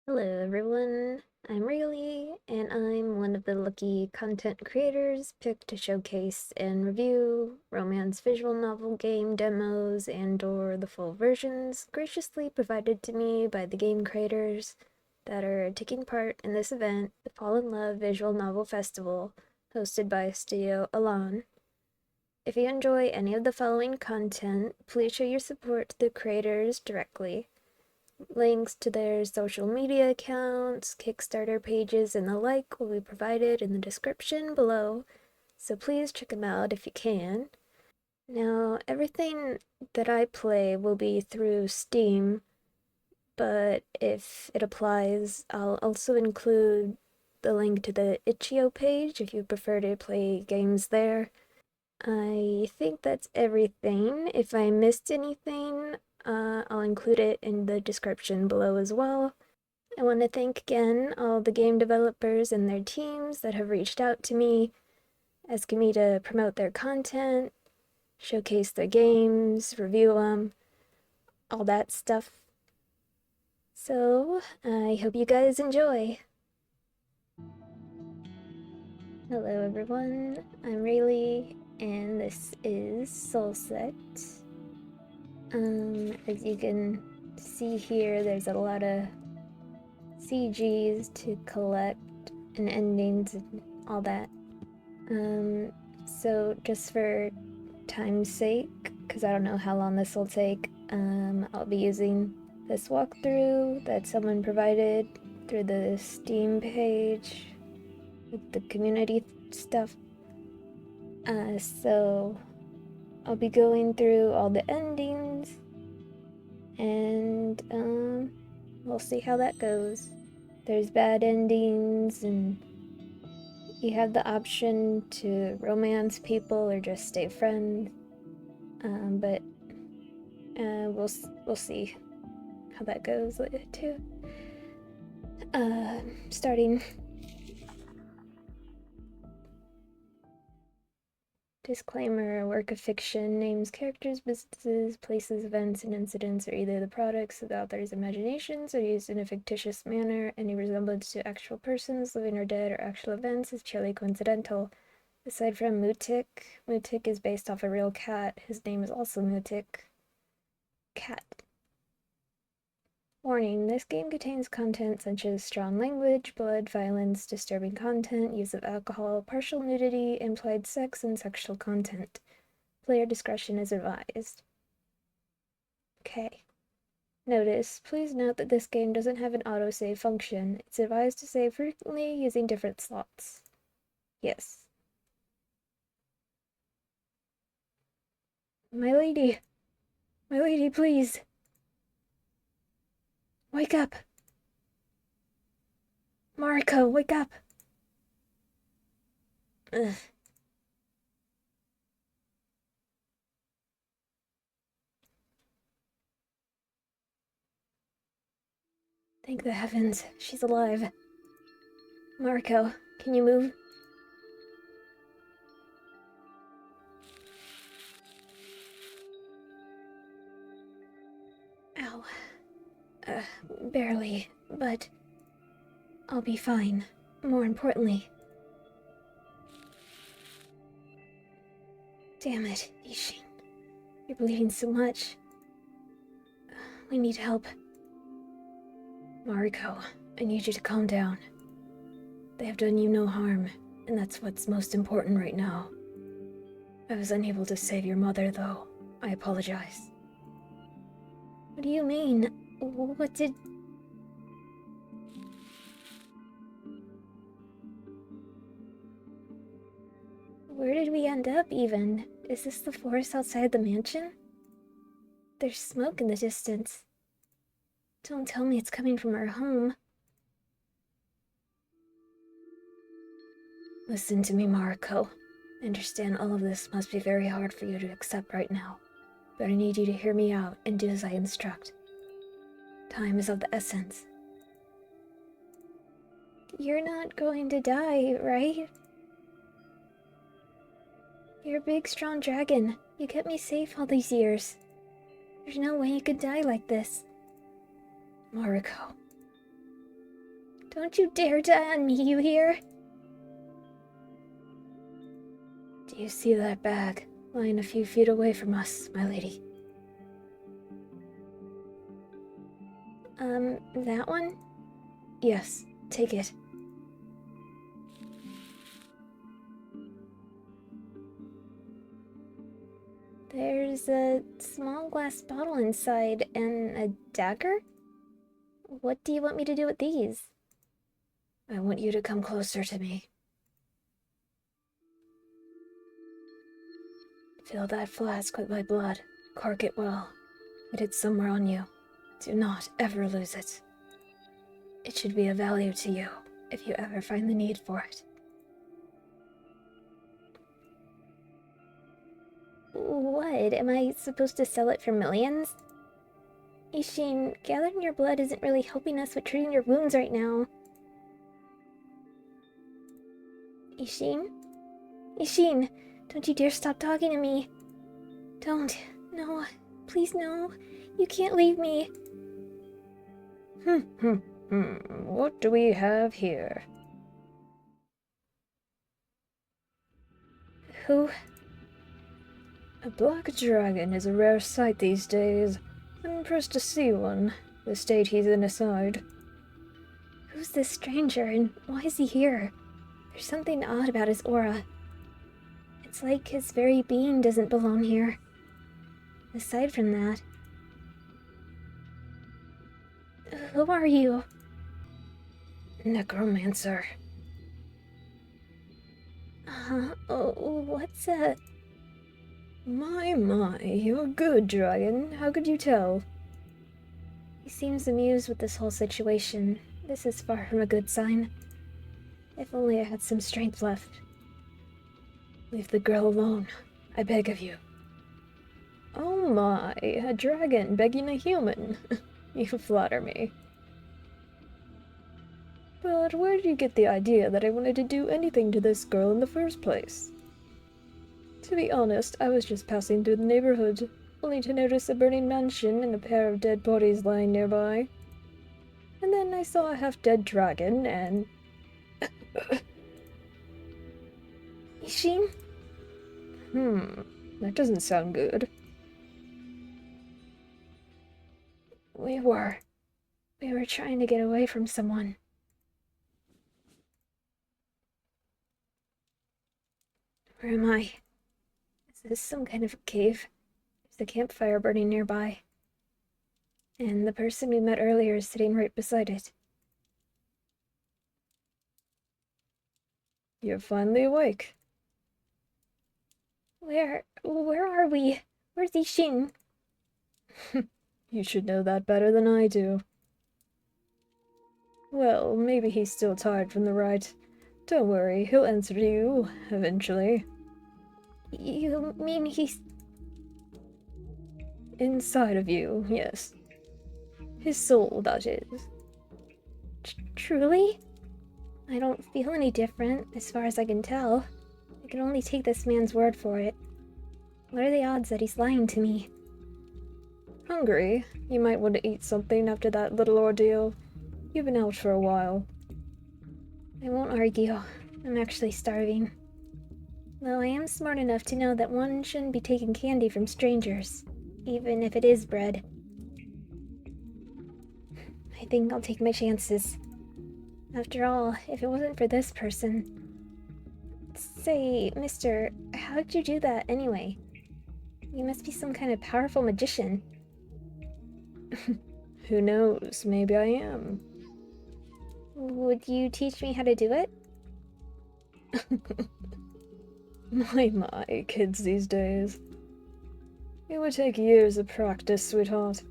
Hello everyone, I'm Rayleigh, and I'm one of the lucky content creators picked to showcase and review romance visual novel game demos and/or the full versions graciously provided to me by the game creators that are taking part in this event, the Fall in Love Visual Novel Festival, hosted by Studio Alon. If you enjoy any of the following content, please show your support to the creators directly. Links to their social media accounts, Kickstarter pages, and the like will be provided in the description below, so please check them out if you can. Now, everything that I play will be through Steam, but if it applies, I'll also include the link to the itch.io page if you prefer to play games there. I think that's everything. If I missed anything, I'll include it in the description below as well. I want to thank again all the game developers and their teams that have reached out to me, asking me to promote their content, showcase their games, review them, all that stuff. So, I hope you guys enjoy. Hello everyone, I'm Rayleigh, and this is SoulSet. As you can see here, there's a lot of CGs to collect and endings and all that. So just for time's sake, because I don't know how long this will take, I'll be using this walkthrough that someone provided through the Steam page with the community stuff. So I'll be going through all the endings, and we'll see how that goes. There's bad endings, and you have the option to romance people or just stay friends. But we'll see how that goes later too. Starting. Disclaimer: a work of fiction names characters, businesses, places, events, and incidents are either the products of the author's imaginations or used in a fictitious manner. Any resemblance to actual persons, living or dead, or actual events is purely coincidental. Aside from Mutik is based off a real cat. His name is also Mutik. Cat. Warning: this game contains content such as strong language, blood, violence, disturbing content, use of alcohol, partial nudity, implied sex, and sexual content. Player discretion is advised. Okay. Notice: please note that this game doesn't have an autosave function. It's advised to save frequently using different slots. Yes. My lady, please. Wake up! Mariko, wake up! Ugh. Thank the heavens, she's alive. Mariko, can you move? Ow. Barely, but I'll be fine. More importantly. Damn it, Ishin. You're bleeding so much. We need help. Mariko, I need you to calm down. They have done you no harm, and that's what's most important right now. I was unable to save your mother, though. I apologize. What do you mean? What did... Where did we end up, even? Is this the forest outside the mansion? There's smoke in the distance. Don't tell me it's coming from our home. Listen to me, Mariko. I understand all of this must be very hard for you to accept right now, but I need you to hear me out and do as I instruct. Time is of the essence. You're not going to die, right? You're a big, strong dragon. You kept me safe all these years. There's no way you could die like this. Mariko. Don't you dare die on me, you hear? Do you see that bag lying a few feet away from us, my lady? That one? Yes, take it. There's a small glass bottle inside and a dagger? What do you want me to do with these? I want you to come closer to me. Fill that flask with my blood. Cork it well. Hide it somewhere on you. Do not ever lose it. It should be of value to you if you ever find the need for it. What? Am I supposed to sell it for millions? Ishin, gathering your blood isn't really helping us with treating your wounds right now. Ishin? Ishin! Don't you dare stop talking to me! Don't. No. Please no. You can't leave me. What do we have here? Who? A black dragon is a rare sight these days. I'm impressed to see one, the state he's in aside. Who's this stranger, and why is he here? There's something odd about his aura. It's like his very being doesn't belong here. Aside from that... Who are you? Necromancer. Oh, what's a... My, you're good, dragon. How could you tell? He seems amused with this whole situation. This is far from a good sign. If only I had some strength left. Leave the girl alone, I beg of you. Oh my, a dragon begging a human. You flatter me. But where did you get the idea that I wanted to do anything to this girl in the first place? To be honest, I was just passing through the neighborhood, only to notice a burning mansion and a pair of dead bodies lying nearby. And then I saw a half-dead dragon, and... Ishin? That doesn't sound good. We were trying to get away from someone. Where am I? Is this some kind of cave? There's a campfire burning nearby. And the person we met earlier is sitting right beside it. You're finally awake. Where are we? Where's Ishin? You should know that better than I do. Well, maybe he's still tired from the ride. Don't worry, he'll answer to you, eventually. You mean he's... Inside of you, yes. His soul, that is. Truly? I don't feel any different, as far as I can tell. I can only take this man's word for it. What are the odds that he's lying to me? Hungry? You might want to eat something after that little ordeal. You've been out for a while. I won't argue. I'm actually starving. Though I am smart enough to know that one shouldn't be taking candy from strangers, even if it is bread. I think I'll take my chances. After all, if it wasn't for this person... Say, mister, how did you do that anyway? You must be some kind of powerful magician. Who knows, maybe I am. Would you teach me how to do it? My, kids these days. It would take years of practice, sweetheart.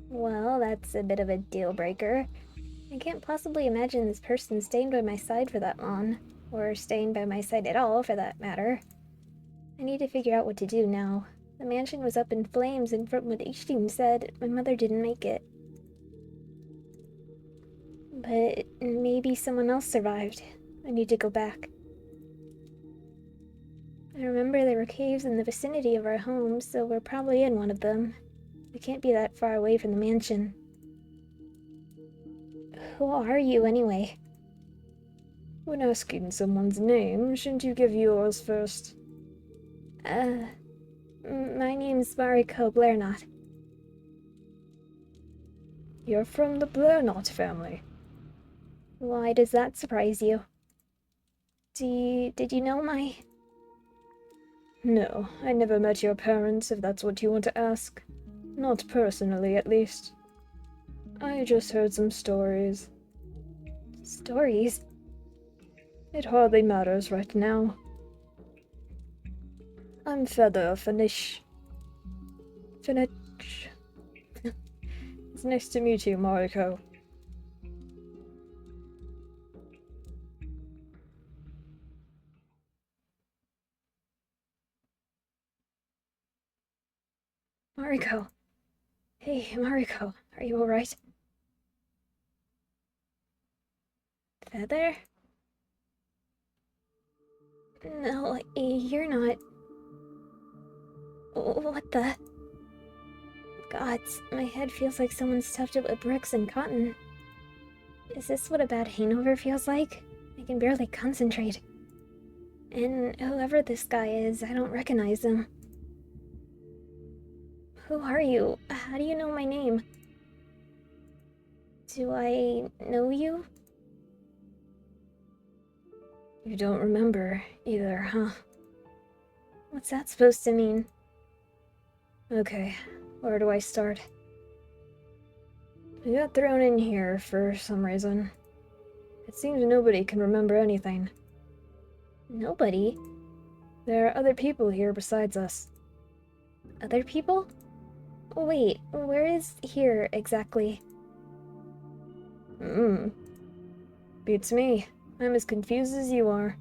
Well, that's a bit of a deal breaker. I can't possibly imagine this person staying by my side for that long, or staying by my side at all, for that matter. I need to figure out what to do now. The mansion was up in flames, and from what Ishtin said, my mother didn't make it. But maybe someone else survived. I need to go back. I remember there were caves in the vicinity of our home, so we're probably in one of them. We can't be that far away from the mansion. Who are you, anyway? When asking someone's name, shouldn't you give yours first? My name's Mariko Blairnot. You're from the Blairnot family. Why does that surprise you? Did you know my... No, I never met your parents, if that's what you want to ask. Not personally, at least. I just heard some stories. Stories? It hardly matters right now. I'm Feather Finish. It's nice to meet you, Mariko. Mariko. Hey, Mariko, are you alright? Feather? No, you're not. What the? Gods, my head feels like someone stuffed it with bricks and cotton. Is this what a bad hangover feels like? I can barely concentrate. And whoever this guy is, I don't recognize him. Who are you? How do you know my name? Do I know you? You don't remember either, huh? What's that supposed to mean? Okay, where do I start? I got thrown in here for some reason. It seems nobody can remember anything. Nobody? There are other people here besides us. Other people? Wait, where is here exactly? Beats me. I'm as confused as you are.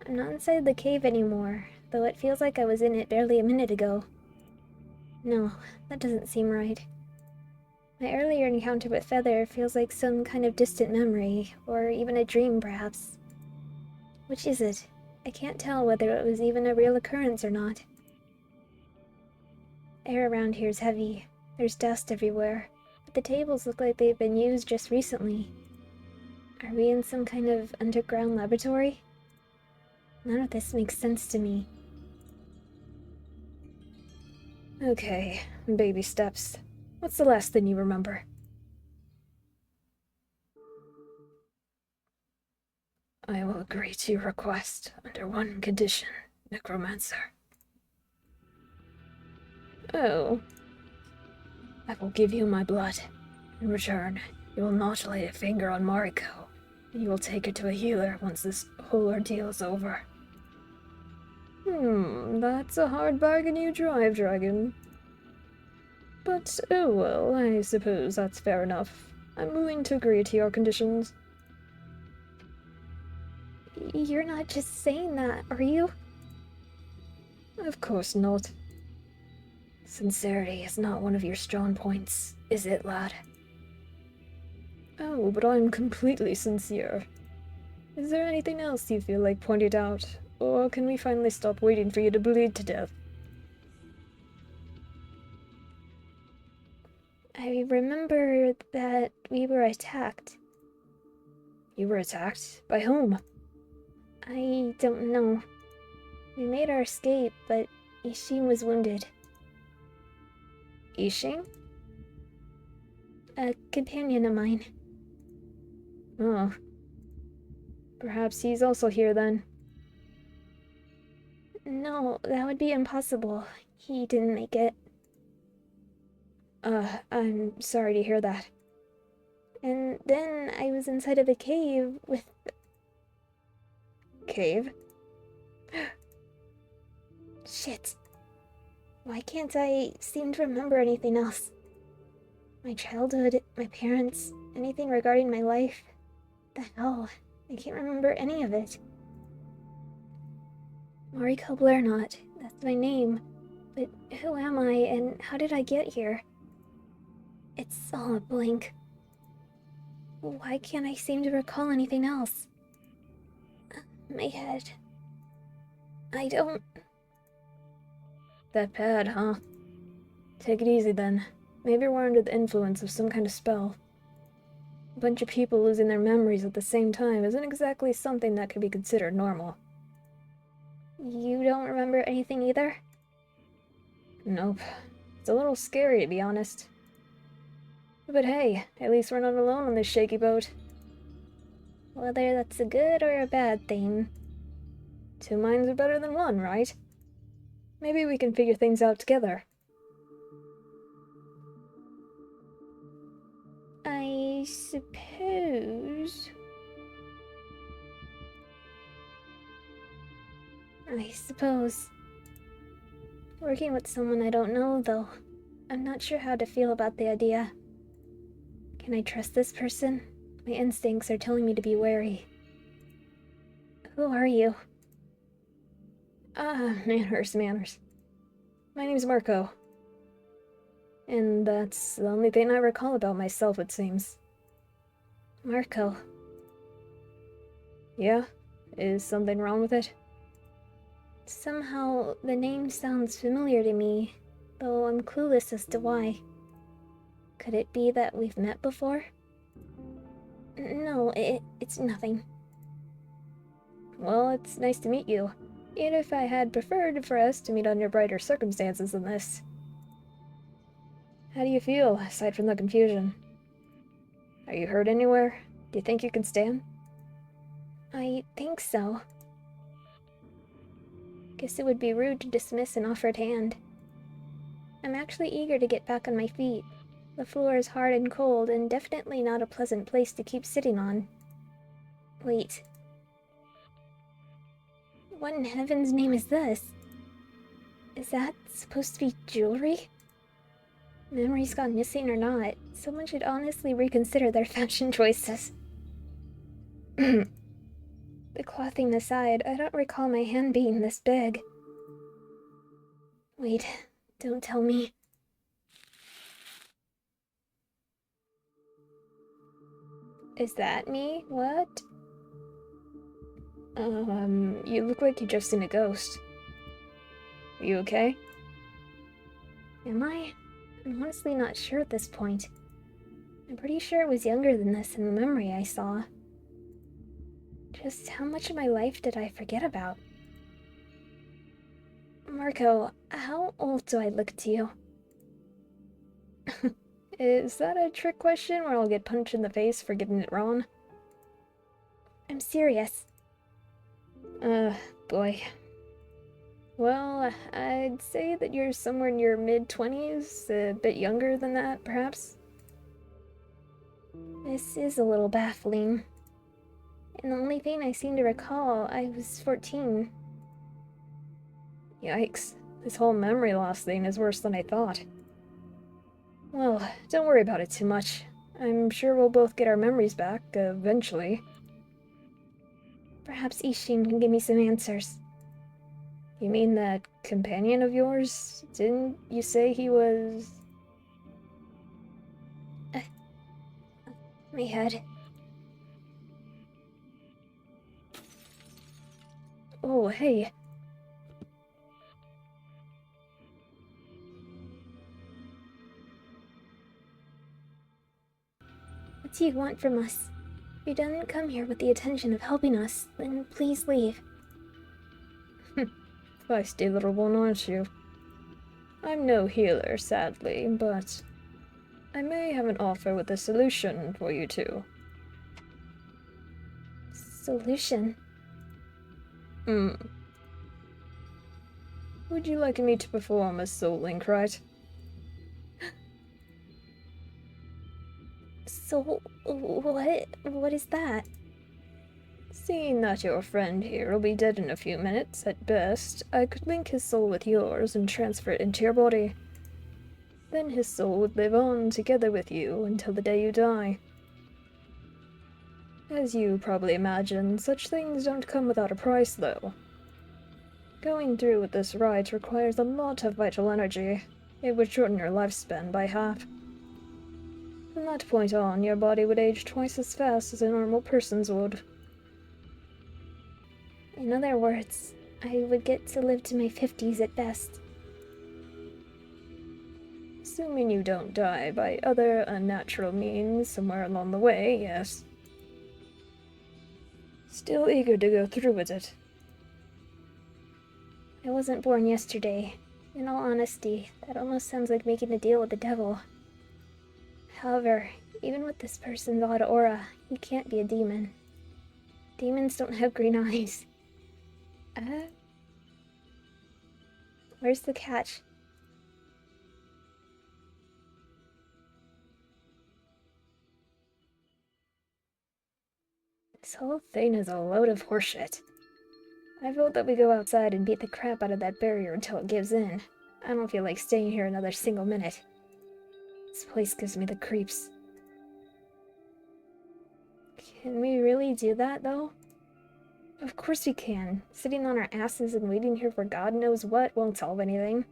I'm not inside the cave anymore, though it feels like I was in it barely a minute ago. No, that doesn't seem right. My earlier encounter with Feather feels like some kind of distant memory, or even a dream, perhaps. Which is it? I can't tell whether it was even a real occurrence or not. Air around here's heavy. There's dust everywhere, but the tables look like they've been used just recently. Are we in some kind of underground laboratory? None of this makes sense to me. Okay, baby steps. What's the last thing you remember? I will agree to your request under one condition, Necromancer. Oh. I will give you my blood. In return, you will not lay a finger on Mariko, and you will take her to a healer once this whole ordeal is over. That's a hard bargain you drive, Dragon. But, oh well, I suppose that's fair enough. I'm willing to agree to your conditions. You're not just saying that, are you? Of course not. Sincerity is not one of your strong points, is it, lad? Oh, but I'm completely sincere. Is there anything else you feel like pointing out? Or can we finally stop waiting for you to bleed to death? I remember that we were attacked. You were attacked? By whom? I don't know. We made our escape, but Ishin was wounded. Ishin? A companion of mine. Oh. Perhaps he's also here then. No, that would be impossible. He didn't make it. I'm sorry to hear that. And then I was inside of a cave with... Cave? Shit. Why can't I seem to remember anything else? My childhood, my parents, anything regarding my life. The hell? I can't remember any of it. Mariko Blairnot, that's my name. But who am I, and how did I get here? It's all a blank. Why can't I seem to recall anything else? My head. I don't... That bad, huh? Take it easy then. Maybe we're under the influence of some kind of spell. A bunch of people losing their memories at the same time isn't exactly something that could be considered normal. You don't remember anything either? Nope. It's a little scary, to be honest. But hey, at least we're not alone on this shaky boat. Whether that's a good or a bad thing. 2 minds are better than one, right? Maybe we can figure things out together. I suppose... Working with someone I don't know, though. I'm not sure how to feel about the idea. Can I trust this person? My instincts are telling me to be wary. Who are you? Manners. My name's Marco. And that's the only thing I recall about myself, it seems. Marco. Yeah? Is something wrong with it? Somehow, the name sounds familiar to me, though I'm clueless as to why. Could it be that we've met before? No, it's nothing. Well, it's nice to meet you. Even if I had preferred for us to meet under brighter circumstances than this. How do you feel, aside from the confusion? Are you hurt anywhere? Do you think you can stand? I think so. Guess it would be rude to dismiss an offered hand. I'm actually eager to get back on my feet. The floor is hard and cold, and definitely not a pleasant place to keep sitting on. Wait. What in heaven's name is this? Is that supposed to be jewelry? Memories gone missing or not, someone should honestly reconsider their fashion choices. The clothing aside, I don't recall my hand being this big. Wait, don't tell me. Is that me? What? You look like you just seen a ghost. Are you okay? Am I? I'm honestly not sure at this point. I'm pretty sure it was younger than this in the memory I saw. Just how much of my life did I forget about? Marco, how old do I look to you? Is that a trick question where I'll get punched in the face for getting it wrong? I'm serious. Boy. Well, I'd say that you're somewhere in your mid-20s, a bit younger than that, perhaps? This is a little baffling. And the only thing I seem to recall, I was 14. Yikes. This whole memory loss thing is worse than I thought. Well, don't worry about it too much. I'm sure we'll both get our memories back, eventually. Perhaps Ishin can give me some answers. You mean that companion of yours? Didn't you say he was... My head. Oh, hey. What do you want from us? If you didn't come here with the intention of helping us, then please leave. Feisty little one, aren't you? I'm no healer, sadly, but I may have an offer with a solution for you two. Solution? Would you like me to perform a soul link rite? So, what is that? Seeing that your friend here will be dead in a few minutes, at best, I could link his soul with yours and transfer it into your body. Then his soul would live on together with you until the day you die. As you probably imagine, such things don't come without a price, though. Going through with this rite requires a lot of vital energy. It would shorten your lifespan by half. From that point on, your body would age twice as fast as a normal person's would. In other words, I would get to live to my 50s at best. Assuming you don't die by other unnatural means somewhere along the way, yes. Still eager to go through with it. I wasn't born yesterday. In all honesty, that almost sounds like making a deal with the devil. However, even with this person's odd aura, he can't be a demon. Demons don't have green eyes. Where's the catch? This whole thing is a load of horseshit. I vote that we go outside and beat the crap out of that barrier until it gives in. I don't feel like staying here another single minute. This place gives me the creeps. Can we really do that, though? Of course we can. Sitting on our asses and waiting here for God knows what won't solve anything.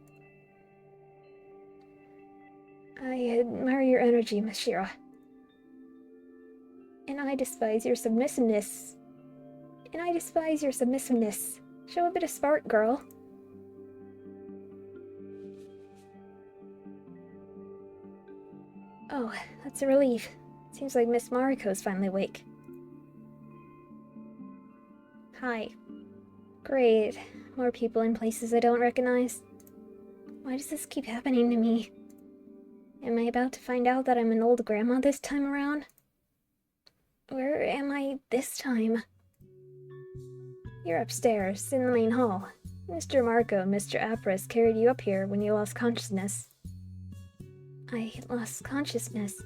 I admire your energy, Miss Shira. And I despise your submissiveness. Show a bit of spark, girl. Oh, that's a relief. Seems like Miss Mariko's finally awake. Hi. Great. More people in places I don't recognize. Why does this keep happening to me? Am I about to find out that I'm an old grandma this time around? Where am I this time? You're upstairs, in the main hall. Mr. Marco and Mr. Apris carried you up here when you lost consciousness. I lost consciousness.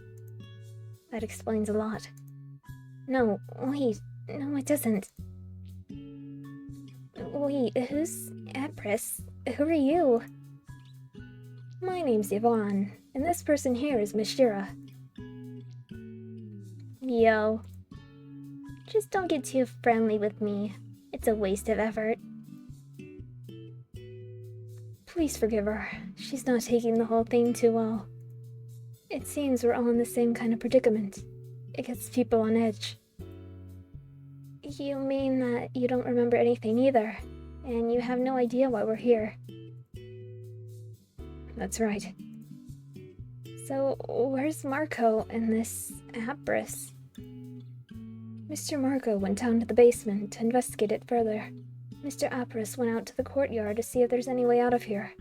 That explains a lot. No, wait. No, it doesn't. Wait, who's Apris? Who are you? My name's Yvonne, and this person here is Miss Shira. Yo. Just don't get too friendly with me. It's a waste of effort. Please forgive her. She's not taking the whole thing too well. It seems we're all in the same kind of predicament. It gets people on edge. You mean that you don't remember anything either, and you have no idea why we're here? That's right. So, where's Marco and this Apris? Mr. Marco went down to the basement to investigate it further. Mr. Apris went out to the courtyard to see if there's any way out of here.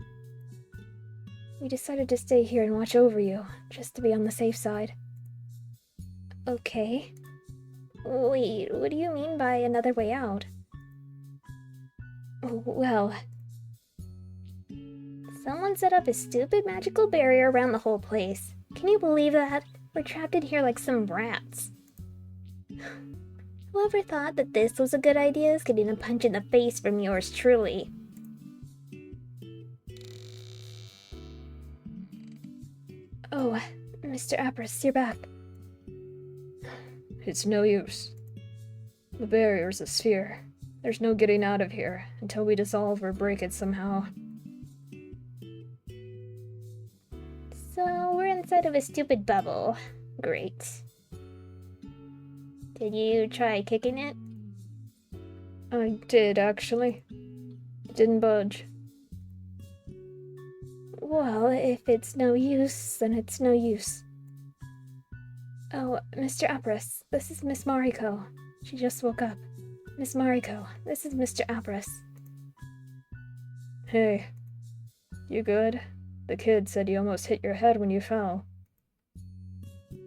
We decided to stay here and watch over you, just to be on the safe side. Okay. Wait, what do you mean by another way out? Well... Someone set up a stupid magical barrier around the whole place. Can you believe that? We're trapped in here like some rats. Whoever thought that this was a good idea is getting a punch in the face from yours truly. Oh, Mr. Apris, you're back. It's no use. The barrier's a sphere. There's no getting out of here until we dissolve or break it somehow. So, we're inside of a stupid bubble. Great. Did you try kicking it? I did, actually. It didn't budge. Well, if it's no use, then it's no use. Oh, Mr. Apris, this is Miss Mariko. She just woke up. Miss Mariko, this is Mr. Apris. Hey. You good? The kid said you almost hit your head when you fell.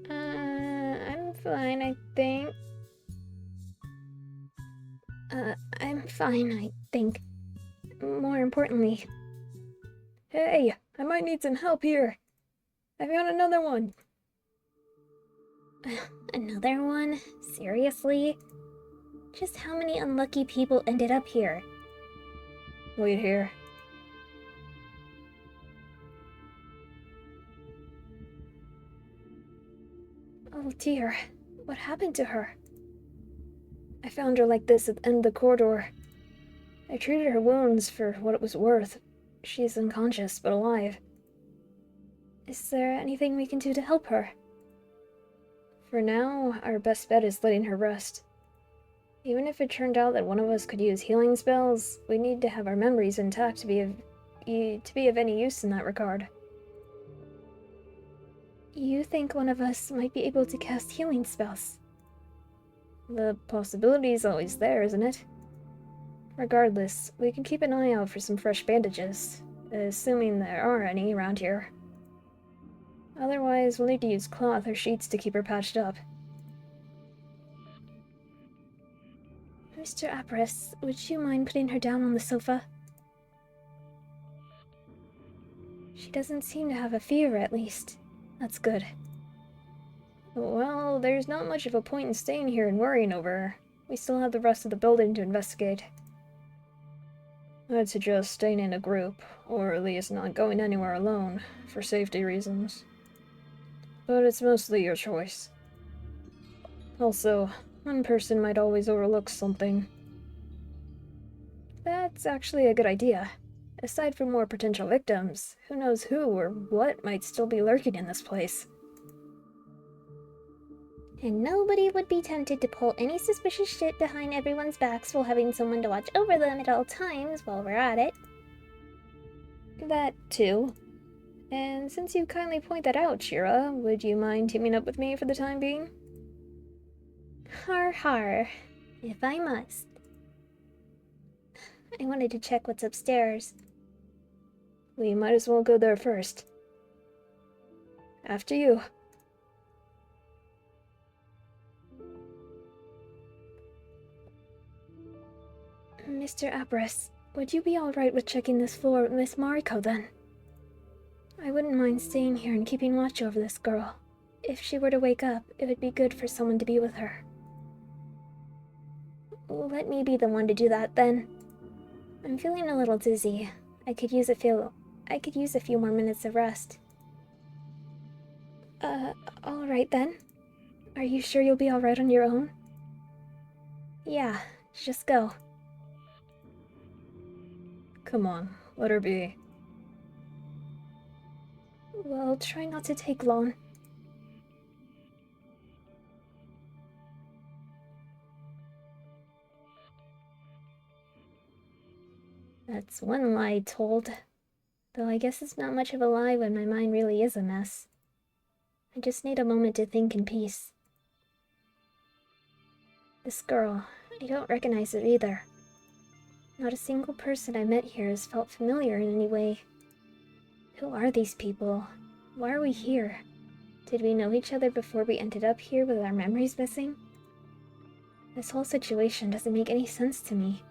I'm fine, I think. I'm fine, I think. More importantly... Hey, I might need some help here. I found another one. Another one? Seriously? Just how many unlucky people ended up here? Wait here. Oh dear, what happened to her? I found her like this at the end of the corridor. I treated her wounds for what it was worth. She's unconscious, but alive. Is there anything we can do to help her? For now, our best bet is letting her rest. Even if it turned out that one of us could use healing spells, we need to have our memories intact to be of any use in that regard. You think one of us might be able to cast healing spells? The possibility's always there, isn't it? Regardless, we can keep an eye out for some fresh bandages, assuming there are any around here. Otherwise, we'll need to use cloth or sheets to keep her patched up. Mr. Apris, would you mind putting her down on the sofa? She doesn't seem to have a fever, at least. That's good. Well, there's not much of a point in staying here and worrying over her. We still have the rest of the building to investigate. I'd suggest staying in a group, or at least not going anywhere alone, for safety reasons. But it's mostly your choice. Also, one person might always overlook something. That's actually a good idea. Aside from more potential victims, who knows who or what might still be lurking in this place. And nobody would be tempted to pull any suspicious shit behind everyone's backs while having someone to watch over them at all times while we're at it. That too. And since you kindly point that out, Shira, would you mind teaming up with me for the time being? Har har, if I must. I wanted to check what's upstairs. We might as well go there first. After you. Mr. Apris, would you be alright with checking this floor with Miss Mariko then? I wouldn't mind staying here and keeping watch over this girl. If she were to wake up, it would be good for someone to be with her. Let me be the one to do that then. I'm feeling a little dizzy. I could use a few more minutes of rest. Alright then. Are you sure you'll be alright on your own? Yeah, just go. Come on, let her be. Well, try not to take long. That's one lie told. Though I guess it's not much of a lie when my mind really is a mess. I just need a moment to think in peace. This girl, I don't recognize her either. Not a single person I met here has felt familiar in any way. Who are these people? Why are we here? Did we know each other before we ended up here with our memories missing? This whole situation doesn't make any sense to me.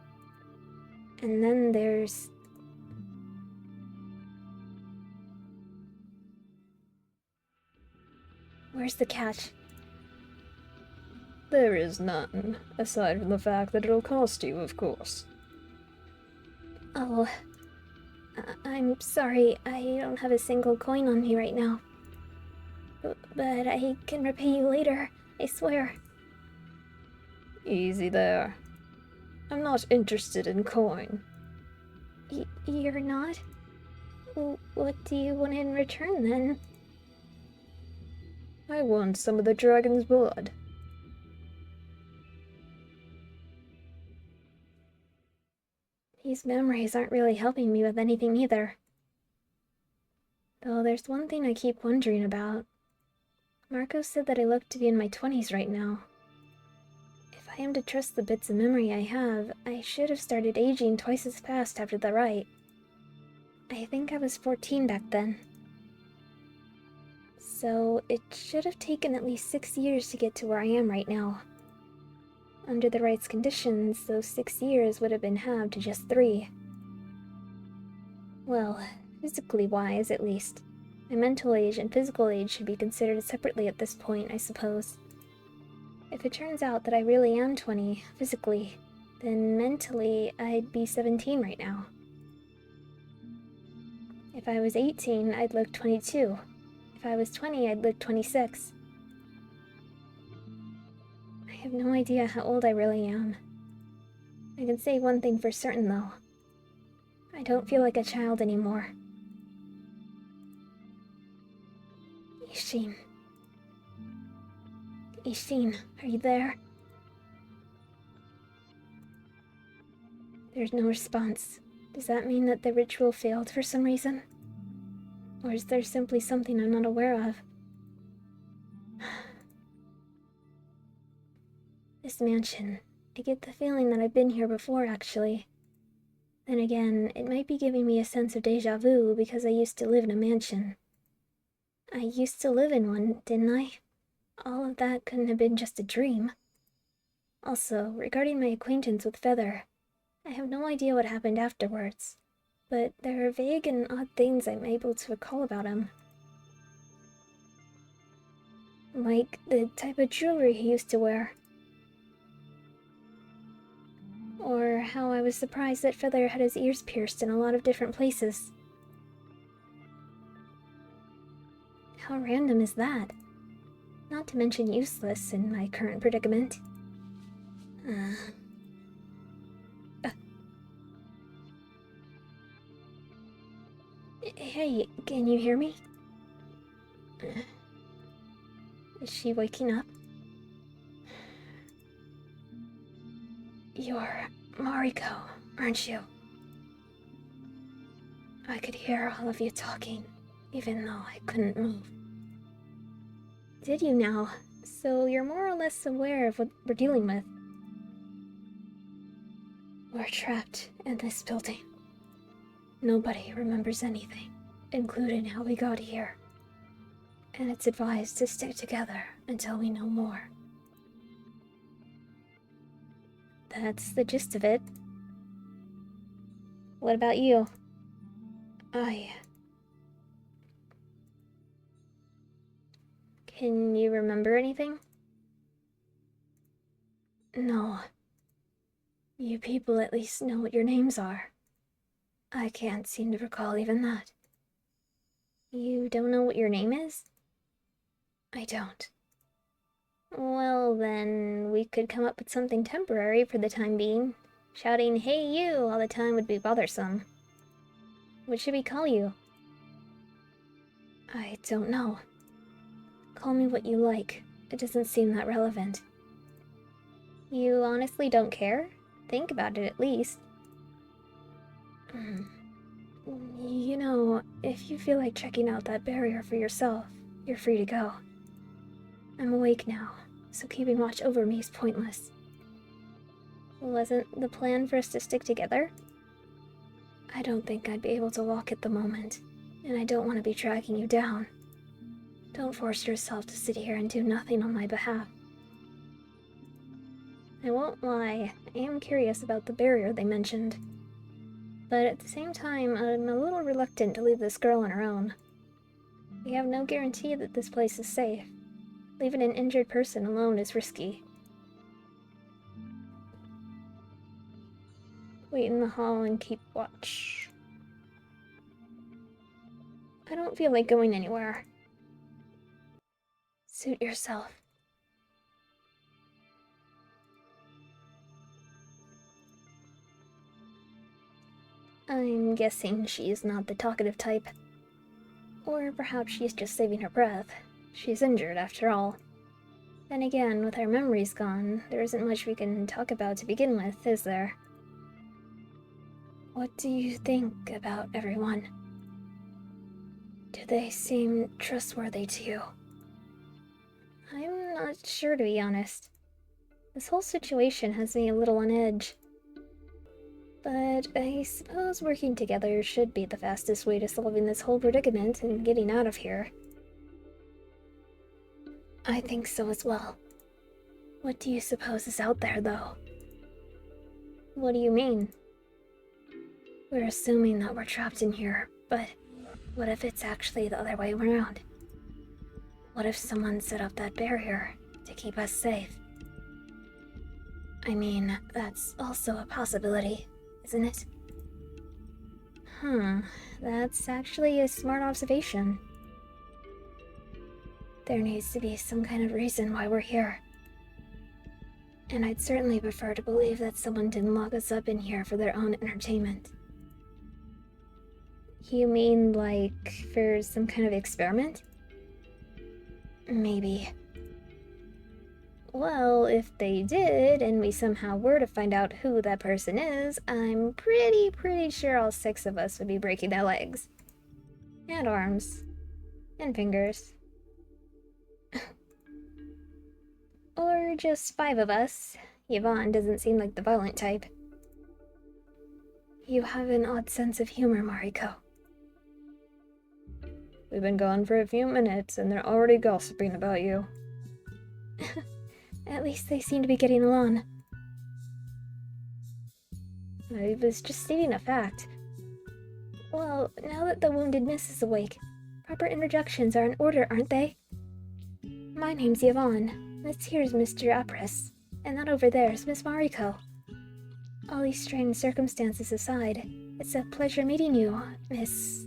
And then there's... Where's the catch? There is none, aside from the fact that it'll cost you, of course. Oh, I'm sorry, I don't have a single coin on me right now. But I can repay you later, I swear. Easy there. I'm not interested in coin. You're not? What do you want in return, then? I want some of the dragon's blood. These memories aren't really helping me with anything either. Though there's one thing I keep wondering about. Marco said that I look to be in my 20s right now. If I am to trust the bits of memory I have, I should have started aging twice as fast after the rite. I think I was 14 back then. So it should have taken at least 6 years to get to where I am right now. Under the rite's conditions, those 6 years would have been halved to just 3. Well, physically wise, at least. My mental age and physical age should be considered separately at this point, I suppose. If it turns out that I really am 20, physically, then mentally, I'd be 17 right now. If I was 18, I'd look 22. If I was 20, I'd look 26. I have no idea how old I really am. I can say one thing for certain, though. I don't feel like a child anymore. Ishin. Ishin, are you there? There's no response. Does that mean that the ritual failed for some reason? Or is there simply something I'm not aware of? This mansion. I get the feeling that I've been here before, actually. Then again, it might be giving me a sense of deja vu because I used to live in a mansion. I used to live in one, didn't I? All of that couldn't have been just a dream. Also, regarding my acquaintance with Feather, I have no idea what happened afterwards, but there are vague and odd things I'm able to recall about him. Like the type of jewelry he used to wear. Or how I was surprised that Feather had his ears pierced in a lot of different places. How random is that? Not to mention useless in my current predicament. Hey, can you hear me? Is she waking up? You're Mariko, aren't you? I could hear all of you talking, even though I couldn't move. Did you now? So you're more or less aware of what we're dealing with. We're trapped in this building. Nobody remembers anything, including how we got here. And it's advised to stick together until we know more. That's the gist of it. What about you? Can you remember anything? No. You people at least know what your names are. I can't seem to recall even that. You don't know what your name is? I don't. Well, then, we could come up with something temporary for the time being. Shouting, "Hey you," all the time would be bothersome. What should we call you? I don't know. Call me what you like. It doesn't seem that relevant. You honestly don't care? Think about it at least. You know, if you feel like checking out that barrier for yourself, you're free to go. I'm awake now, so keeping watch over me is pointless. Wasn't the plan for us to stick together? I don't think I'd be able to walk at the moment, and I don't want to be tracking you down. Don't force yourself to sit here and do nothing on my behalf. I won't lie, I am curious about the barrier they mentioned. But at the same time, I'm a little reluctant to leave this girl on her own. We have no guarantee that this place is safe. Leaving an injured person alone is risky. Wait in the hall and keep watch. I don't feel like going anywhere. Suit yourself. I'm guessing she's not the talkative type. Or perhaps she's just saving her breath. She's injured, after all. Then again, with our memories gone, there isn't much we can talk about to begin with, is there? What do you think about everyone? Do they seem trustworthy to you? I'm not sure, to be honest. This whole situation has me a little on edge. But I suppose working together should be the fastest way to solving this whole predicament and getting out of here. I think so as well. What do you suppose is out there, though? What do you mean? We're assuming that we're trapped in here, but what if it's actually the other way around? What if someone set up that barrier to keep us safe? I mean, that's also a possibility, isn't it? That's actually a smart observation. There needs to be some kind of reason why we're here. And I'd certainly prefer to believe that someone didn't lock us up in here for their own entertainment. You mean, like, for some kind of experiment? Maybe. Well, if they did, and we somehow were to find out who that person is, I'm pretty sure all 6 of us would be breaking their legs. And arms. And fingers. Or just 5 of us. Yvonne doesn't seem like the violent type. You have an odd sense of humor, Mariko. We've been gone for a few minutes, and they're already gossiping about you. At least they seem to be getting along. I was just stating a fact. Well, now that the wounded miss is awake, proper introductions are in order, aren't they? My name's Yvonne. This here's Mr. Apres, and that over there's Miss Mariko. All these strange circumstances aside, it's a pleasure meeting you, Miss...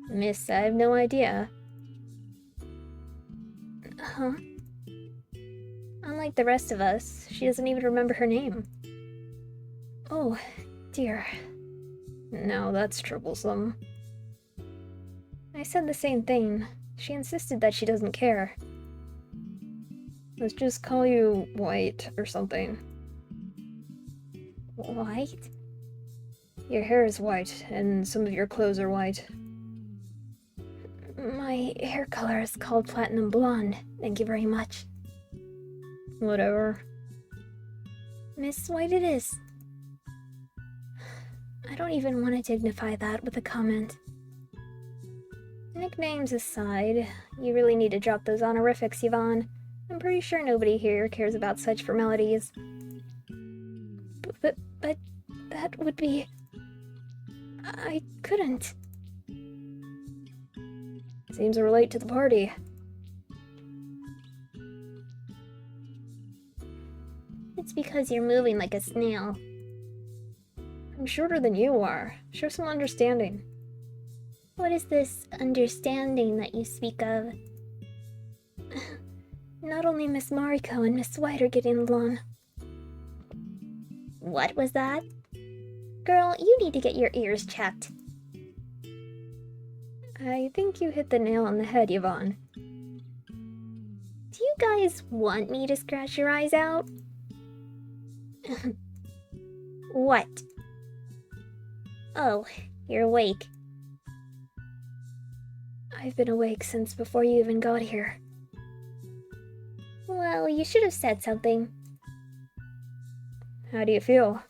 Miss, I have no idea. Huh? Unlike the rest of us, she doesn't even remember her name. Oh, dear. Now that's troublesome. I said the same thing. She insisted that she doesn't care. Let's just call you White or something. White? Your hair is white, and some of your clothes are white. My hair color is called platinum blonde. Thank you very much. Whatever. Miss White it is. I don't even want to dignify that with a comment. Nicknames aside, you really need to drop those honorifics, Yvonne. I'm pretty sure nobody here cares about such formalities. But that would be... I couldn't. Seems to relate to the party. It's because you're moving like a snail. I'm shorter than you are. Show some understanding. What is this understanding that you speak of? Not only Miss Mariko and Miss White are getting along. What was that? Girl, you need to get your ears checked. I think you hit the nail on the head, Yvonne. Do you guys want me to scratch your eyes out? What? Oh, you're awake. I've been awake since before you even got here. Well, you should have said something. How do you feel?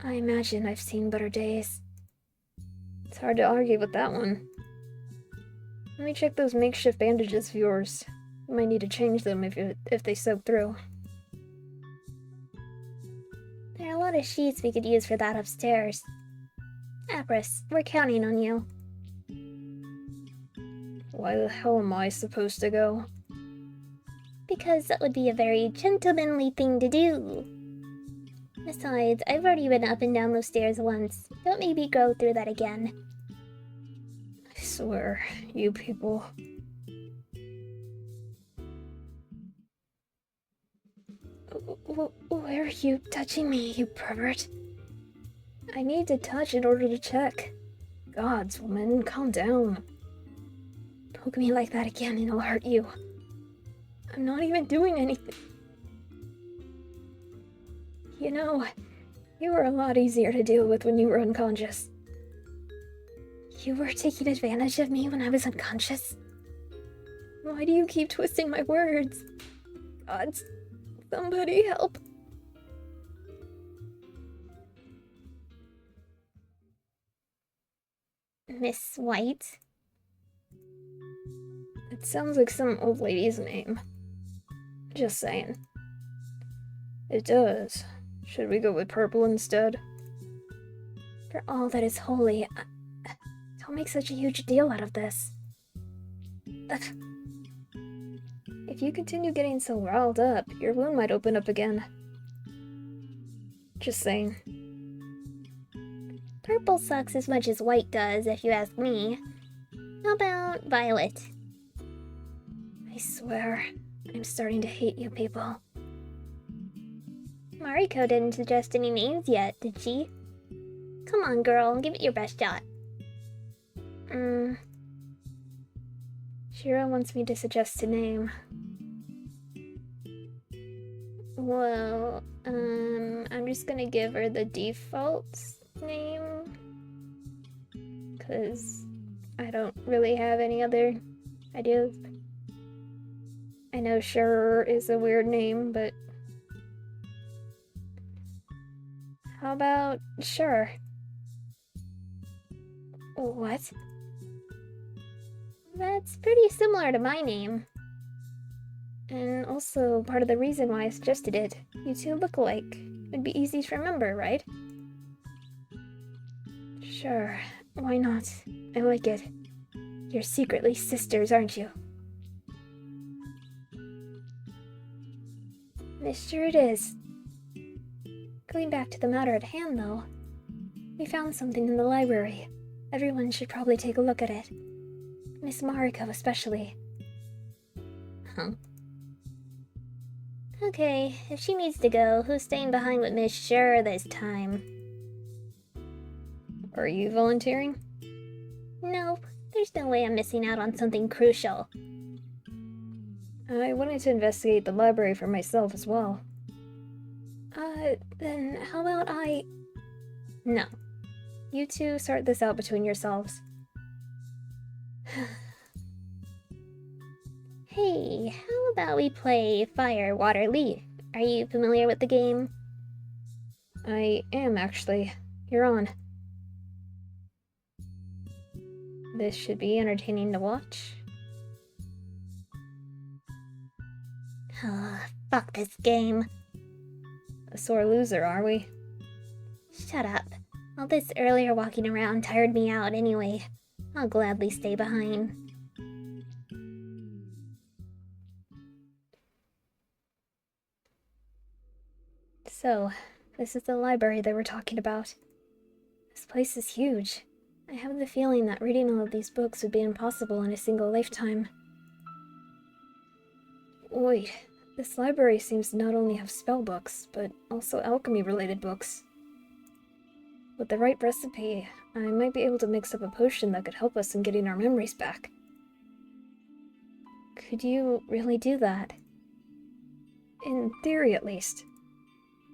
I imagine I've seen better days. It's hard to argue with that one. Let me check those makeshift bandages of yours. You might need to change them if they soak through. There are a lot of sheets we could use for that upstairs. Apres, we're counting on you. Why the hell am I supposed to go? Because that would be a very gentlemanly thing to do. Besides, I've already been up and down those stairs once. Don't make me go through that again. I swear, you people. Why are you touching me, you pervert? I need to touch in order to check. Gods, woman, calm down. Poke me like that again and I'll hurt you. I'm not even doing anything. You know, you were a lot easier to deal with when you were unconscious. You were taking advantage of me when I was unconscious? Why do you keep twisting my words? Gods, somebody help. Miss White? It sounds like some old lady's name. Just saying. It does. Should we go with purple instead? For all that is holy, don't make such a huge deal out of this. If you continue getting so riled up, your wound might open up again. Just saying. Purple sucks as much as white does, if you ask me. How about violet? I swear, I'm starting to hate you people. Mariko didn't suggest any names yet, did she? Come on, girl, give it your best shot. Shira wants me to suggest a name. Well, I'm just gonna give her the default name. 'Cause I don't really have any other ideas. I know sure is a weird name, but... How about sure? What? That's pretty similar to my name. And also part of the reason why I suggested it. You two look alike. It'd be easy to remember, right? Sure, why not? I like it. You're secretly sisters, aren't you? Sure it is. Going back to the matter at hand, though. We found something in the library. Everyone should probably take a look at it. Miss Mariko especially. Huh? Okay, if she needs to go, who's staying behind with Miss Sure this time? Are you volunteering? Nope, there's no way I'm missing out on something crucial. I wanted to investigate the library for myself as well. Then how about I... No. You two sort this out between yourselves. Hey, how about we play Fire, Water, Leaf? Are you familiar with the game? I am, actually. You're on. This should be entertaining to watch. Fuck this game. A sore loser, are we? Shut up. All this earlier walking around tired me out anyway. I'll gladly stay behind. So, this is the library they were talking about. This place is huge. I have the feeling that reading all of these books would be impossible in a single lifetime. Wait, this library seems to not only have spell books, but also alchemy-related books. With the right recipe, I might be able to mix up a potion that could help us in getting our memories back. Could you really do that? In theory, at least.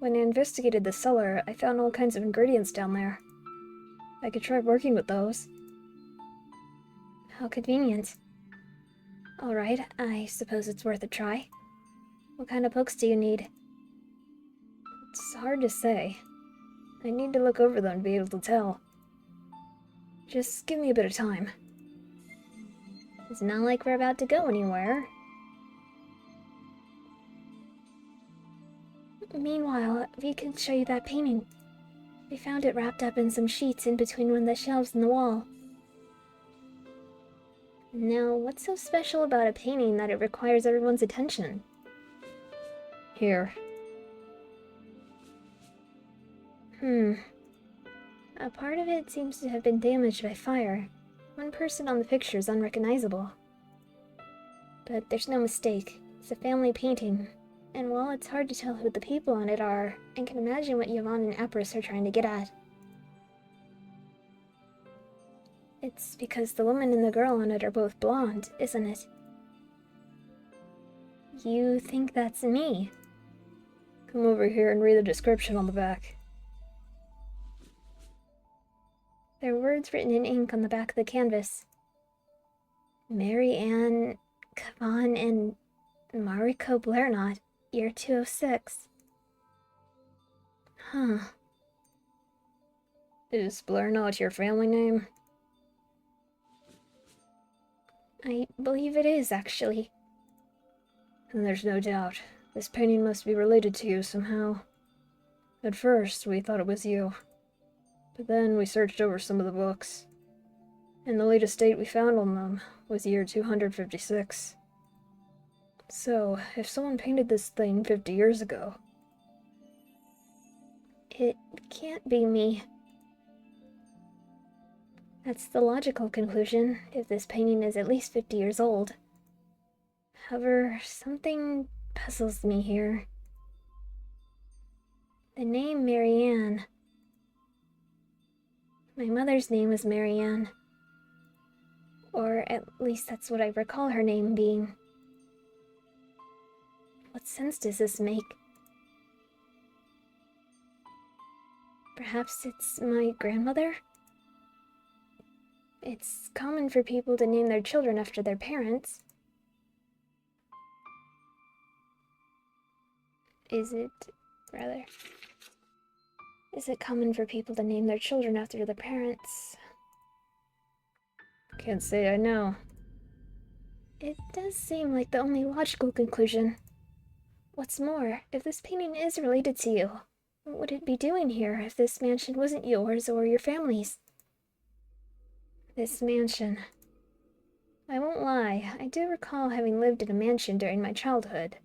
When I investigated the cellar, I found all kinds of ingredients down there. I could try working with those. How convenient. Alright, I suppose it's worth a try. What kind of books do you need? It's hard to say. I need to look over them to be able to tell. Just give me a bit of time. It's not like we're about to go anywhere. Meanwhile, we could show you that painting. We found it wrapped up in some sheets in between one of the shelves in the wall. Now, what's so special about a painting that it requires everyone's attention? Here. A part of it seems to have been damaged by fire. One person on the picture is unrecognizable. But there's no mistake. It's a family painting. And while it's hard to tell who the people on it are, I can imagine what Yvonne and Apris are trying to get at. It's because the woman and the girl on it are both blonde, isn't it? You think that's me? Come over here and read the description on the back. There are words written in ink on the back of the canvas. Mary Ann, Kavan, and Mariko Blairnot, year 206. Huh. Is Blairnot your family name? I believe it is, actually. And there's no doubt. This painting must be related to you somehow. At first, we thought it was you. But then we searched over some of the books. And the latest date we found on them was year 256. So, if someone painted this thing 50 years ago... It can't be me. That's the logical conclusion, if this painting is at least 50 years old. However, something puzzles me here. The name Marianne. My mother's name was Marianne. Or at least that's what I recall her name being. What sense does this make? Perhaps it's my grandmother? It's common for people to name their children after their parents. Is it common for people to name their children after their parents? Can't say I know. It does seem like the only logical conclusion. What's more, if this painting is related to you, what would it be doing here if this mansion wasn't yours or your family's? This mansion. I won't lie, I do recall having lived in a mansion during my childhood,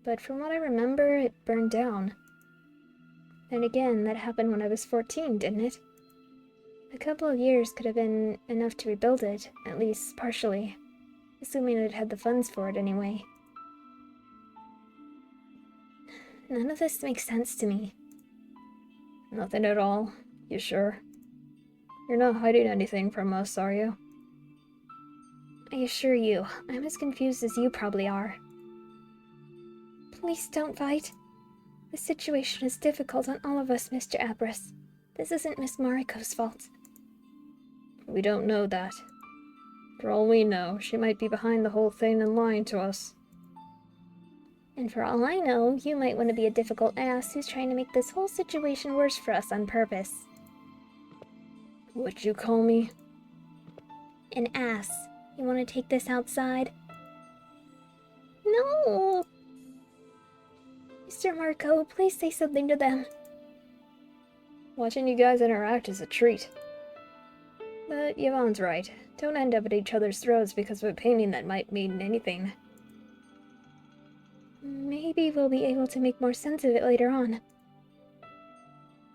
but from what I remember, it burned down. Then again, that happened when I was 14, didn't it? A couple of years could have been enough to rebuild it, at least partially, assuming it had the funds for it anyway. None of this makes sense to me. Nothing at all? You sure? You're not hiding anything from us, are you? I assure you, I'm as confused as you probably are. Please don't fight. The situation is difficult on all of us, Mr. Abras. This isn't Miss Mariko's fault. We don't know that. For all we know, she might be behind the whole thing and lying to us. And for all I know, you might want to be a difficult ass who's trying to make this whole situation worse for us on purpose. What'd you call me? An ass. You want to take this outside? No! Mr. Marco, please say something to them. Watching you guys interact is a treat. But Yvonne's right. Don't end up at each other's throats because of a painting that might mean anything. Maybe we'll be able to make more sense of it later on.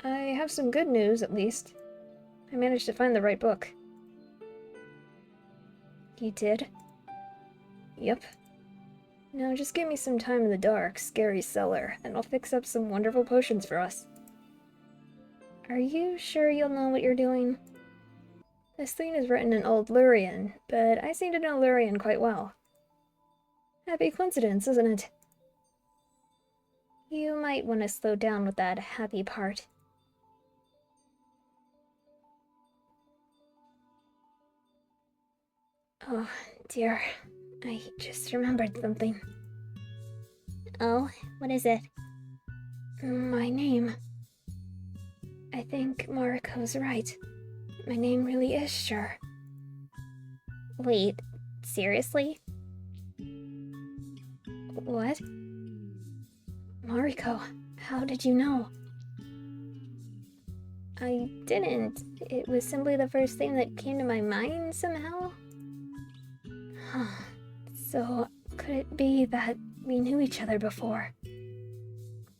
I have some good news, at least. I managed to find the right book. You did? Yep. Now just give me some time in the dark, scary cellar, and I'll fix up some wonderful potions for us. Are you sure you'll know what you're doing? This thing is written in Old Lurian, but I seem to know Lurian quite well. Happy coincidence, isn't it? You might want to slow down with that happy part. Oh, dear. I just remembered something. Oh, what is it? My name. I think Mariko's right. My name really is Sure. Wait, seriously? What? Mariko, how did you know? I didn't. It was simply the first thing that came to my mind somehow. So, could it be that we knew each other before?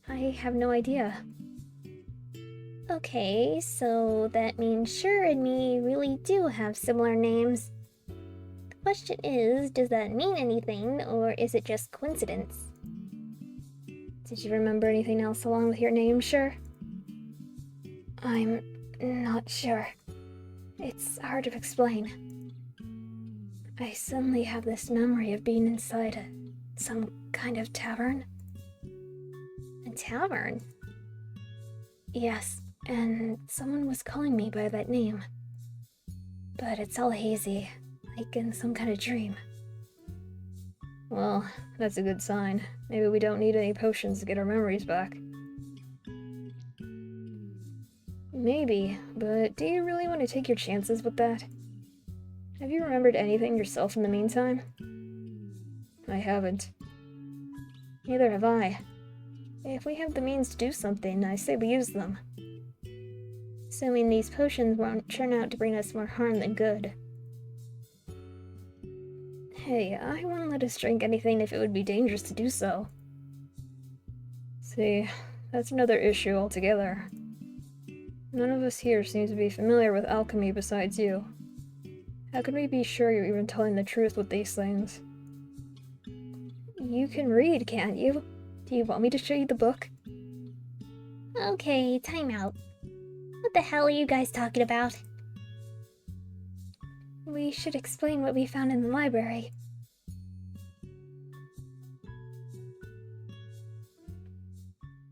I have no idea. Okay, so that means Sure and me really do have similar names. The question is, does that mean anything, or is it just coincidence? Did you remember anything else along with your name, Sure? I'm not sure. It's hard to explain. I suddenly have this memory of being inside some kind of tavern. A tavern? Yes, and someone was calling me by that name. But it's all hazy, like in some kind of dream. Well, that's a good sign. Maybe we don't need any potions to get our memories back. Maybe, but do you really want to take your chances with that? Have you remembered anything yourself in the meantime? I haven't. Neither have I. If we have the means to do something, I say we use them. Assuming these potions won't turn out to bring us more harm than good. Hey, I wouldn't let us drink anything if it would be dangerous to do so. See, that's another issue altogether. None of us here seems to be familiar with alchemy besides you. How can we be sure you're even telling the truth with these things? You can read, can't you? Do you want me to show you the book? Okay, time out. What the hell are you guys talking about? We should explain what we found in the library.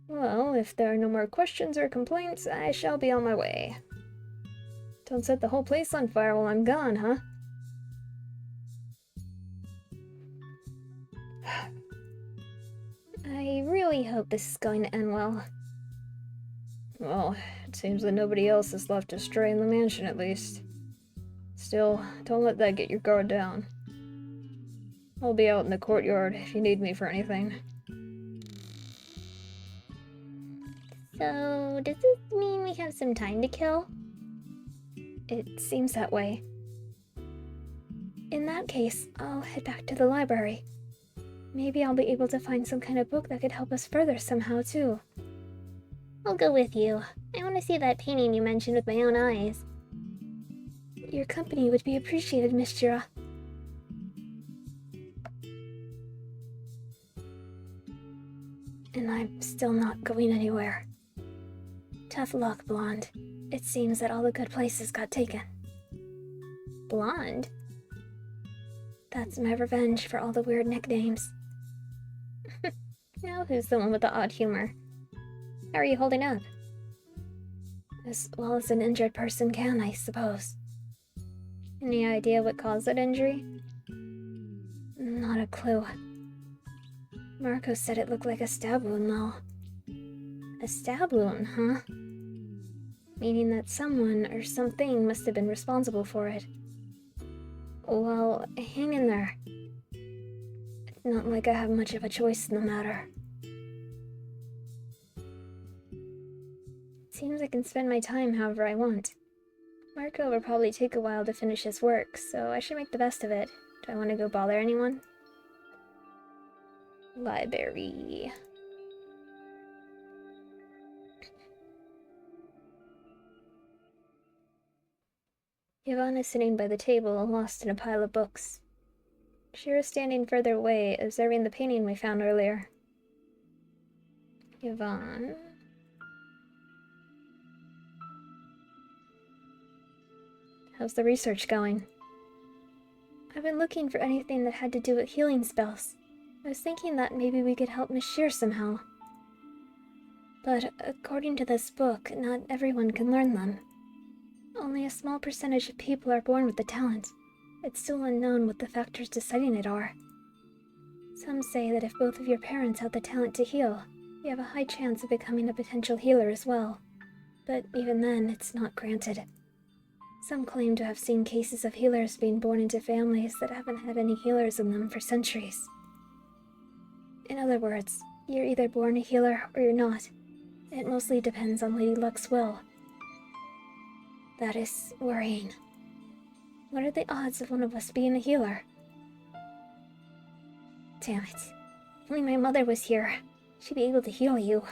Well, if there are no more questions or complaints, I shall be on my way. Don't set the whole place on fire while I'm gone, huh? I really hope this is going to end well. Well, it seems that nobody else is left to stray in the mansion at least. Still, don't let that get your guard down. I'll be out in the courtyard if you need me for anything. So, does this mean we have some time to kill? It seems that way. In that case, I'll head back to the library. Maybe I'll be able to find some kind of book that could help us further somehow, too. I'll go with you. I want to see that painting you mentioned with my own eyes. Your company would be appreciated, Miss Jira. And I'm still not going anywhere. Tough luck, Blonde. It seems that all the good places got taken. Blonde? That's my revenge for all the weird nicknames. Now who's the one with the odd humor? How are you holding up? As well as an injured person can, I suppose. Any idea what caused that injury? Not a clue. Marco said it looked like a stab wound, though. A stab wound, huh? Meaning that someone or something must have been responsible for it. Well, hang in there. It's not like I have much of a choice in the matter. Seems I can spend my time however I want. Marco will probably take a while to finish his work, so I should make the best of it. Do I want to go bother anyone? Library. Yvonne is sitting by the table, lost in a pile of books. Shira's standing further away, observing the painting we found earlier. Yvonne... How's the research going? I've been looking for anything that had to do with healing spells. I was thinking that maybe we could help Miss Shear somehow. But according to this book, not everyone can learn them. Only a small percentage of people are born with the talent. It's still unknown what the factors deciding it are. Some say that if both of your parents have the talent to heal, you have a high chance of becoming a potential healer as well. But even then, it's not granted. Some claim to have seen cases of healers being born into families that haven't had any healers in them for centuries. In other words, you're either born a healer or you're not. It mostly depends on Lady Luck's will. That is worrying. What are the odds of one of us being a healer? Damn it. If only my mother was here. She'd be able to heal you.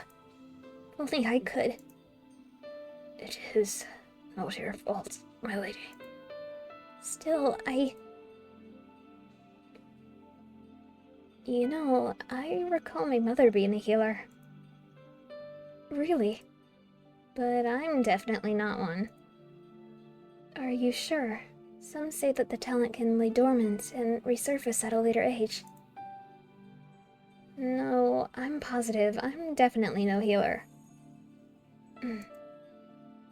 If only I could. It is not your fault, my lady. Still, You know, I recall my mother being a healer. Really? But I'm definitely not one. Are you sure? Some say that the talent can lay dormant and resurface at a later age. No, I'm positive. I'm definitely no healer.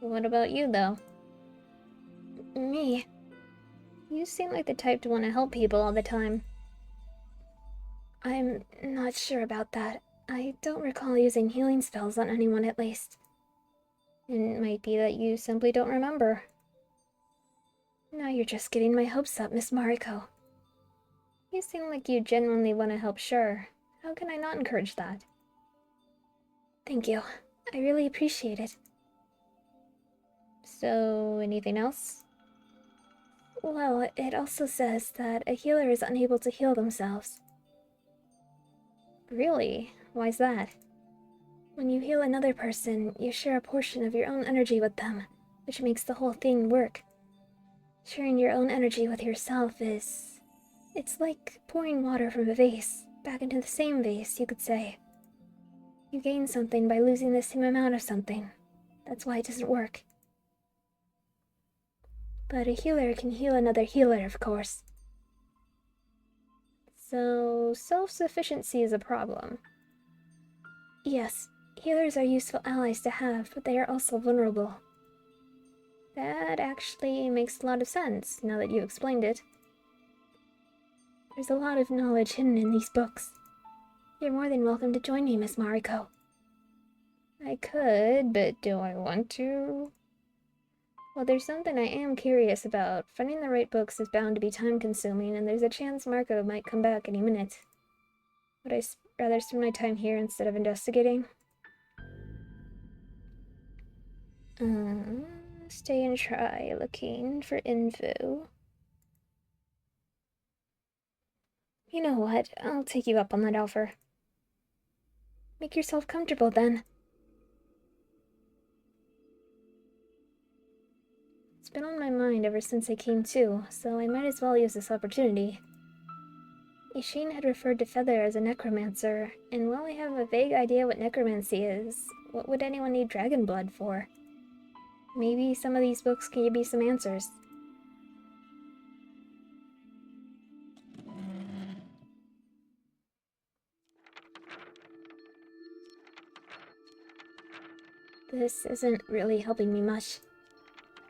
What about you, though? Me? You seem like the type to want to help people all the time. I'm not sure about that. I don't recall using healing spells on anyone, at least. It might be that you simply don't remember. Now you're just getting my hopes up, Miss Mariko. You seem like you genuinely want to help Sure. How can I not encourage that? Thank you. I really appreciate it. So, anything else? Well, it also says that a healer is unable to heal themselves. Really? Why's that? When you heal another person, you share a portion of your own energy with them, which makes the whole thing work. Sharing your own energy with yourself is... It's like pouring water from a vase back into the same vase, you could say. You gain something by losing the same amount of something. That's why it doesn't work. But a healer can heal another healer, of course. So, self-sufficiency is a problem. Yes, healers are useful allies to have, but they are also vulnerable. That actually makes a lot of sense, now that you explained it. There's a lot of knowledge hidden in these books. You're more than welcome to join me, Miss Mariko. I could, but do I want to? Well, there's something I am curious about. Finding the right books is bound to be time-consuming, and there's a chance Marco might come back any minute. Would I rather spend my time here instead of investigating? Stay and try looking for info. You know what? I'll take you up on that offer. Make yourself comfortable, then. It's been on my mind ever since I came to, so I might as well use this opportunity. Ishine had referred to Feather as a necromancer, and while I have a vague idea what necromancy is, what would anyone need dragon blood for? Maybe some of these books can give me some answers. This isn't really helping me much.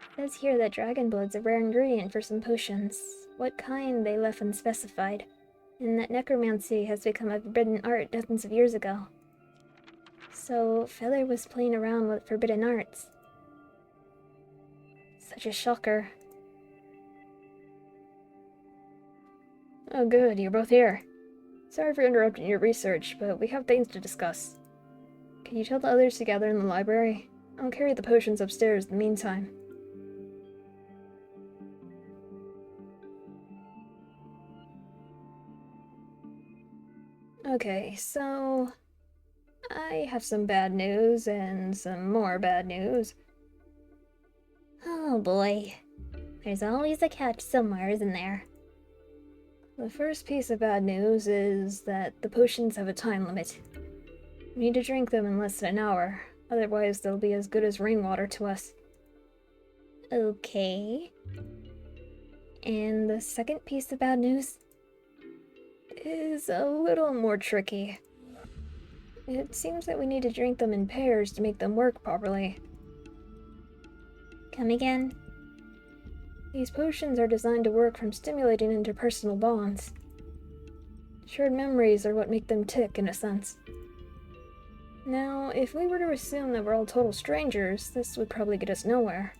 It says here that dragon blood's a rare ingredient for some potions. What kind, they left unspecified, and that necromancy has become a forbidden art dozens of years ago. So, Feather was playing around with forbidden arts. Such a shocker. Oh good, you're both here. Sorry for interrupting your research, but we have things to discuss. Can you tell the others to gather in the library? I'll carry the potions upstairs in the meantime. Okay, so I have some bad news and some more bad news. Oh boy. There's always a catch somewhere, isn't there? The first piece of bad news is that the potions have a time limit. We need to drink them in less than an hour, otherwise they'll be as good as rainwater to us. Okay. And the second piece of bad news is a little more tricky. It seems that we need to drink them in pairs to make them work properly. Come again? These potions are designed to work from stimulating interpersonal bonds. Shared memories are what make them tick, in a sense. Now, if we were to assume that we're all total strangers, this would probably get us nowhere.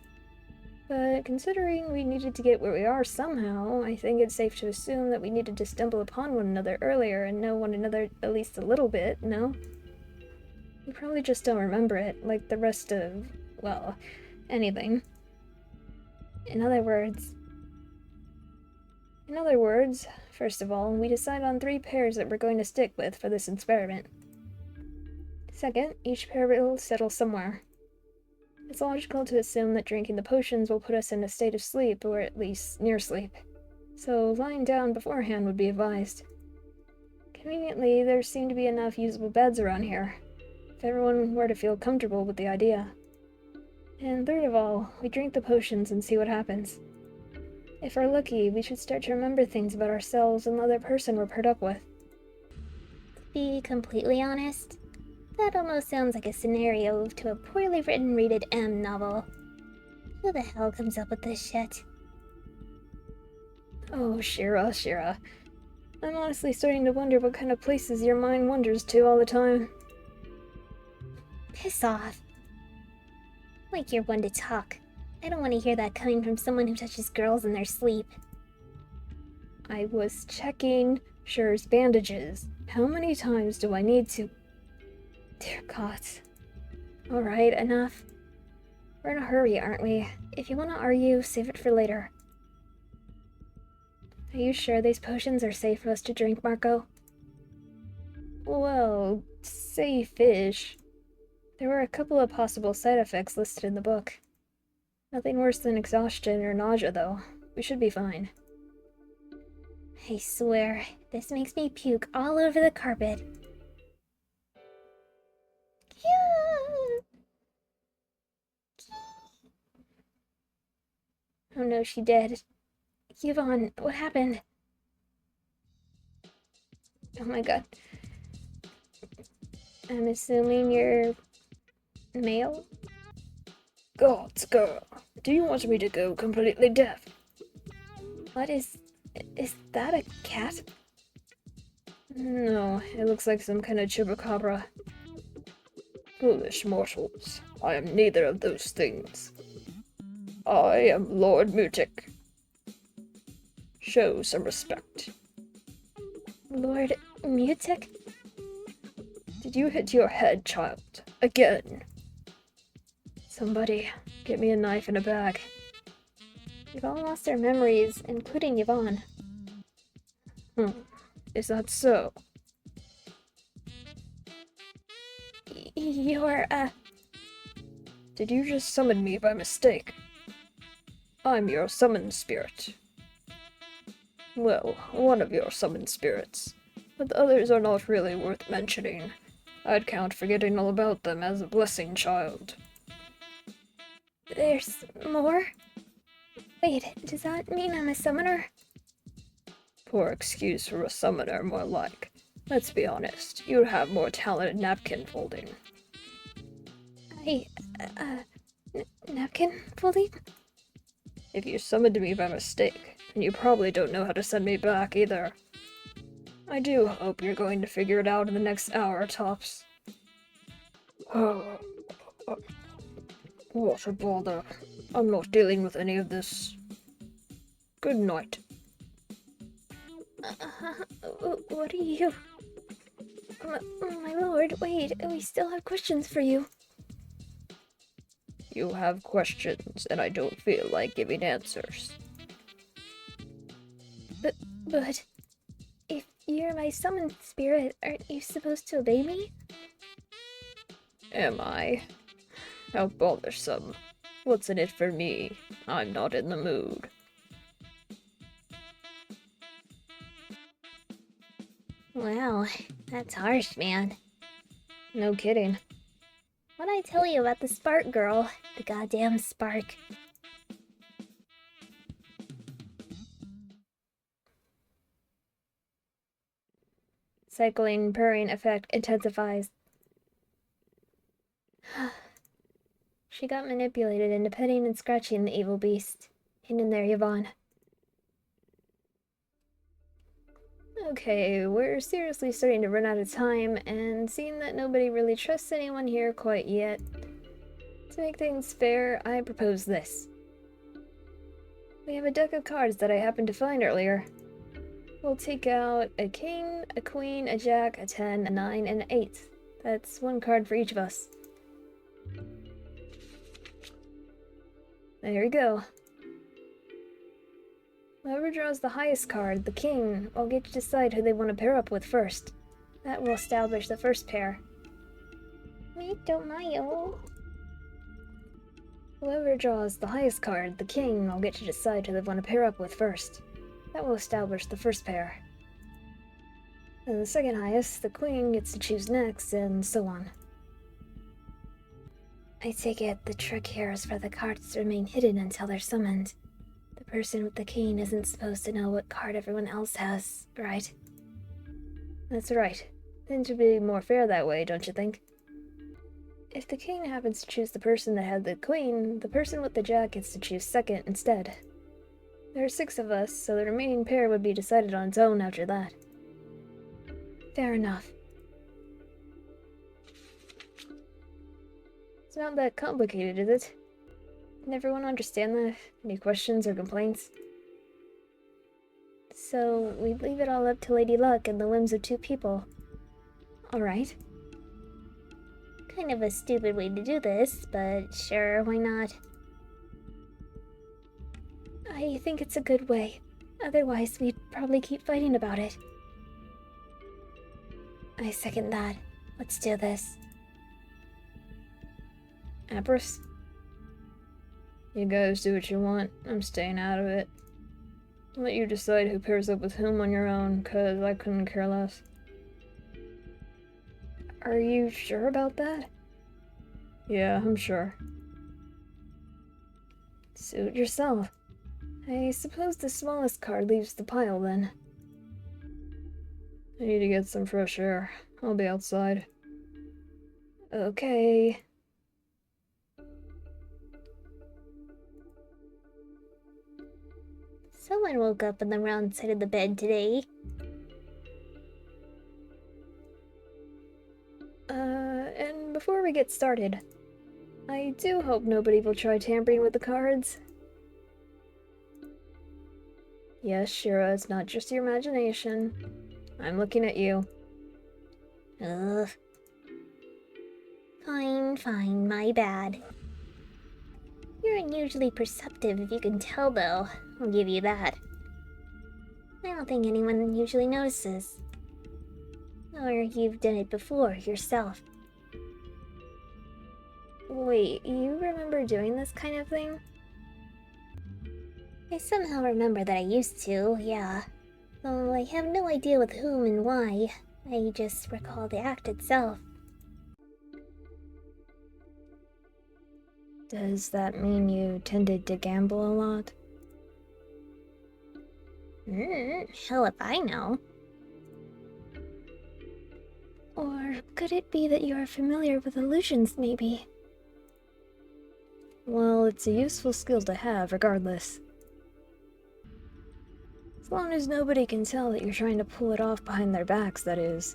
But considering we needed to get where we are somehow, I think it's safe to assume that we needed to stumble upon one another earlier and know one another at least a little bit, no? We probably just don't remember it, like the rest of, well, anything. In other words, first of all, we decide on 3 pairs that we're going to stick with for this experiment. Second, each pair will settle somewhere. It's logical to assume that drinking the potions will put us in a state of sleep, or at least near sleep. So lying down beforehand would be advised. Conveniently, there seem to be enough usable beds around here, if everyone were to feel comfortable with the idea. And third of all, we drink the potions and see what happens. If we're lucky, we should start to remember things about ourselves and the other person we're paired up with. To be completely honest, that almost sounds like a scenario to a poorly written rated M novel. Who the hell comes up with this shit? Oh, Shira. I'm honestly starting to wonder what kind of places your mind wanders to all the time. Piss off. Like you're one to talk. I don't want to hear that coming from someone who touches girls in their sleep. I was checking Shira's bandages. How many times do I need to... Dear God. Alright, enough. We're in a hurry, aren't we? If you want to argue, save it for later. Are you sure these potions are safe for us to drink, Marco? Well, safe-ish. There were a couple of possible side effects listed in the book. Nothing worse than exhaustion or nausea, though. We should be fine. I swear, this makes me puke all over the carpet. Oh no, she did. Yvonne, what happened? Oh my God. I'm assuming you're... male? Gods, girl. Do you want me to go completely deaf? What is that a cat? No, it looks like some kind of chupacabra. Foolish mortals, I am neither of those things. I am Lord Mutic. Show some respect. Lord Mutic? Did you hit your head, child? Again? Somebody, get me a knife and a bag. We've all lost our memories, including Yvonne. Is that so? You're, Did you just summon me by mistake? I'm your summoned spirit. Well, one of your summoned spirits, but the others are not really worth mentioning. I'd count forgetting all about them as a blessing, child. There's more? Wait, does that mean I'm a summoner? Poor excuse for a summoner, more like. Let's be honest, you have more talent at napkin folding. Napkin folding? If you summoned me by mistake, then you probably don't know how to send me back either. I do hope you're going to figure it out in the next hour, tops. What a bother. I'm not dealing with any of this. Good night. What are you? My lord, wait, we still have questions for you. You have questions, and I don't feel like giving answers. But if you're my summoned spirit, aren't you supposed to obey me? Am I? How bothersome. What's in it for me? I'm not in the mood. Wow, that's harsh, man. No kidding. What'd I tell you about the spark girl? The goddamn spark. Cycling purring effect intensifies. She got manipulated into petting and scratching the evil beast. Hang in there, Yvonne. Okay, we're seriously starting to run out of time, and seeing that nobody really trusts anyone here quite yet, to make things fair, I propose this. We have a deck of cards that I happened to find earlier. We'll take out a king, a queen, a jack, a 10, a 9, and an 8. That's one card for each of us. There you go. Whoever draws the highest card, the king, will get to decide who they want to pair up with first. That will establish the first pair. Wait, don't Mayo. Whoever draws the highest card, the king, will get to decide who they want to pair up with first. That will establish the first pair. And the second highest, the queen, gets to choose next, and so on. I take it the trick here is for the cards to remain hidden until they're summoned. The person with the king isn't supposed to know what card everyone else has, right? That's right. Things would be more fair that way, don't you think? If the king happens to choose the person that had the queen, the person with the jack gets to choose second instead. There are 6 of us, so the remaining pair would be decided on its own after that. Fair enough. It's not that complicated, is it? Can everyone understand that? Any questions or complaints? So, we'd leave it all up to Lady Luck and the whims of 2 people. Alright. Kind of a stupid way to do this, but sure, why not? I think it's a good way. Otherwise, we'd probably keep fighting about it. I second that. Let's do this. Empress? You guys do what you want. I'm staying out of it. I'll let you decide who pairs up with whom on your own, cause I couldn't care less. Are you sure about that? Yeah, I'm sure. Suit yourself. I suppose the smallest card leaves the pile, then. I need to get some fresh air. I'll be outside. Okay. Someone woke up on the wrong side of the bed today. before we get started, I do hope nobody will try tampering with the cards. Yes, Shira, it's not just your imagination. I'm looking at you. Ugh. Fine, my bad. You're unusually perceptive, if you can tell, though. I'll give you that. I don't think anyone usually notices. Or you've done it before, yourself. Wait, you remember doing this kind of thing? I somehow remember that I used to, yeah. Though I have no idea with whom and why. I just recall the act itself. Does that mean you tended to gamble a lot? Hell if I know. Or could it be that you are familiar with illusions, maybe? Well, it's a useful skill to have, regardless. As long as nobody can tell that you're trying to pull it off behind their backs, that is.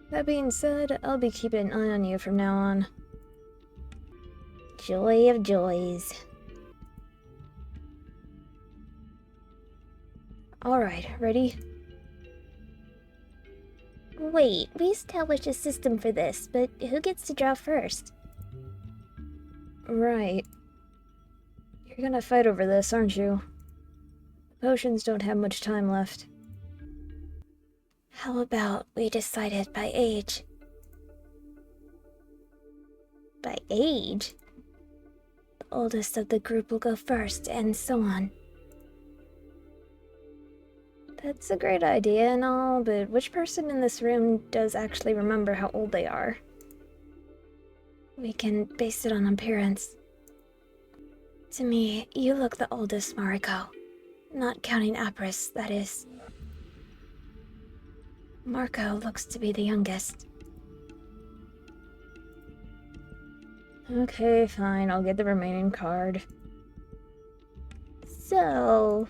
That being said, I'll be keeping an eye on you from now on. Joy of joys. Alright, ready? Wait, we established a system for this, but who gets to draw first? Right. You're gonna fight over this, aren't you? The potions don't have much time left. How about we decide it by age? By age? The oldest of the group will go first, and so on. That's a great idea and all, but which person in this room does actually remember how old they are? We can base it on appearance. To me, you look the oldest, Mariko. Not counting Apris, that is. Marco looks to be the youngest. Okay, fine, I'll get the remaining card. So...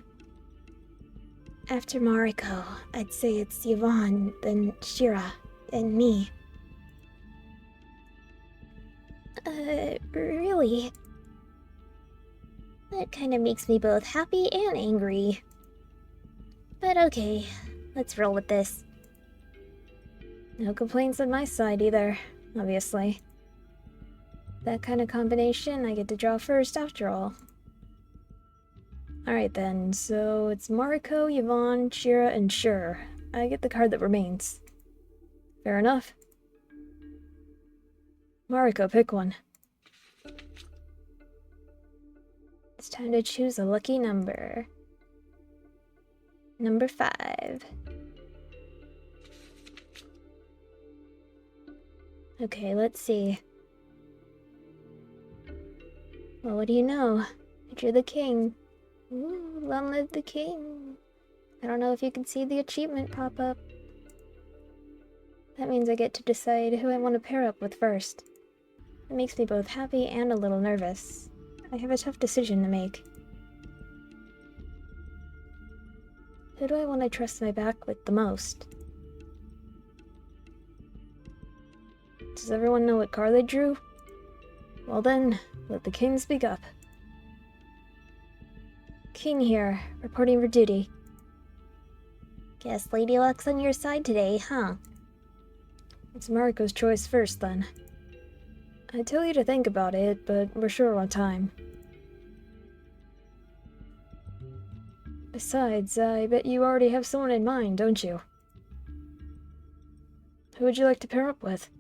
after Mariko, I'd say it's Yvonne, then Shira, and me. Really? That kind of makes me both happy and angry. But okay, let's roll with this. No complaints on my side either, obviously. That kind of combination, I get to draw first after all. Alright then, so it's Mariko, Yvonne, Shira, and Shur. I get the card that remains. Fair enough. Mariko, pick one. It's time to choose a lucky number. Number 5. Okay, let's see. Well, what do you know? You're the king. Ooh, long live the king. I don't know if you can see the achievement pop up. That means I get to decide who I want to pair up with first. It makes me both happy and a little nervous. I have a tough decision to make. Who do I want to trust my back with the most? Does everyone know what card they drew? Well then, let the king speak up. King here, reporting for duty. Guess Lady Luck's on your side today, huh? It's Mariko's choice first, then. I'd tell you to think about it, but we're short on time. Besides, I bet you already have someone in mind, don't you? Who would you like to pair up with?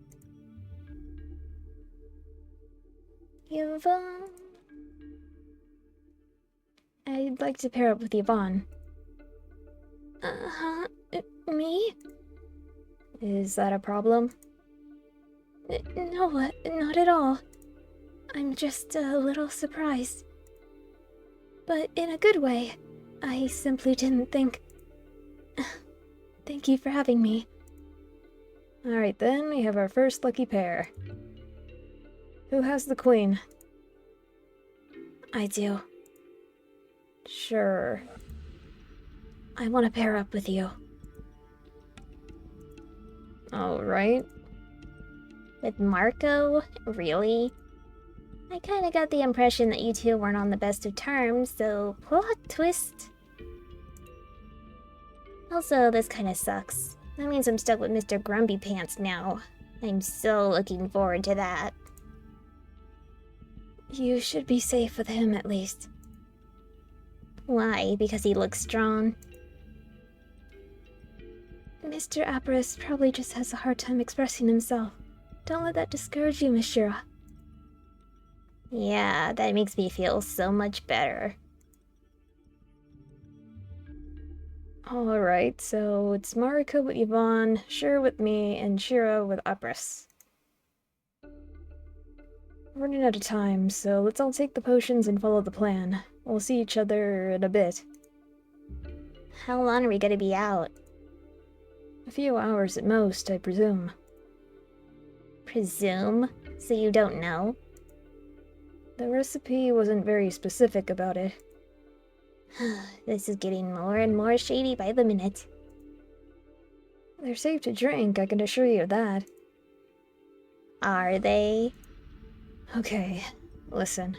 Yvonne. I'd like to pair up with Yvonne. Me? Is that a problem? No, not at all. I'm just a little surprised. But in a good way. I simply didn't think... Thank you for having me. Alright then, we have our first lucky pair. Who has the queen? I do. Sure. I want to pair up with you. Alright. With Marco? Really? I kinda got the impression that you two weren't on the best of terms, so plot twist. Also, this kinda sucks. That means I'm stuck with Mr. Grumpy Pants now. I'm so looking forward to that. You should be safe with him at least. Why? Because he looks strong? Mr. Apris probably just has a hard time expressing himself. Don't let that discourage you, Miss Shira. Yeah, that makes me feel so much better. Alright, so it's Mariko with Yvonne, Shira with me, and Shira with Apris. We're running out of time, so let's all take the potions and follow the plan. We'll see each other in a bit. How long are we gonna be out? A few hours at most, I presume. Presume? So you don't know? The recipe wasn't very specific about it. This is getting more and more shady by the minute. They're safe to drink, I can assure you of that. Are they? Okay, listen.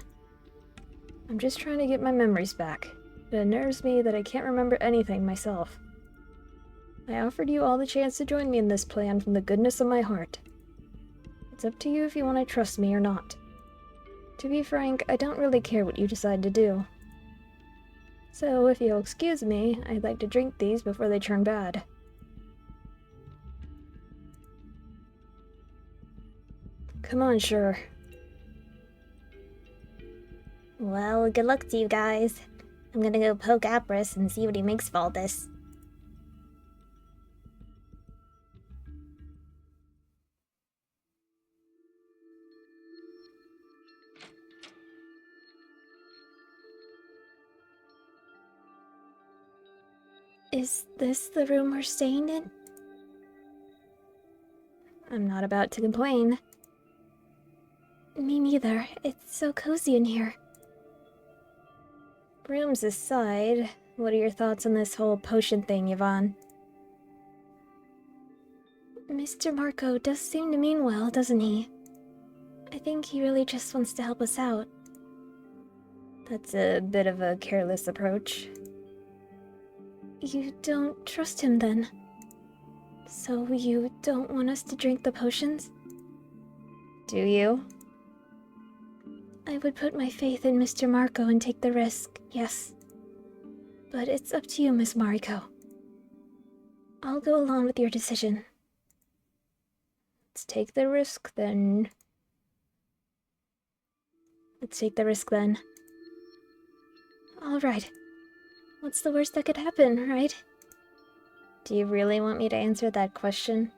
I'm just trying to get my memories back. It unnerves me that I can't remember anything myself. I offered you all the chance to join me in this plan from the goodness of my heart. It's up to you if you want to trust me or not. To be frank, I don't really care what you decide to do. So, if you'll excuse me, I'd like to drink these before they turn bad. Come on, sure. Well, good luck to you guys. I'm gonna go poke Apris and see what he makes of all this. Is this the room we're staying in? I'm not about to complain. Me neither. It's so cozy in here. Rooms aside, what are your thoughts on this whole potion thing, Yvonne? Mr. Marco does seem to mean well, doesn't he? I think he really just wants to help us out. That's a bit of a careless approach. You don't trust him then? So you don't want us to drink the potions? Do you? I would put my faith in Mr. Marco and take the risk, yes. But it's up to you, Miss Mariko. I'll go along with your decision. Let's take the risk, then. Let's take the risk, then. Alright. What's the worst that could happen, right? Do you really want me to answer that question?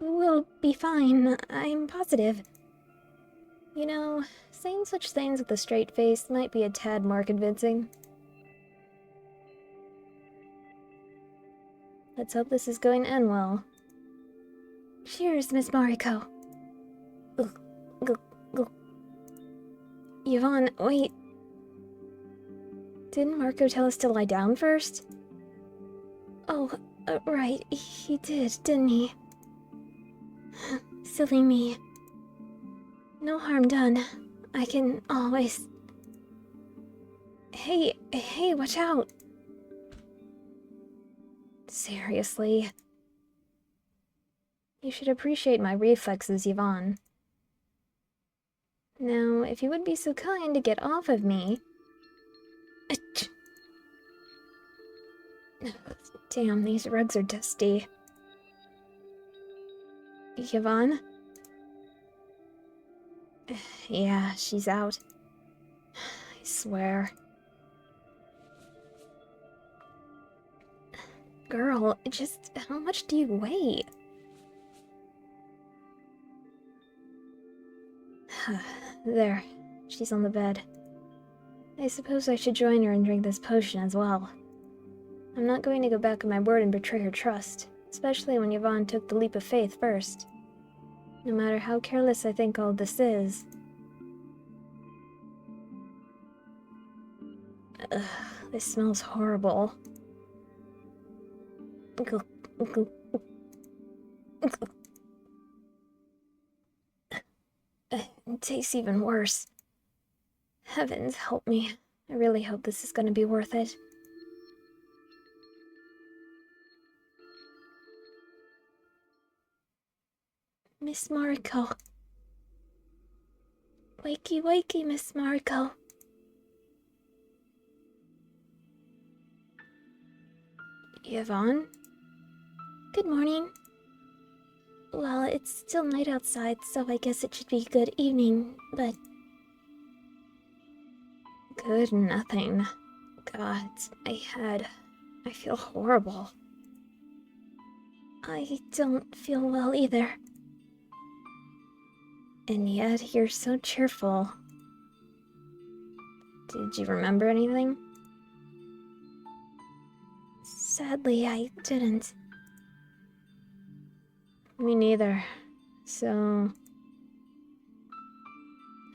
We'll be fine. I'm positive. You know, saying such things with a straight face might be a tad more convincing. Let's hope this is going to end well. Cheers, Miss Mariko. Yvonne, wait. Didn't Marco tell us to lie down first? Oh, right, he did, didn't he? Silly me. No harm done. I can always... Hey, watch out! Seriously. You should appreciate my reflexes, Yvonne. Now, if you would be so kind to get off of me... Achoo. Damn, these rugs are dusty. Yvonne? Yeah, she's out. I swear. Girl, just how much do you weigh? There, she's on the bed. I suppose I should join her and drink this potion as well. I'm not going to go back on my word and betray her trust, especially when Yvonne took the leap of faith first. No matter how careless I think all this is. Ugh, this smells horrible. It tastes even worse. Heavens help me. I really hope this is gonna be worth it. Miss Mariko. Wakey, wakey, Miss Mariko. Yvonne? Good morning. Well, it's still night outside, so I guess it should be good evening, but... Good nothing. God, I feel horrible. I don't feel well either. And yet, you're so cheerful. Did you remember anything? Sadly, I didn't. Me neither. So...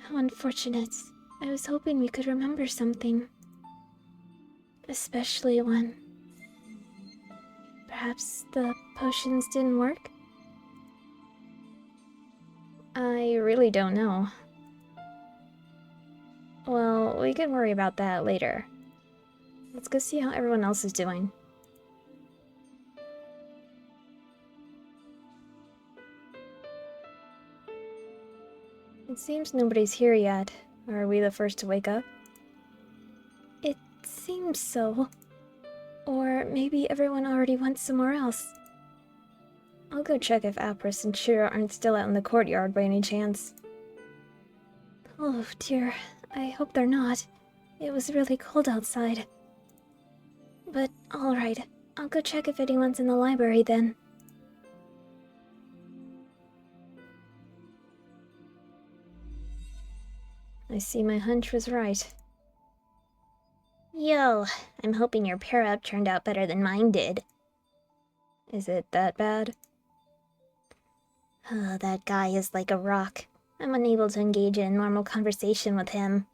How unfortunate. I was hoping we could remember something. Especially when... Perhaps the potions didn't work? I really don't know. Well, we can worry about that later. Let's go see how everyone else is doing. It seems nobody's here yet. Are we the first to wake up? It seems so. Or maybe everyone already went somewhere else. I'll go check if Apris and Shira aren't still out in the courtyard by any chance. Oh dear, I hope they're not. It was really cold outside. But alright, I'll go check if anyone's in the library then. I see my hunch was right. Yo, I'm hoping your pair-up turned out better than mine did. Is it that bad? Oh, that guy is like a rock. I'm unable to engage in a normal conversation with him.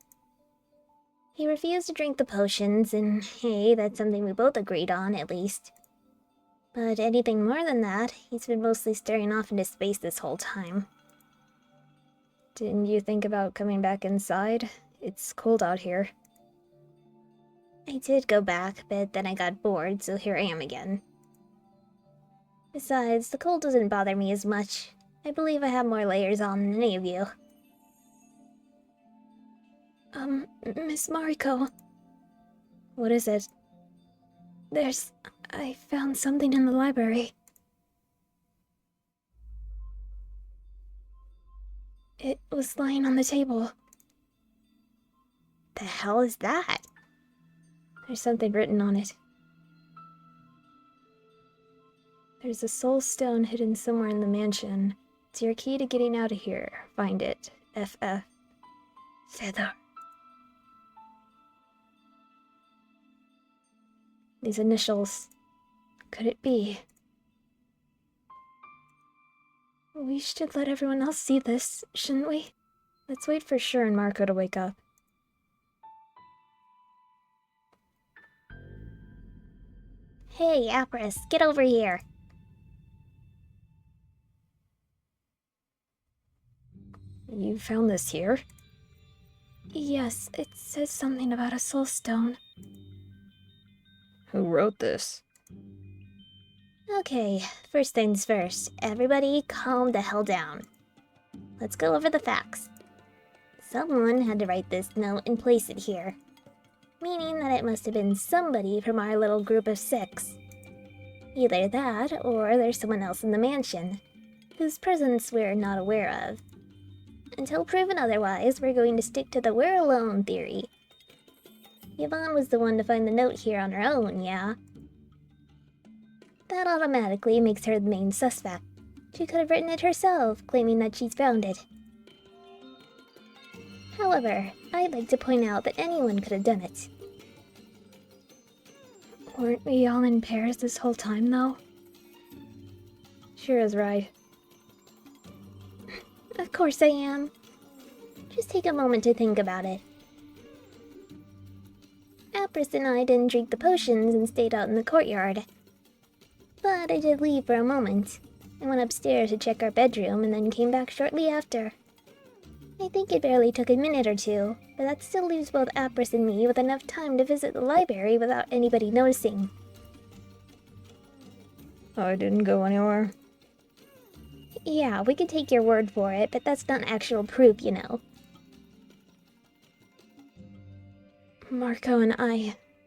He refused to drink the potions, and hey, that's something we both agreed on, at least. But anything more than that, he's been mostly staring off into space this whole time. Didn't you think about coming back inside? It's cold out here. I did go back, but then I got bored, so here I am again. Besides, the cold doesn't bother me as much. I believe I have more layers on than any of you. Miss Mariko. What is it? I found something in the library. It was lying on the table. The hell is that? There's something written on it. There's a soul stone hidden somewhere in the mansion. It's your key to getting out of here. Find it. FF. Feather. These initials. Could it be? We should let everyone else see this, shouldn't we? Let's wait for Shira and Marco to wake up. Hey, Apris, get over here. You found this here? Yes, it says something about a soul stone. Who wrote this? Okay, first things first. Everybody calm the hell down. Let's go over the facts. Someone had to write this note and place it here. Meaning that it must have been somebody from our little group of 6. Either that, or there's someone else in the mansion, whose presence we're not aware of. Until proven otherwise, we're going to stick to the we're alone theory. Yvonne was the one to find the note here on her own, yeah? That automatically makes her the main suspect. She could have written it herself, claiming that she's found it. However, I'd like to point out that anyone could have done it. Weren't we all in pairs this whole time, though? Shira's right. Of course I am. Just take a moment to think about it. Apris and I didn't drink the potions and stayed out in the courtyard. But I did leave for a moment. I went upstairs to check our bedroom and then came back shortly after. I think it barely took a minute or two, but that still leaves both Apris and me with enough time to visit the library without anybody noticing. I didn't go anywhere. Yeah, we could take your word for it, but that's not actual proof, you know. Marco and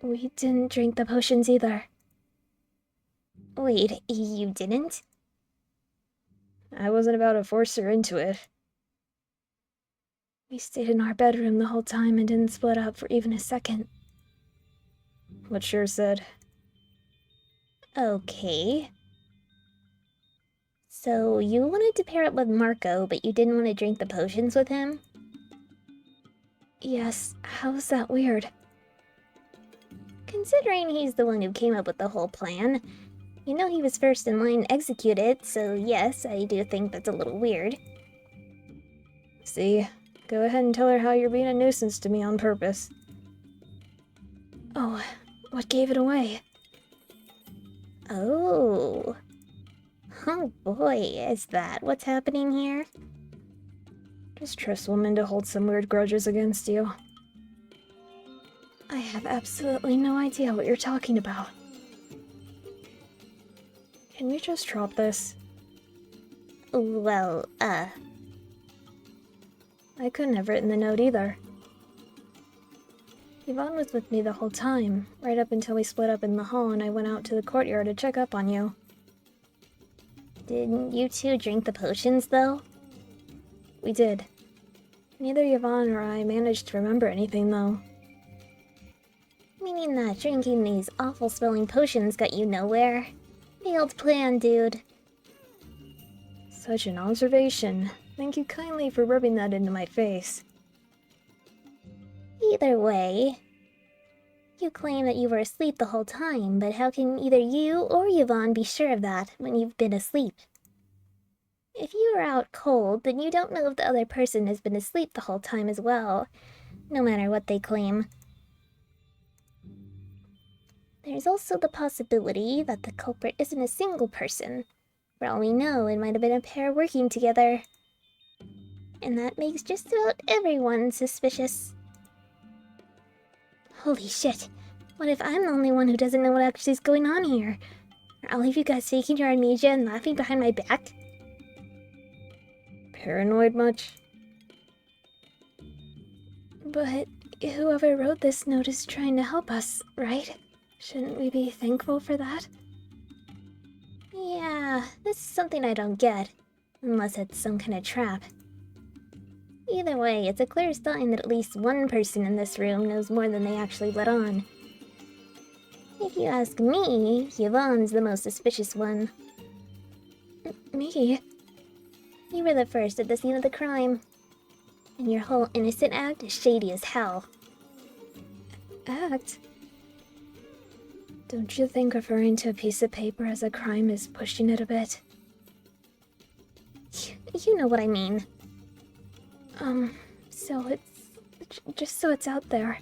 we didn't drink the potions either. Wait, you didn't? I wasn't about to force her into it. We stayed in our bedroom the whole time and didn't split up for even a second. What sure said. Okay. So, you wanted to pair up with Marco, but you didn't want to drink the potions with him? Yes, how's that weird? Considering he's the one who came up with the whole plan, you know he was first in line to execute it, so yes, I do think that's a little weird. See? Go ahead and tell her how you're being a nuisance to me on purpose. Oh, what gave it away? Oh. Oh boy, is that what's happening here? Just trust women to hold some weird grudges against you. I have absolutely no idea what you're talking about. Can we just drop this? Well, I couldn't have written the note either. Yvonne was with me the whole time, right up until we split up in the hall and I went out to the courtyard to check up on you. didn't you two drink the potions, though? We did. Neither Yvonne or I managed to remember anything, though. Meaning that drinking these awful-smelling potions got you nowhere? Failed plan, dude. Such an observation. Thank you kindly for rubbing that into my face. Either way, you claim that you were asleep the whole time, but how can either you or Yvonne be sure of that when you've been asleep? If you are out cold, then you don't know if the other person has been asleep the whole time as well, no matter what they claim. There's also the possibility that the culprit isn't a single person. For all we know, it might have been a pair working together. And that makes just about everyone suspicious. Holy shit. What if I'm the only one who doesn't know what actually is going on here? Are all of you guys faking your amnesia and laughing behind my back? Paranoid much? But whoever wrote this note is trying to help us, right? Shouldn't we be thankful for that? Yeah, this is something I don't get. Unless it's some kind of trap. Either way, it's a clear sign that at least one person in this room knows more than they actually let on. If you ask me, Yvonne's the most suspicious one. Me? You were the first at the scene of the crime. And your whole innocent act is shady as hell. Act? Don't you think referring to a piece of paper as a crime is pushing it a bit? You know what I mean. So it's... just so it's out there.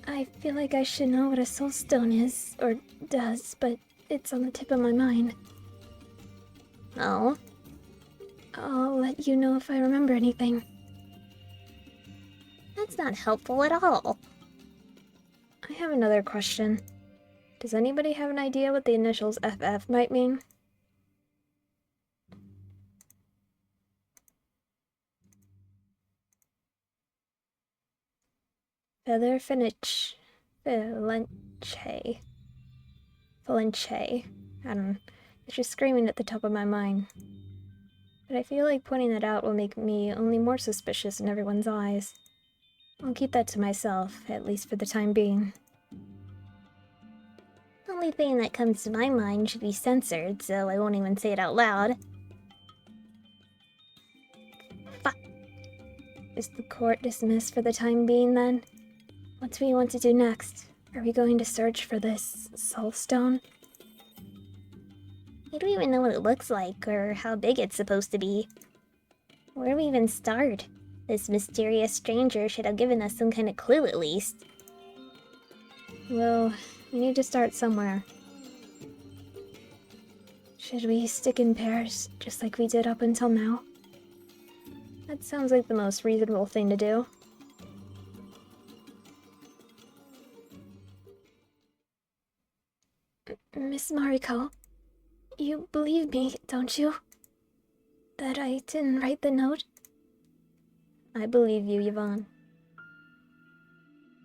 I feel like I should know what a soulstone is, or does, but it's on the tip of my mind. Oh? I'll let you know if I remember anything. That's not helpful at all. I have another question. Does anybody have an idea what the initials FF might mean? Feather Finich. Valenche. I don't know. It's just screaming at the top of my mind. But I feel like pointing that out will make me only more suspicious in everyone's eyes. I'll keep that to myself, at least for the time being. The only thing that comes to my mind should be censored, so I won't even say it out loud. Fuck. Is the court dismissed for the time being, then? What do we want to do next? Are we going to search for this soulstone? I don't even know what it looks like, or how big it's supposed to be. Where do we even start? This mysterious stranger should have given us some kind of clue at least. Well, we need to start somewhere. Should we stick in pairs, just like we did up until now? That sounds like the most reasonable thing to do. Miss Mariko, you believe me, don't you? That I didn't write the note? I believe you, Yvonne.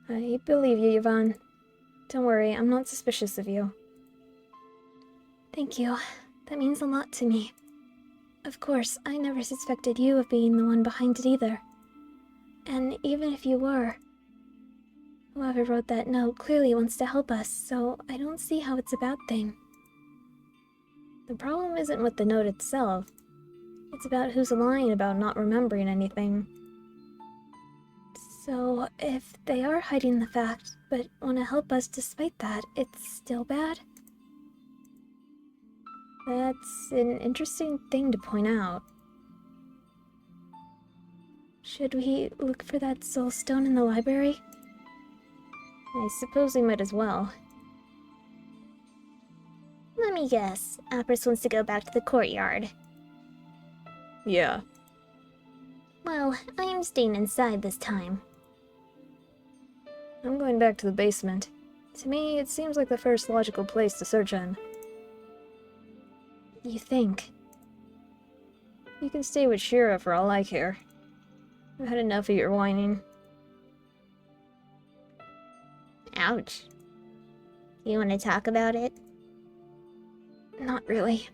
I believe you, Yvonne. Don't worry, I'm not suspicious of you. Thank you. That means a lot to me. Of course, I never suspected you of being the one behind it either. And even if you were, whoever wrote that note clearly wants to help us, so I don't see how it's a bad thing. The problem isn't with the note itself. It's about who's lying about not remembering anything. So, if they are hiding the fact, but want to help us despite that, it's still bad? That's an interesting thing to point out. Should we look for that soul stone in the library? I suppose we might as well. Let me guess. Apris wants to go back to the courtyard. Yeah. Well, I am staying inside this time. I'm going back to the basement. To me, it seems like the first logical place to search in. You think? You can stay with Shira for all I care. I've had enough of your whining. Ouch. You want to talk about it? Not really.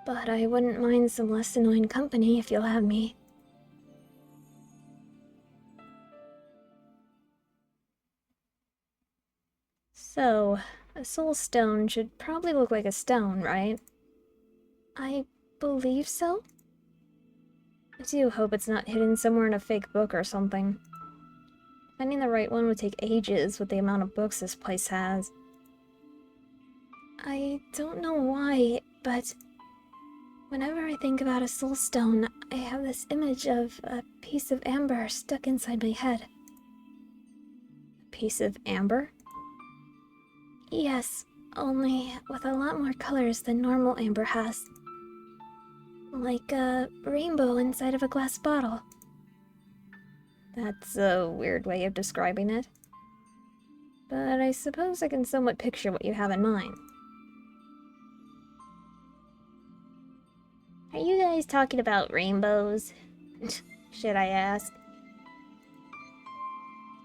But I wouldn't mind some less annoying company if you'll have me. So, a soul stone should probably look like a stone, right? I believe so? I do hope it's not hidden somewhere in a fake book or something. Finding the right one would take ages with the amount of books this place has. I don't know why, but whenever I think about a soul stone, I have this image of a piece of amber stuck inside my head. A piece of amber? Yes, only with a lot more colors than normal amber has. Like a rainbow inside of a glass bottle. That's a weird way of describing it. But I suppose I can somewhat picture what you have in mind. Are you guys talking about rainbows? Should I ask?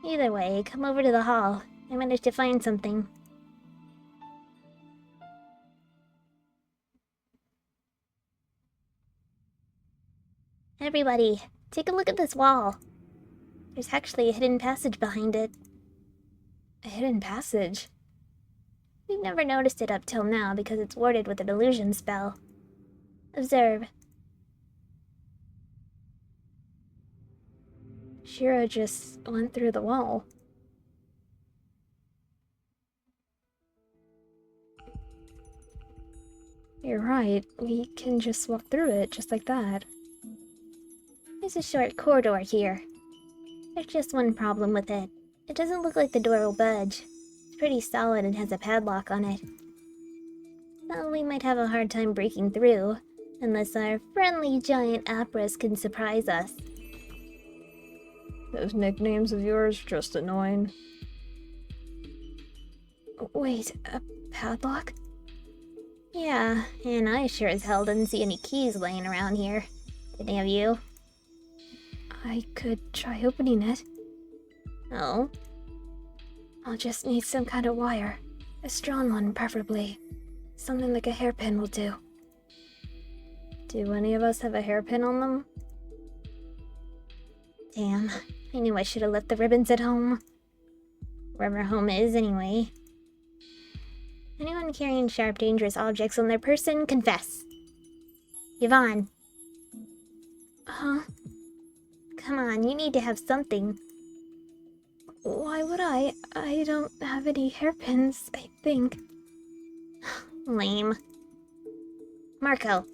Either way, come over to the hall. I managed to find something. Everybody, take a look at this wall. There's actually a hidden passage behind it. A hidden passage? We've never noticed it up till now because it's warded with an illusion spell. Observe. Shira just went through the wall. You're right, we can just walk through it just like that. There's a short corridor here. There's just one problem with it. It doesn't look like the door will budge. It's pretty solid and has a padlock on it. So we might have a hard time breaking through, unless our friendly giant Apris can surprise us. Those nicknames of yours are just annoying. Wait, a padlock? Yeah, and I sure as hell didn't see any keys laying around here. Did any of you? I could try opening it. Oh? I'll just need some kind of wire. A strong one, preferably. Something like a hairpin will do. Do any of us have a hairpin on them? Damn, I knew I should have left the ribbons at home. Wherever home is, anyway. Anyone carrying sharp, dangerous objects on their person, confess. Yvonne. Huh? Come on, you need to have something. Why would I? I don't have any hairpins, I think. Lame. Marco.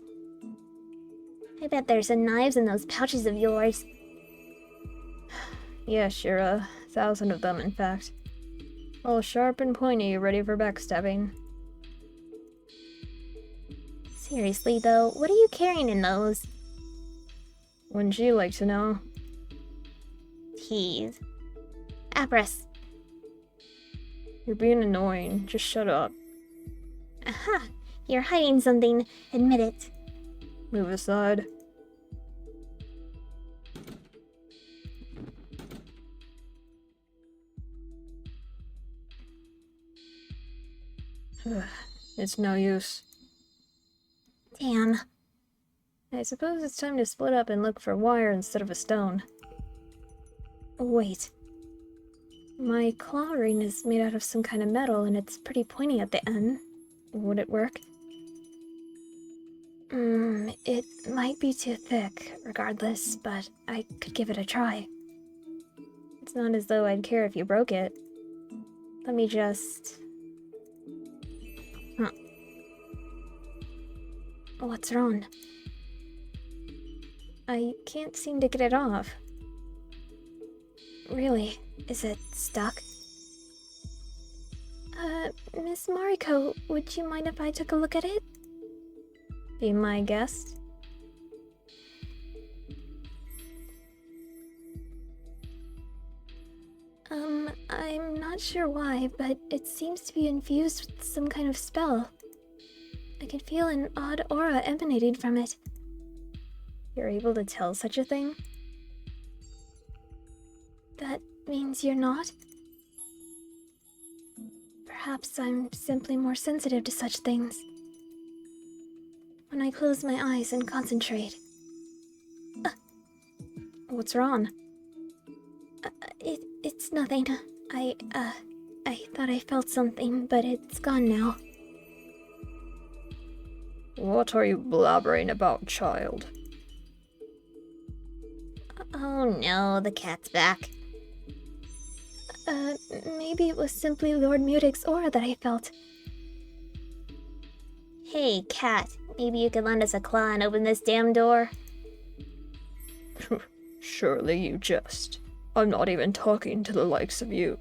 I bet there's some knives in those pouches of yours. Yeah, Shira. 1,000 of them, in fact. All sharp and pointy, ready for backstabbing. Seriously though, what are you carrying in those? Wouldn't you like to know? Tease. Abras. You're being annoying. Just shut up. Aha! You're hiding something. Admit it. Move aside. It's no use. Damn. I suppose it's time to split up and look for wire instead of a stone. Wait. My claw ring is made out of some kind of metal and it's pretty pointy at the end. Would it work? It might be too thick, regardless, but I could give it a try. It's not as though I'd care if you broke it. Let me just... Huh. What's wrong? I can't seem to get it off. Really? Is it stuck? Miss Mariko, would you mind if I took a look at it? Be my guest? I'm not sure why, but it seems to be infused with some kind of spell. I can feel an odd aura emanating from it. You're able to tell such a thing? That means you're not? Perhaps I'm simply more sensitive to such things. When I close my eyes and concentrate. What's wrong? It's nothing. I thought I felt something, but it's gone now. What are you blabbering about, child? Oh no, the cat's back. Maybe it was simply Lord Mutic's aura that I felt. Hey, cat, maybe you could lend us a claw and open this damn door? Surely you jest. I'm not even talking to the likes of you.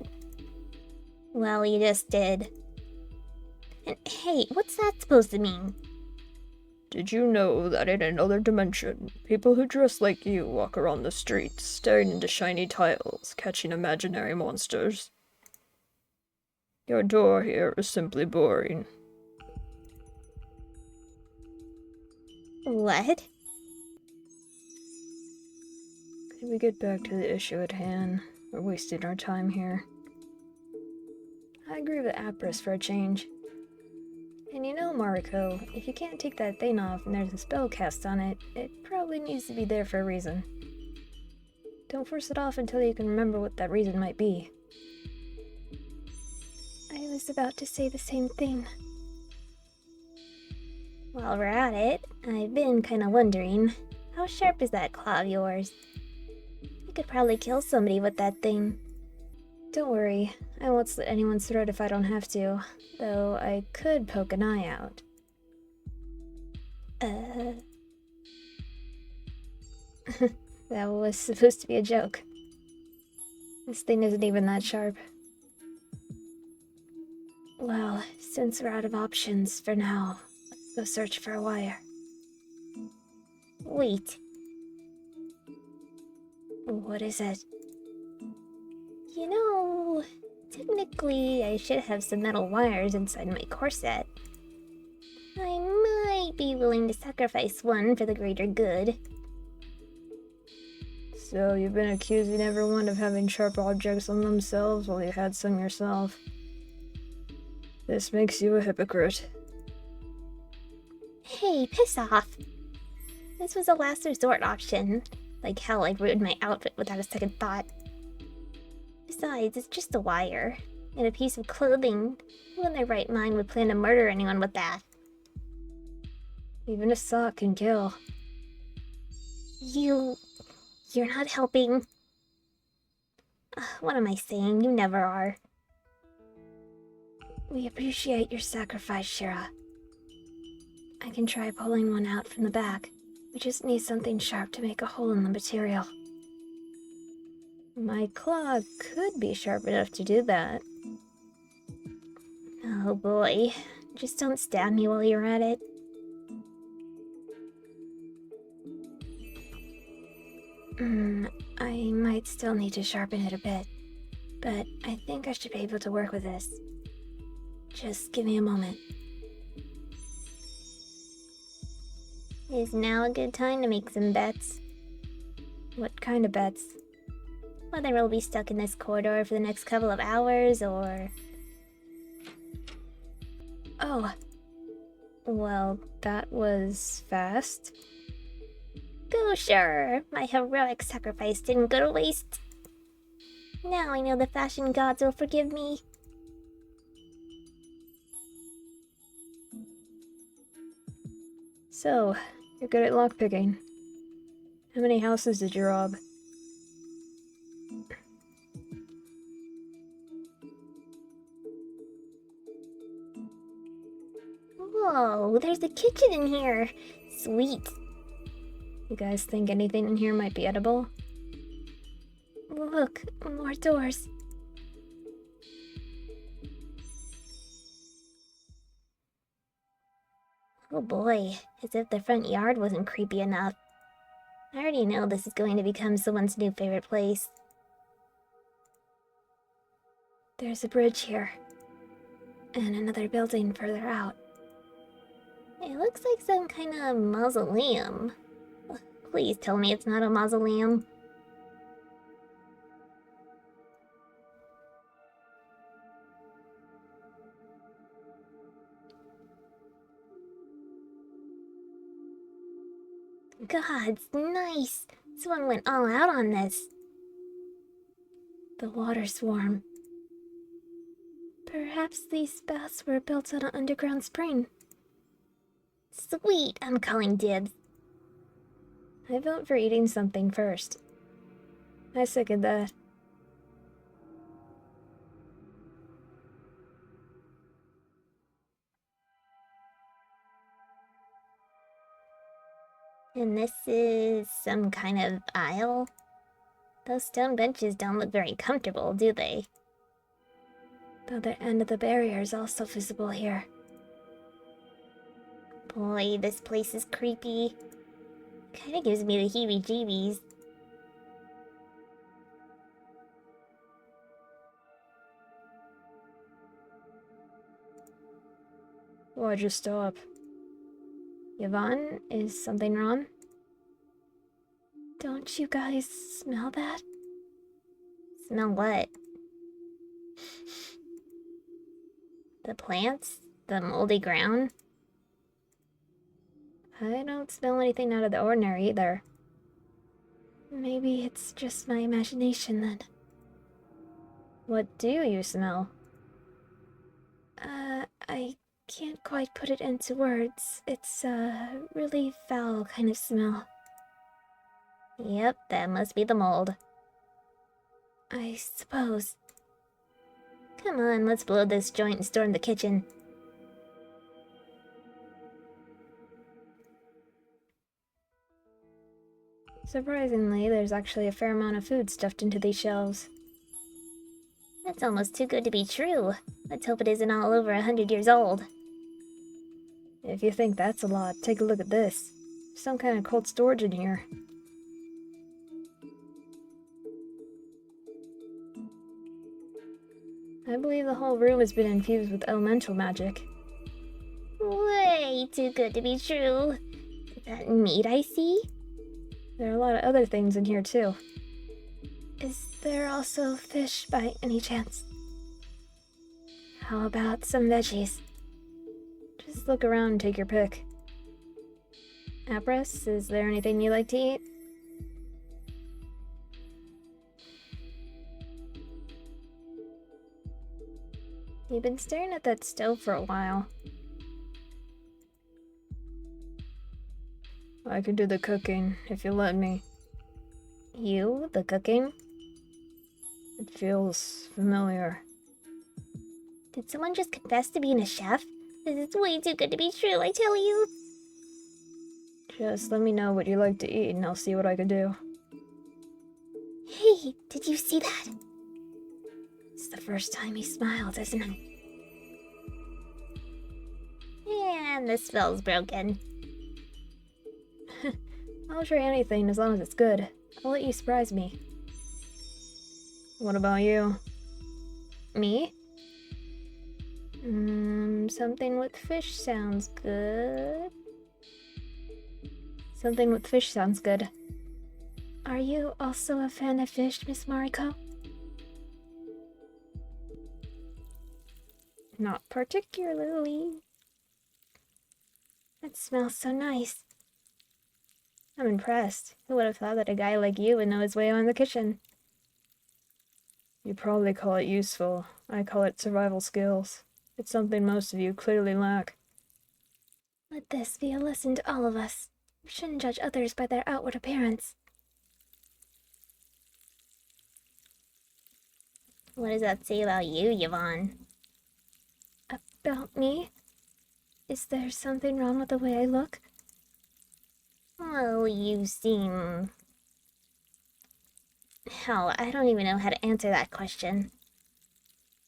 Well, you just did. And hey, what's that supposed to mean? Did you know that in another dimension, people who dress like you walk around the streets, staring into shiny tiles, catching imaginary monsters? Your door here is simply boring. What? Could we get back to the issue at hand? We're wasting our time here. I agree with Apris for a change. And you know, Mariko, if you can't take that thing off and there's a spell cast on it, it probably needs to be there for a reason. Don't force it off until you can remember what that reason might be. I was about to say the same thing. While we're at it, I've been kinda wondering, how sharp is that claw of yours? You could probably kill somebody with that thing. Don't worry, I won't slit anyone's throat if I don't have to, though I could poke an eye out. That was supposed to be a joke. This thing isn't even that sharp. Well, since we're out of options for now, let's go search for a wire. Wait, What is it? you know, technically I should have some metal wires inside my corset. I might be willing to sacrifice one for the greater good. So you've been accusing everyone of having sharp objects on themselves while you had some yourself. This makes you a hypocrite. Hey, piss off! This was a last resort option. Like hell, I ruined my outfit without a second thought. Besides, it's just a wire. And a piece of clothing. Who in their right mind would plan to murder anyone with that? Even a sock can kill. You're not helping. What am I saying? You never are. We appreciate your sacrifice, Shira. I can try pulling one out from the back. We just need something sharp to make a hole in the material. My claw could be sharp enough to do that. Oh boy. Just don't stab me while you're at it. I might still need to sharpen it a bit, but I think I should be able to work with this. Just give me a moment. Is now a good time to make some bets? What kind of bets? Whether we'll be stuck in this corridor for the next couple of hours, or... Oh. Well, that was fast. Go, sure! My heroic sacrifice didn't go to waste. Now I know the fashion gods will forgive me. So, you're good at lockpicking. How many houses did you rob? Whoa, there's a kitchen in here! Sweet. You guys think anything in here might be edible? Look, more doors. Oh boy, as if the front yard wasn't creepy enough. I already know this is going to become someone's new favorite place. There's a bridge here. And another building further out. It looks like some kind of mausoleum. Please tell me it's not a mausoleum. Gods, nice! Someone went all out on this. The water's warm. Perhaps these baths were built on an underground spring. Sweet, I'm calling dibs. I vote for eating something first. I second that. And this is some kind of aisle? Those stone benches don't look very comfortable, do they? The other end of the barrier is also visible here. Boy, this place is creepy. Kinda gives me the heebie-jeebies. Why'd you stop? Yvonne, is something wrong? Don't you guys smell that? Smell what? The plants? The moldy ground? I don't smell anything out of the ordinary either. Maybe it's just my imagination then. What do you smell? I can't quite put it into words. It's a really foul kind of smell. Yep, that must be the mold. I suppose. Come on, let's blow this joint and storm the kitchen. Surprisingly, there's actually a fair amount of food stuffed into these shelves. That's almost too good to be true. Let's hope it isn't all over 100 years old. If you think that's a lot, take a look at this. Some kind of cold storage in here. I believe the whole room has been infused with elemental magic. Way too good to be true. Is that meat I see? There are a lot of other things in here too. Is there also fish by any chance? How about some veggies? Just look around and take your pick. Apris, is there anything you like to eat? You've been staring at that stove for a while. I could do the cooking, if you let me. You? The cooking? It feels familiar. Did someone just confess to being a chef? This is way too good to be true, I tell you. Just let me know what you like to eat and I'll see what I can do. Hey, did you see that? It's the first time he smiled, isn't it? And the spell's broken. I'll try anything as long as it's good. I'll let you surprise me. What about you? Me? Something with fish sounds good. Something with fish sounds good. Are you also a fan of fish, Miss Mariko? Not particularly. That smells so nice. I'm impressed. Who would have thought that a guy like you would know his way around the kitchen? You probably call it useful. I call it survival skills. It's something most of you clearly lack. Let this be a lesson to all of us. We shouldn't judge others by their outward appearance. What does that say about you, Yvonne? About me? Is there something wrong with the way I look? Well, you seem... Hell, I don't even know how to answer that question.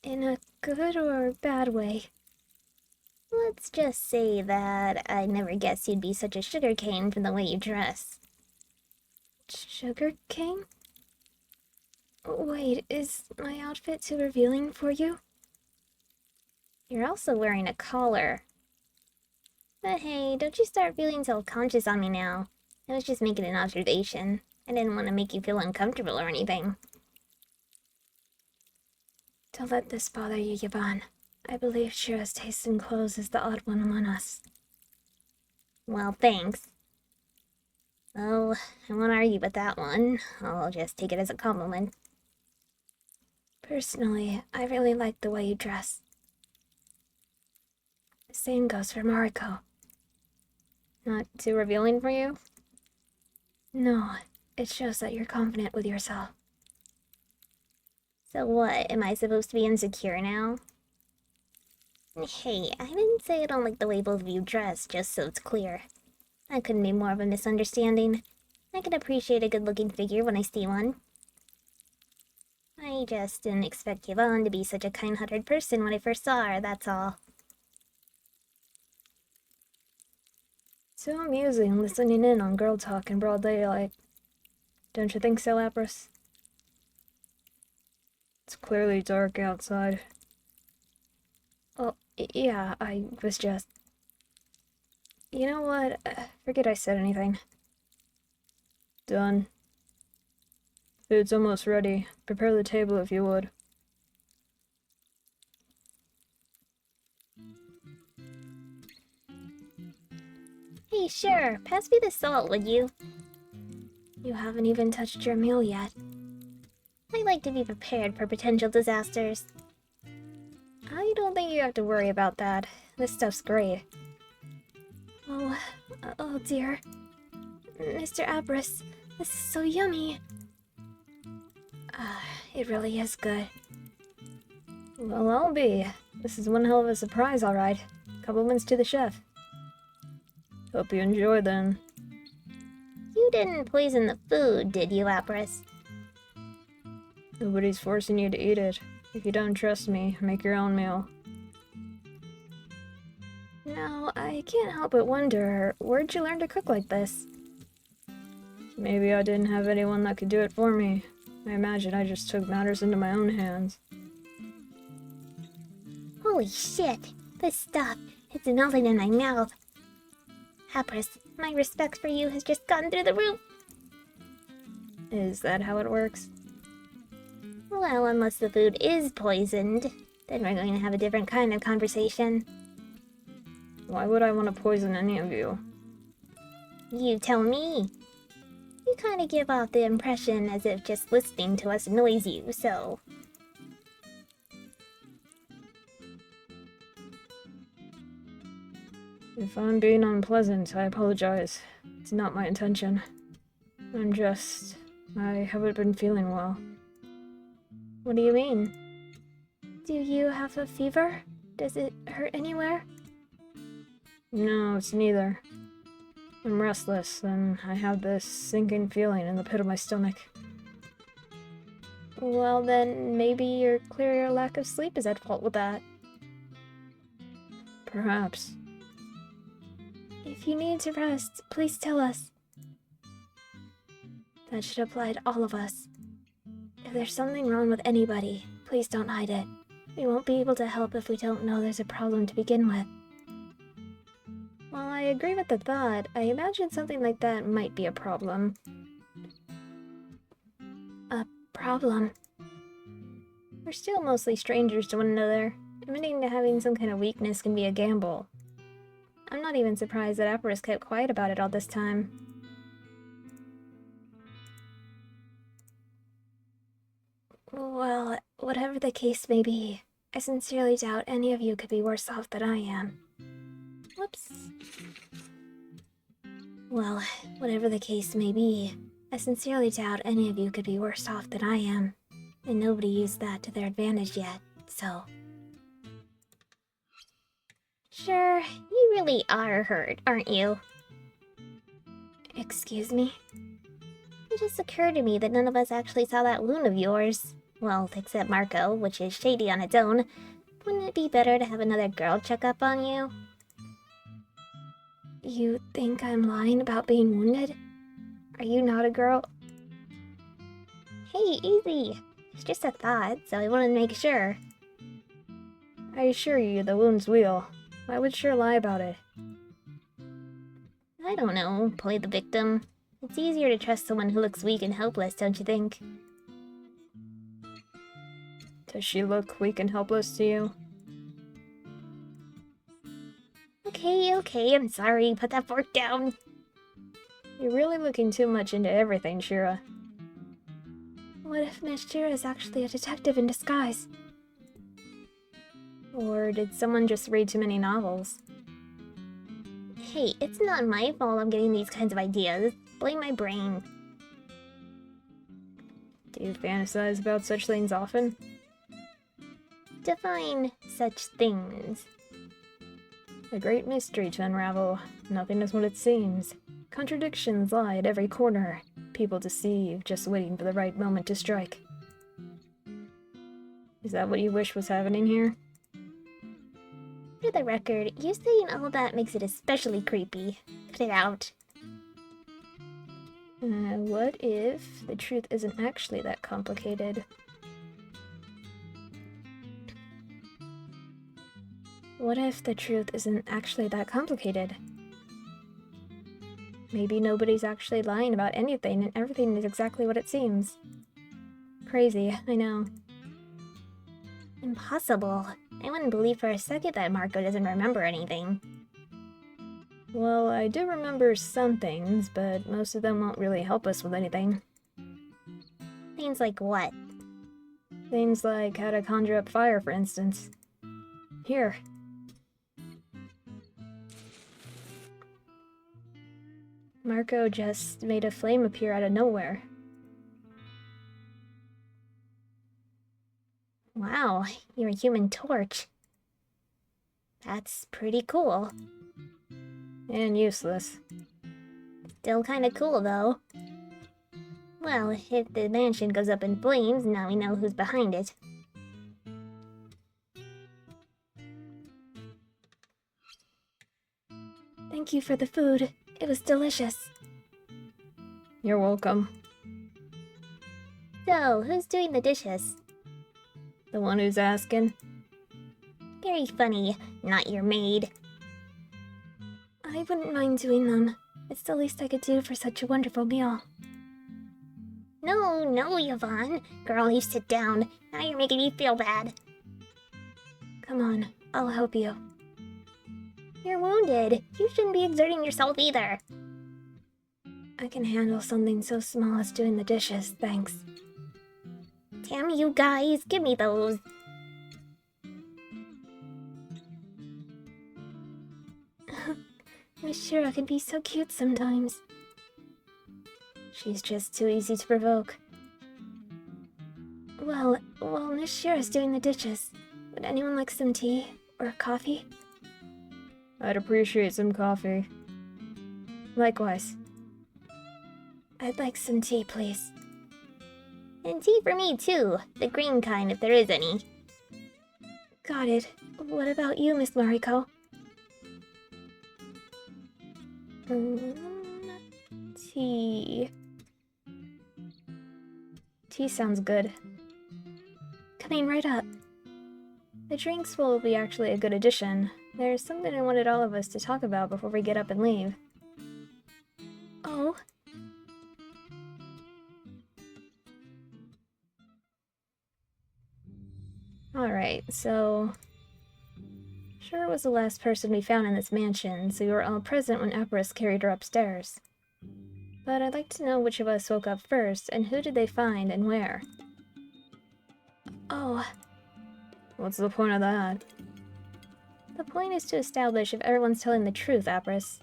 In a good or bad way? Let's just say that I never guessed you'd be such a sugarcane from the way you dress. Sugar cane? Wait, is my outfit too revealing for you? You're also wearing a collar. But hey, don't you start feeling self-conscious on me now. I was just making an observation. I didn't want to make you feel uncomfortable or anything. Don't let this bother you, Yvonne. I believe Shira's taste in clothes is the odd one among us. Well, thanks. Oh, I won't argue with that one. I'll just take it as a compliment. Personally, I really like the way you dress. The same goes for Mariko. Not too revealing for you? No, it shows that you're confident with yourself. So what, am I supposed to be insecure now? Hey, I didn't say I don't like the way both of you dress, just so it's clear. That couldn't be more of a misunderstanding. I can appreciate a good-looking figure when I see one. I just didn't expect Yvonne to be such a kind-hearted person when I first saw her, that's all. So amusing listening in on girl talk in broad daylight. Don't you think so, Lapras? It's clearly dark outside. Oh, yeah, I was just... You know what? Forget I said anything. Done. Food's almost ready. Prepare the table if you would. Hey, sure, pass me the salt, would you? You haven't even touched your meal yet. I like to be prepared for potential disasters. I don't think you have to worry about that. This stuff's great. Oh dear. Mr. Abris, this is so yummy. It really is good. Well, I'll be. This is one hell of a surprise, alright. Compliments to the chef. Hope you enjoy, then. You didn't poison the food, did you, Lapras? Nobody's forcing you to eat it. If you don't trust me, make your own meal. Now, I can't help but wonder, where'd you learn to cook like this? Maybe I didn't have anyone that could do it for me. I imagine I just took matters into my own hands. Holy shit! This stuff, it's melting in my mouth. Lapras, my respect for you has just gone through the roof! Is that how it works? Well, unless the food is poisoned, then we're going to have a different kind of conversation. Why would I want to poison any of you? You tell me. You kind of give off the impression as if just listening to us annoys you, so... If I'm being unpleasant, I apologize. It's not my intention. I haven't been feeling well. What do you mean? Do you have a fever? Does it hurt anywhere? No, it's neither. I'm restless, and I have this sinking feeling in the pit of my stomach. Well then, maybe your clear lack of sleep is at fault with that. Perhaps. If you need to rest, please tell us. That should apply to all of us. If there's something wrong with anybody, please don't hide it. We won't be able to help if we don't know there's a problem to begin with. While I agree with the thought, I imagine something like that might be a problem. A problem? We're still mostly strangers to one another. Admitting to having some kind of weakness can be a gamble. I'm not even surprised that Apparis kept quiet about it all this time. Well, whatever the case may be, I sincerely doubt any of you could be worse off than I am. Whoops. Well, whatever the case may be, I sincerely doubt any of you could be worse off than I am. And nobody used that to their advantage yet, so... Sure, you really are hurt, aren't you? Excuse me? It just occurred to me that none of us actually saw that wound of yours. Well, except Marco, which is shady on its own. Wouldn't it be better to have another girl check up on you? You think I'm lying about being wounded? Are you not a girl? Hey, easy! It's just a thought, so I wanted to make sure. I assure you, the wound's real. I would sure lie about it. I don't know, play the victim. It's easier to trust someone who looks weak and helpless, don't you think? Does she look weak and helpless to you? Okay, I'm sorry. Put that fork down. You're really looking too much into everything, Shira. What if Miss Shira is actually a detective in disguise? Or did someone just read too many novels? Hey, it's not my fault I'm getting these kinds of ideas. Blame my brain. Do you fantasize about such things often? Define such things. A great mystery to unravel. Nothing is what it seems. Contradictions lie at every corner. People deceive, just waiting for the right moment to strike. Is that what you wish was happening here? For the record, you saying all that makes it especially creepy. Cut it out. What if the truth isn't actually that complicated? What if the truth isn't actually that complicated? Maybe nobody's actually lying about anything and everything is exactly what it seems. Crazy, I know. Impossible. I wouldn't believe for a second that Marco doesn't remember anything. Well, I do remember some things, but most of them won't really help us with anything. Things like what? Things like how to conjure up fire, for instance. Here. Marco just made a flame appear out of nowhere. Wow, you're a human torch. That's pretty cool. And useless. Still kinda cool, though. Well, if the mansion goes up in flames, now we know who's behind it. Thank you for the food. It was delicious. You're welcome. So, who's doing the dishes? The one who's asking. Very funny, not your maid. I wouldn't mind doing them. It's the least I could do for such a wonderful meal. No, Yvonne. Girl, you sit down. Now you're making me feel bad. Come on, I'll help you. You're wounded. You shouldn't be exerting yourself either. I can handle something so small as doing the dishes, thanks. Damn you guys, give me those. Miss Shira can be so cute sometimes. She's just too easy to provoke. Well, while Miss Shira's doing the dishes, would anyone like some tea or coffee? I'd appreciate some coffee. Likewise. I'd like some tea, please. And tea for me, too. The green kind, if there is any. Got it. What about you, Miss Mariko? Tea. tea sounds good. Coming right up. The drinks will be actually a good addition. There's something I wanted all of us to talk about before we get up and leave. Oh? Alright, so... Sure was the last person we found in this mansion, so you were all present when Apris carried her upstairs. But I'd like to know which of us woke up first, and who did they find, and where? Oh. What's the point of that? The point is to establish if everyone's telling the truth, Apris.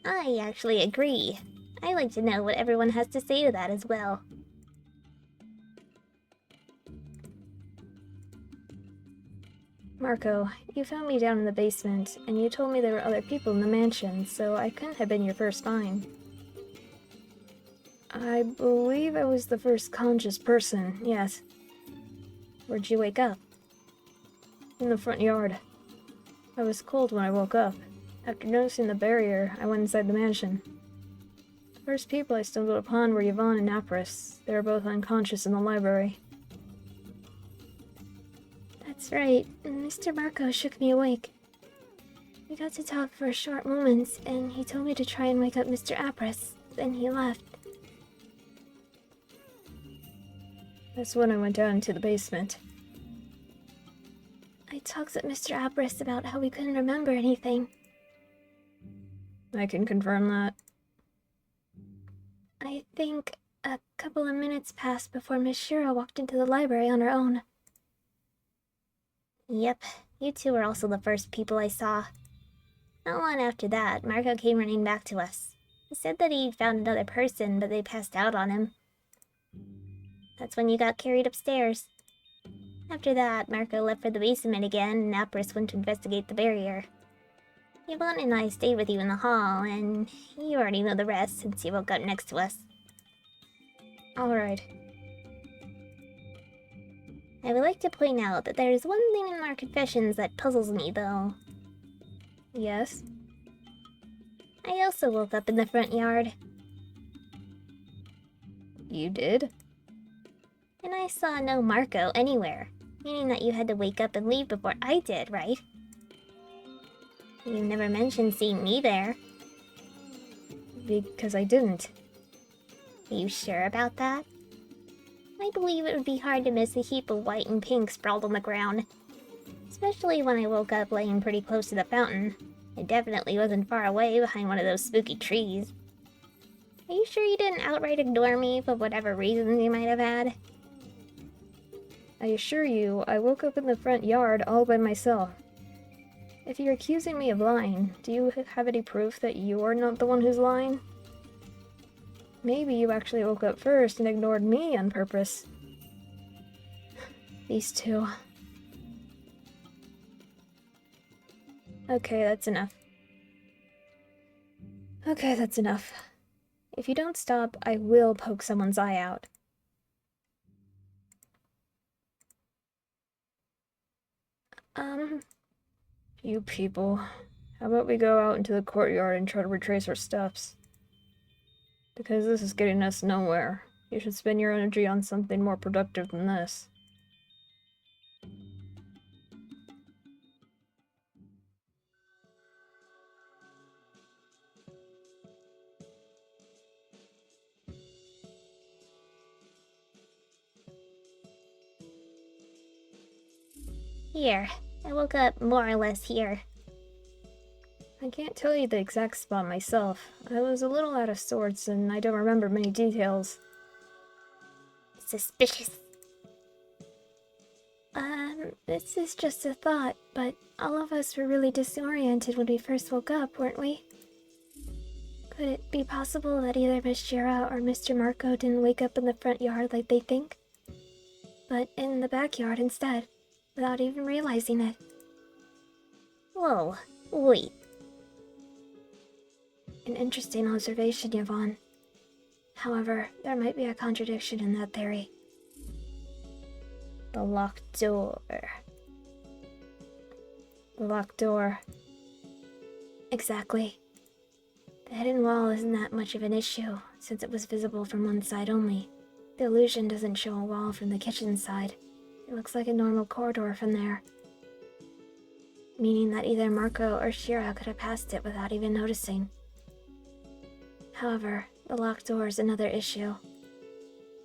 I actually agree. I like to know what everyone has to say to that as well. Marco, you found me down in the basement, and you told me there were other people in the mansion, so I couldn't have been your first find. I believe I was the first conscious person, yes. Where'd you wake up? In the front yard. I was cold when I woke up. After noticing the barrier, I went inside the mansion. The first people I stumbled upon were Yvonne and Apris. They were both unconscious in the library. That's right, Mr. Marco shook me awake. We got to talk for a short moment, and he told me to try and wake up Mr. Apris. Then he left. That's when I went down into the basement. I talked with Mr. Apris about how we couldn't remember anything. I can confirm that. I think a couple of minutes passed before Miss Shira walked into the library on her own. Yep, you two were also the first people I saw. Not long after that, Marco came running back to us. He said that he'd found another person, but they passed out on him. That's when you got carried upstairs. After that, Marco left for the basement again, and Apris went to investigate the barrier. Yvonne and I stayed with you in the hall, and you already know the rest since you woke up next to us. Alright. I would like to point out that there is one thing in our confessions that puzzles me, though. Yes? I also woke up in the front yard. You did? And I saw no Marco anywhere, meaning that you had to wake up and leave before I did, right? You never mentioned seeing me there. Because I didn't. Are you sure about that? I believe it would be hard to miss a heap of white and pink sprawled on the ground. Especially when I woke up laying pretty close to the fountain. It definitely wasn't far away behind one of those spooky trees. Are you sure you didn't outright ignore me for whatever reasons you might have had? I assure you, I woke up in the front yard all by myself. If you're accusing me of lying, do you have any proof that you're not the one who's lying? Maybe you actually woke up first and ignored me on purpose. These two. Okay, that's enough. Okay, that's enough. If you don't stop, I will poke someone's eye out. You people. How about we go out into the courtyard and try to retrace our steps? Because this is getting us nowhere. You should spend your energy on something more productive than this. Here. I woke up more or less here. I can't tell you the exact spot myself. I was a little out of sorts and I don't remember many details. Suspicious. This is just a thought, but all of us were really disoriented when we first woke up, weren't we? Could it be possible that either Miss Shira or Mr. Marco didn't wake up in the front yard like they think, but in the backyard instead, without even realizing it? Whoa, wait. An interesting observation, Yvonne. However, there might be a contradiction in that theory. The locked door. The locked door. Exactly. The hidden wall isn't that much of an issue, since it was visible from one side only. The illusion doesn't show a wall from the kitchen side. It looks like a normal corridor from there. Meaning that either Marco or Shira could have passed it without even noticing. However, the locked door is another issue.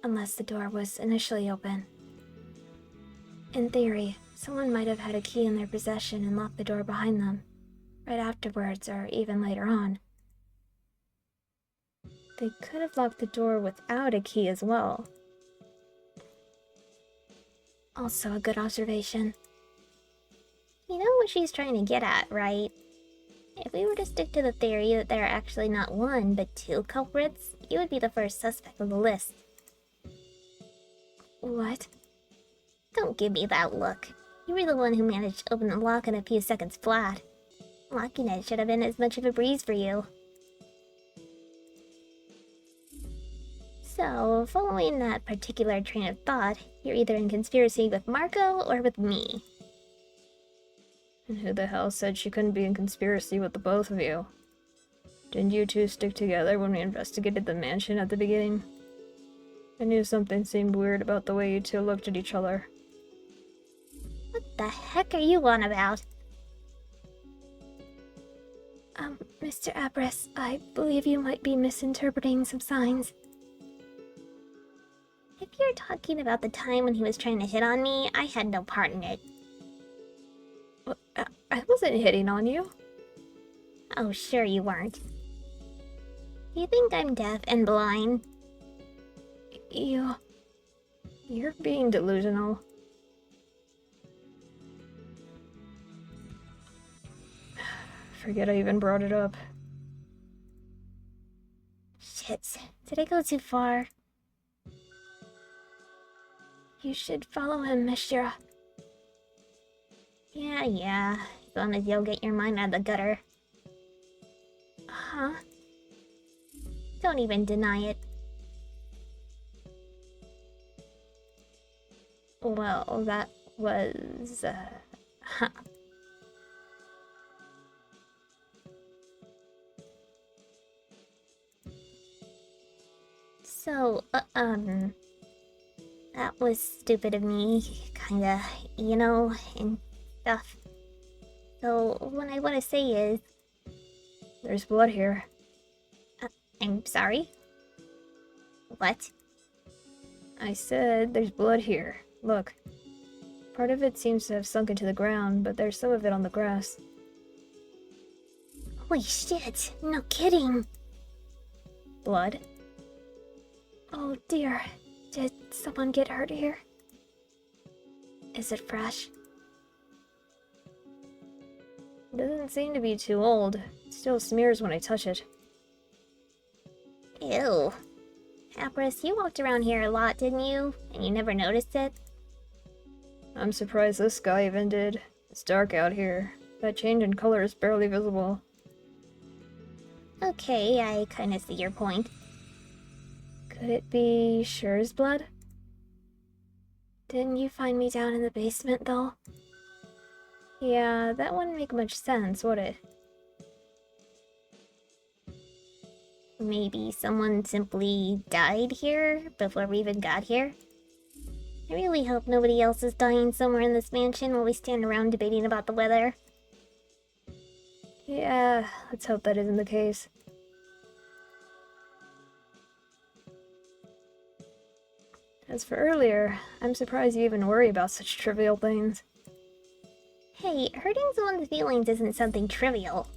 Unless the door was initially open. In theory, someone might have had a key in their possession and locked the door behind them, right afterwards or even later on. They could have locked the door without a key as well. Also a good observation. You know what she's trying to get at, right? If we were to stick to the theory that there are actually not one, but two culprits, you would be the first suspect on the list. What? Don't give me that look. You were the one who managed to open the lock in a few seconds flat. Locking it should have been as much of a breeze for you. So, following that particular train of thought, you're either in conspiracy with Marco or with me. And who the hell said she couldn't be in conspiracy with the both of you? Didn't you two stick together when we investigated the mansion at the beginning? I knew something seemed weird about the way you two looked at each other. What the heck are you on about? Mr. Abris, I believe you might be misinterpreting some signs. If you're talking about the time when he was trying to hit on me, I had no part in it. I wasn't hitting on you. Oh, sure you weren't. You think I'm deaf and blind? You're being delusional. Forget I even brought it up. Shit, did I go too far? You should follow him, Miss Shira. Yeah, as long as you'll get your mind out of the gutter. Huh? Don't even deny it. Well, that was, huh. So, that was stupid of me, kinda, and stuff. So, what I want to say is... There's blood here. I'm sorry? What? I said there's blood here. Look. Part of it seems to have sunk into the ground, but there's some of it on the grass. Holy shit, no kidding! Blood? Oh dear, did someone get hurt here? Is it fresh? It doesn't seem to be too old. It still smears when I touch it. Ew. Apris, you walked around here a lot, didn't you? And you never noticed it? I'm surprised this guy even did. It's dark out here. That change in color is barely visible. Okay, I kinda see your point. Could it be Shira's blood? Didn't you find me down in the basement, though? Yeah, that wouldn't make much sense, would it? Maybe someone simply died here before we even got here? I really hope nobody else is dying somewhere in this mansion while we stand around debating about the weather. Yeah, let's hope that isn't the case. As for earlier, I'm surprised you even worry about such trivial things. Hey, hurting someone's feelings isn't something trivial.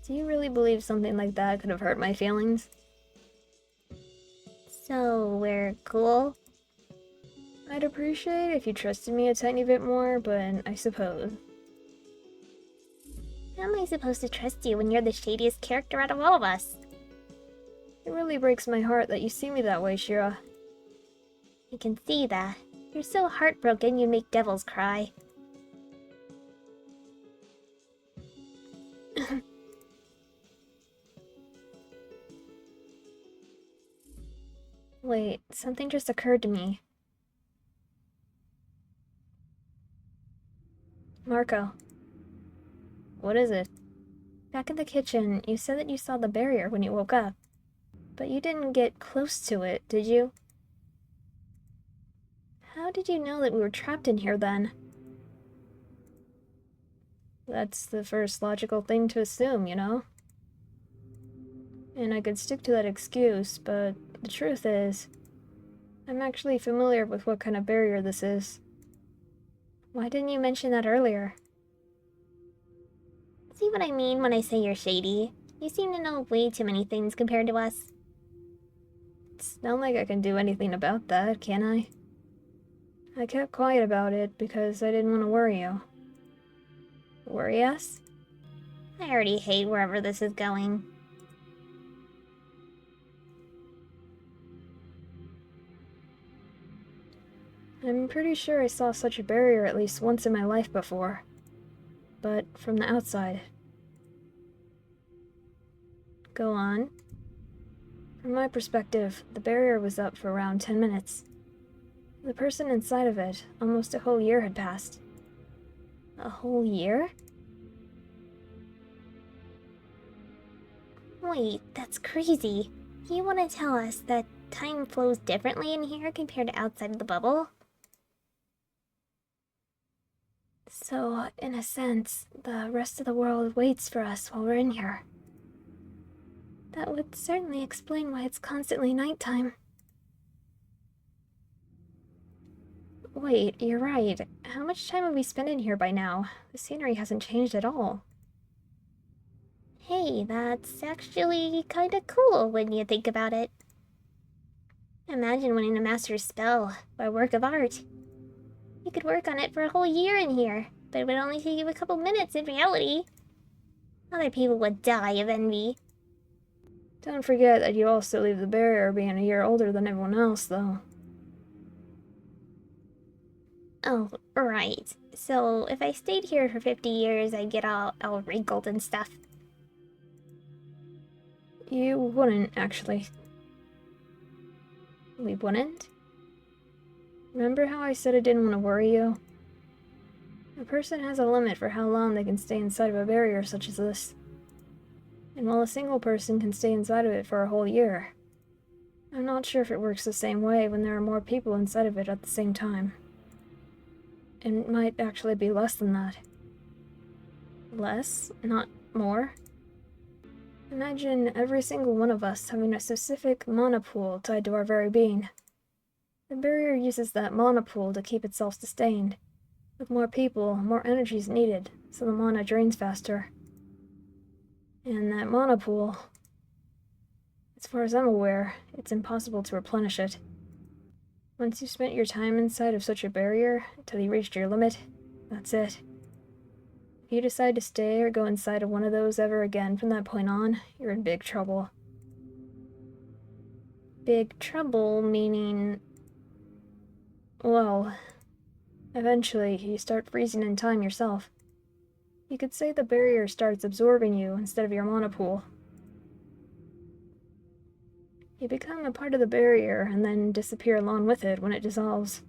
Do you really believe something like that could have hurt my feelings? So, we're cool? I'd appreciate if you trusted me a tiny bit more, but I suppose. How am I supposed to trust you when you're the shadiest character out of all of us? It really breaks my heart that you see me that way, Shira. I can see that. You're so heartbroken you make devils cry. Wait, something just occurred to me. Marco. What is it? Back in the kitchen, you said that you saw the barrier when you woke up. But you didn't get close to it, did you? How did you know that we were trapped in here then? That's the first logical thing to assume, you know? And I could stick to that excuse, but the truth is, I'm actually familiar with what kind of barrier this is. Why didn't you mention that earlier? See what I mean when I say you're shady? You seem to know way too many things compared to us. It's not like I can do anything about that, can I? I kept quiet about it because I didn't want to worry you. Worry us? I already hate wherever this is going. I'm pretty sure I saw such a barrier at least once in my life before. But from the outside. Go on. From my perspective, the barrier was up for around 10 minutes. The person inside of it, almost a whole year had passed. A whole year? Wait, that's crazy. You want to tell us that time flows differently in here compared to outside of the bubble? So, in a sense, the rest of the world waits for us while we're in here. That would certainly explain why it's constantly nighttime. Wait, you're right. How much time have we spent in here by now? The scenery hasn't changed at all. Hey, that's actually kinda cool when you think about it. Imagine winning a master's spell by work of art. You could work on it for a whole year in here, but it would only take you a couple minutes in reality. Other people would die of envy. Don't forget that you also leave the barrier being a year older than everyone else, though. Oh, right. So if I stayed here for 50 years, I'd get all wrinkled and stuff. You wouldn't, actually. We wouldn't? Remember how I said I didn't want to worry you? A person has a limit for how long they can stay inside of a barrier such as this. And while a single person can stay inside of it for a whole year, I'm not sure if it works the same way when there are more people inside of it at the same time. It might actually be less than that. Less, not more. Imagine every single one of us having a specific mana pool tied to our very being. The barrier uses that mana pool to keep itself sustained. With more people, more energy is needed, so the mana drains faster. And that mana pool, as far as I'm aware, it's impossible to replenish it. Once you've spent your time inside of such a barrier, until you reached your limit, that's it. If you decide to stay or go inside of one of those ever again from that point on, you're in big trouble. Big trouble meaning... Well, eventually you start freezing in time yourself. You could say the barrier starts absorbing you instead of your mana pool. You become a part of the barrier and then disappear along with it when it dissolves.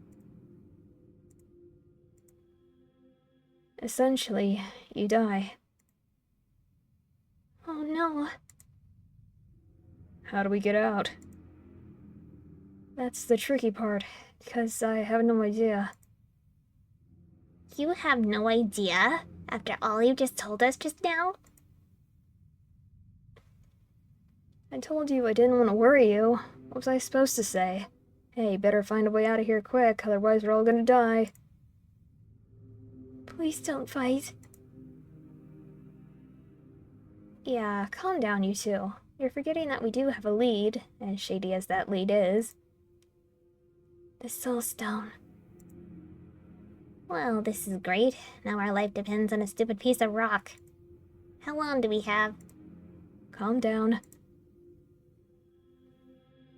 Essentially, you die. Oh no. How do we get out? That's the tricky part, because I have no idea. You have no idea? After all you just told us just now? I told you I didn't want to worry you. What was I supposed to say? Hey, better find a way out of here quick, otherwise we're all gonna die. Please don't fight. Yeah, calm down, you two. You're forgetting that we do have a lead, as shady as that lead is. The Soul Stone. Well, this is great. Now our life depends on a stupid piece of rock. How long do we have? Calm down.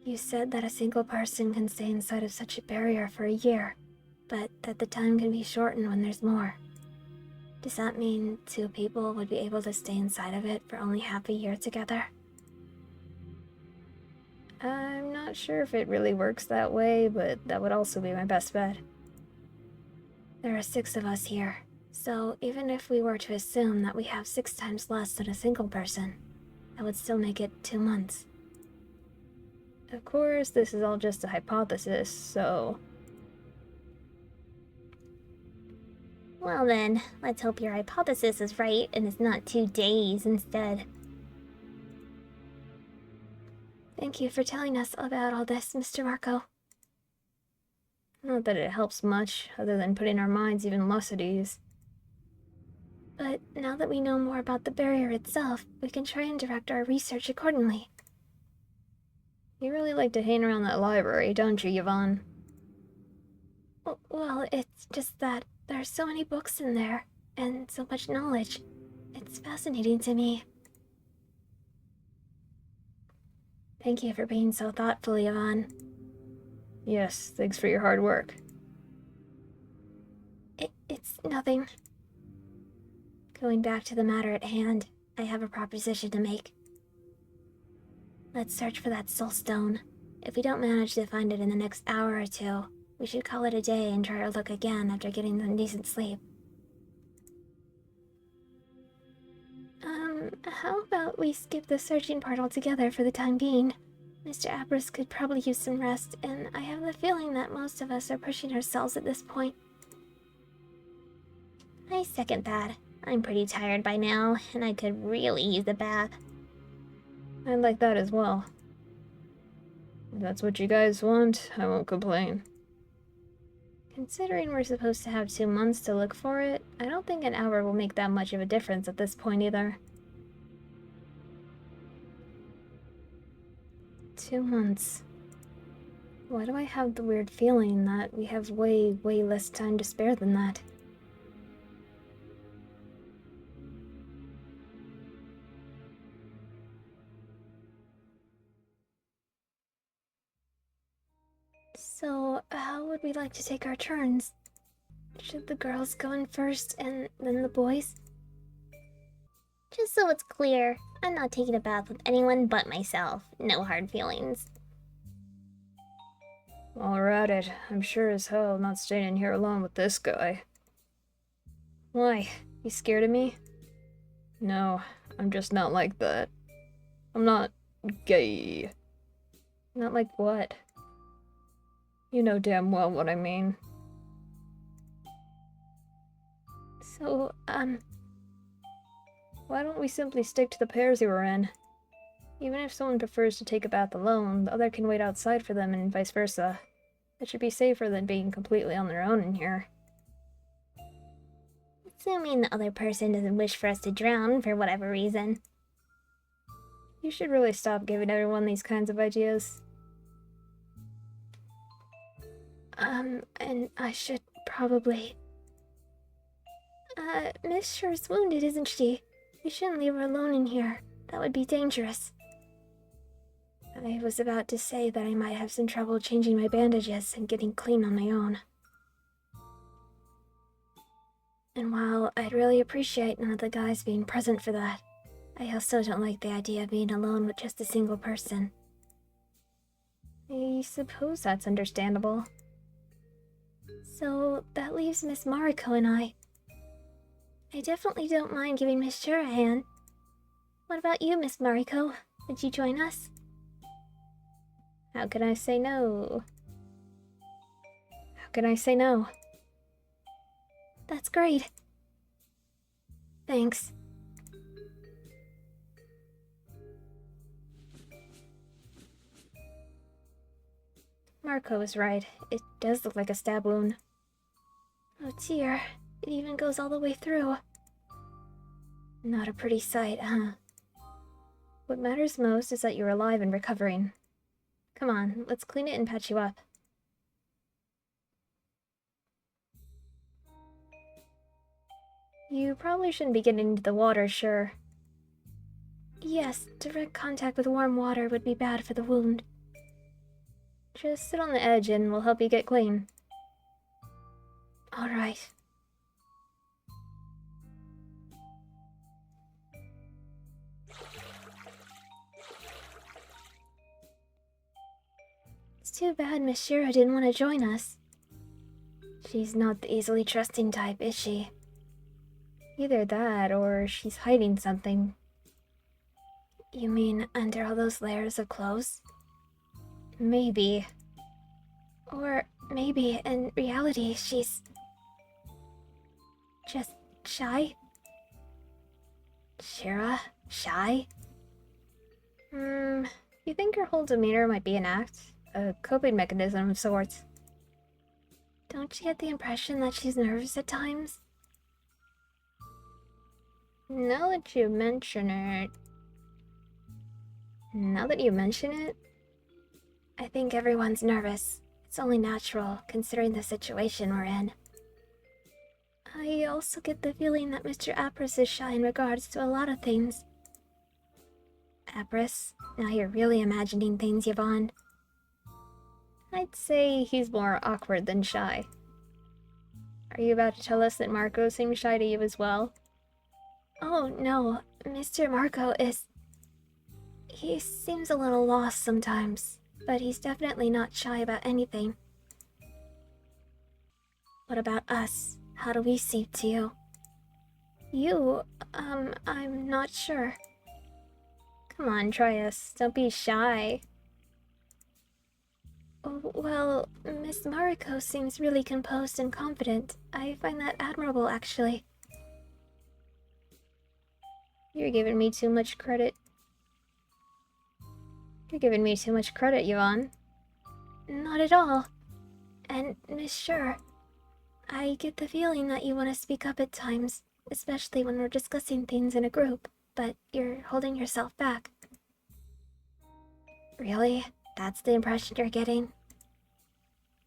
You said that a single person can stay inside of such a barrier for a year, but that the time can be shortened when there's more. Does that mean 2 people would be able to stay inside of it for only half a year together? I'm not sure if it really works that way, but that would also be my best bet. There are 6 of us here, so even if we were to assume that we have 6 times less than a single person, that would still make it 2 months. Of course, this is all just a hypothesis, so... Well then, let's hope your hypothesis is right and it's not 2 days instead. Thank you for telling us about all this, Mr. Marco. Not that it helps much, other than putting our minds even less at ease. But now that we know more about the barrier itself, we can try and direct our research accordingly. You really like to hang around that library, don't you, Yvonne? Well, it's just that there are so many books in there, and so much knowledge. It's fascinating to me. Thank you for being so thoughtful, Yvonne. Yes, thanks for your hard work. It's nothing. Going back to the matter at hand, I have a proposition to make. Let's search for that soul stone. If we don't manage to find it in the next hour or two, we should call it a day and try to look again after getting some decent sleep. How about we skip the searching part altogether for the time being? Mr. Abras could probably use some rest, and I have the feeling that most of us are pushing ourselves at this point. I second that. I'm pretty tired by now, and I could really use a bath. I'd like that as well. If that's what you guys want, I won't complain. Considering we're supposed to have 2 months to look for it, I don't think an hour will make that much of a difference at this point either. 2 months. Why do I have the weird feeling that we have way less time to spare than that? So, how would we like to take our turns? Should the girls go in first and then the boys? Just so it's clear, I'm not taking a bath with anyone but myself. No hard feelings. While we're at it, I'm sure as hell not staying in here alone with this guy. Why? You scared of me? No, I'm just not like that. I'm not gay. Not like what? You know damn well what I mean. So, why don't we simply stick to the pairs we were in? Even if someone prefers to take a bath alone, the other can wait outside for them and vice versa. It should be safer than being completely on their own in here. Assuming the other person doesn't wish for us to drown for whatever reason. You should really stop giving everyone these kinds of ideas. And I should probably... Miss Sher's wounded, isn't she? We shouldn't leave her alone in here. That would be dangerous. I was about to say that I might have some trouble changing my bandages and getting clean on my own. And while I'd really appreciate none of the guys being present for that, I also don't like the idea of being alone with just a single person. I suppose that's understandable. So that leaves Miss Mariko and I. I definitely don't mind giving Miss Sher a hand. What about you, Miss Mariko? Would you join us? How can I say no? How can I say no? That's great. Thanks. Marco was right. It does look like a stab wound. Oh dear, it even goes all the way through. Not a pretty sight, huh? What matters most is that you're alive and recovering. Come on, let's clean it and patch you up. You probably shouldn't be getting into the water, sure. Yes, direct contact with warm water would be bad for the wound. Just sit on the edge and we'll help you get clean. All right. It's too bad Miss Shira didn't want to join us. She's not the easily trusting type, is she? Either that, or she's hiding something. You mean under all those layers of clothes? Maybe. Or maybe in reality she's... Just shy? Shira? Shy? You think her whole demeanor might be an act? A coping mechanism of sorts? Don't you get the impression that she's nervous at times? Now that you mention it... I think everyone's nervous. It's only natural, considering the situation we're in. I also get the feeling that Mr. Apris is shy in regards to a lot of things. Apris? Now you're really imagining things, Yvonne. I'd say he's more awkward than shy. Are you about to tell us that Marco seems shy to you as well? Oh, no. Mr. Marco is... He seems a little lost sometimes, but he's definitely not shy about anything. What about us? How do we seem to you? You, I'm not sure. Come on, try us. Don't be shy. Well, Miss Mariko seems really composed and confident. I find that admirable, actually. You're giving me too much credit. Yvonne. Not at all. And, Miss Sure, I get the feeling that you want to speak up at times, especially when we're discussing things in a group, but you're holding yourself back. Really? That's the impression you're getting?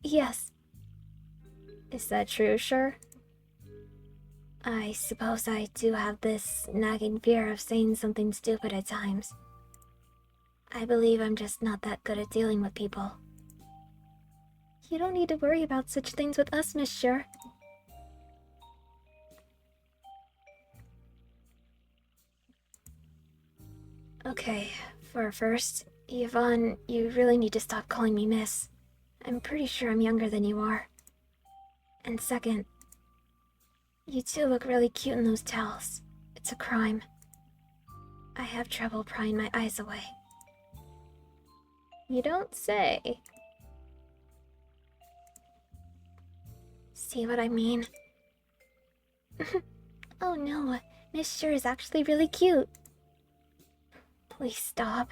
Yes. Is that true, Sure? I suppose I do have this nagging fear of saying something stupid at times. I believe I'm just not that good at dealing with people. You don't need to worry about such things with us, Miss Sure. Okay, for first, Yvonne, you really need to stop calling me Miss. I'm pretty sure I'm younger than you are. And second, you two look really cute in those towels. It's a crime. I have trouble prying my eyes away. You don't say. See what I mean? Oh no, Miss Sure is actually really cute. Please stop.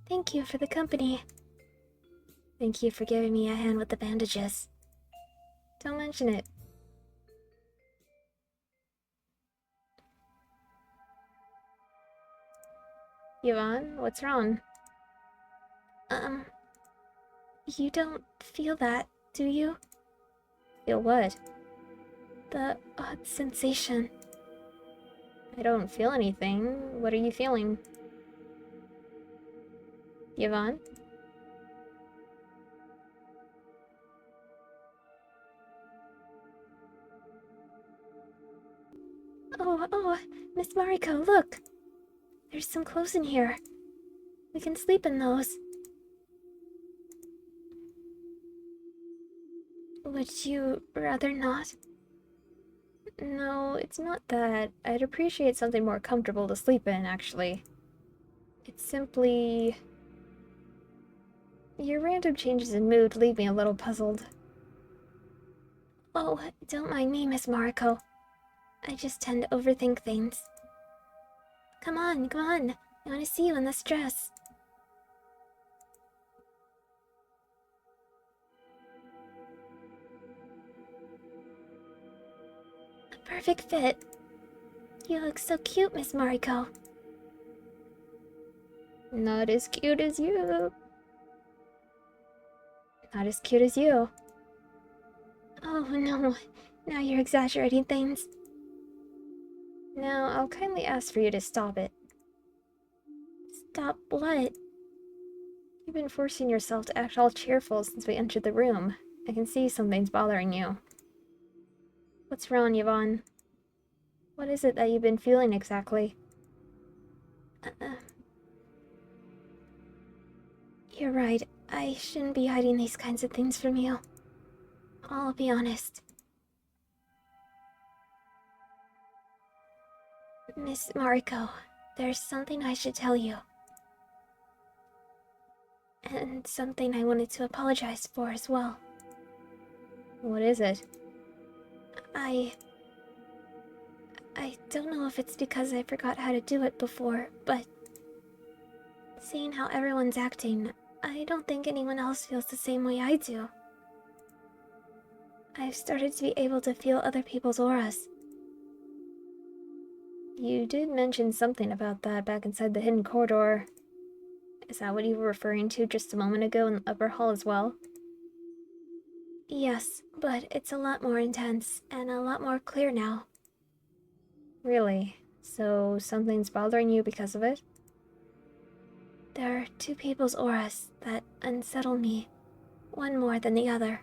Thank you for the company. Thank you for giving me a hand with the bandages. Don't mention it. Yvonne, what's wrong? You don't feel that, do you? Feel what? The odd sensation. I don't feel anything. What are you feeling? Yvonne? Oh, Miss Mariko, look! There's some clothes in here. We can sleep in those. Would you rather not? No, it's not that. I'd appreciate something more comfortable to sleep in, actually. It's simply... Your random changes in mood leave me a little puzzled. Oh, don't mind me, Miss Mariko. I just tend to overthink things. Come on. I want to see you in this dress. A perfect fit. You look so cute, Miss Mariko. Not as cute as you. Not as cute as you. Oh no, now you're exaggerating things. Now, I'll kindly ask for you to stop it. Stop what? You've been forcing yourself to act all cheerful since we entered the room. I can see something's bothering you. What's wrong, Yvonne? What is it that you've been feeling exactly? You're right. I shouldn't be hiding these kinds of things from you. I'll be honest. Miss Mariko, there's something I should tell you. And something I wanted to apologize for as well. What is it? I don't know if it's because I forgot how to do it before, but seeing how everyone's acting, I don't think anyone else feels the same way I do. I've started to be able to feel other people's auras. You did mention something about that back inside the hidden corridor. Is that what you were referring to just a moment ago in the upper hall as well? Yes, but it's a lot more intense and a lot more clear now. Really? So something's bothering you because of it? There are two people's auras that unsettle me, one more than the other.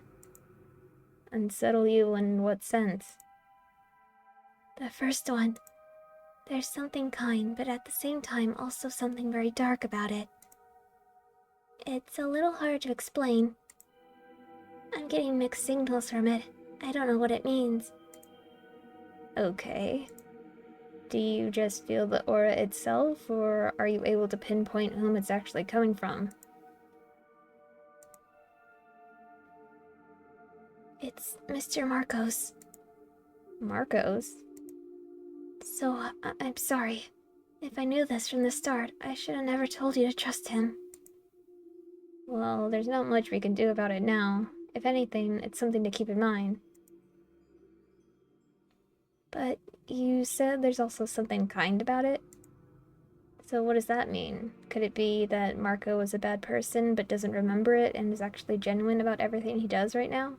Unsettle you in what sense? The first one, there's something kind, but at the same time also something very dark about it. It's a little hard to explain. I'm getting mixed signals from it. I don't know what it means. Okay. Do you just feel the aura itself, or are you able to pinpoint whom it's actually coming from? It's Mr. Marcos. Marcos? So, I'm sorry. If I knew this from the start, I should have never told you to trust him. Well, there's not much we can do about it now. If anything, it's something to keep in mind. But you said there's also something kind about it? So what does that mean? Could it be that Marco is a bad person but doesn't remember it and is actually genuine about everything he does right now?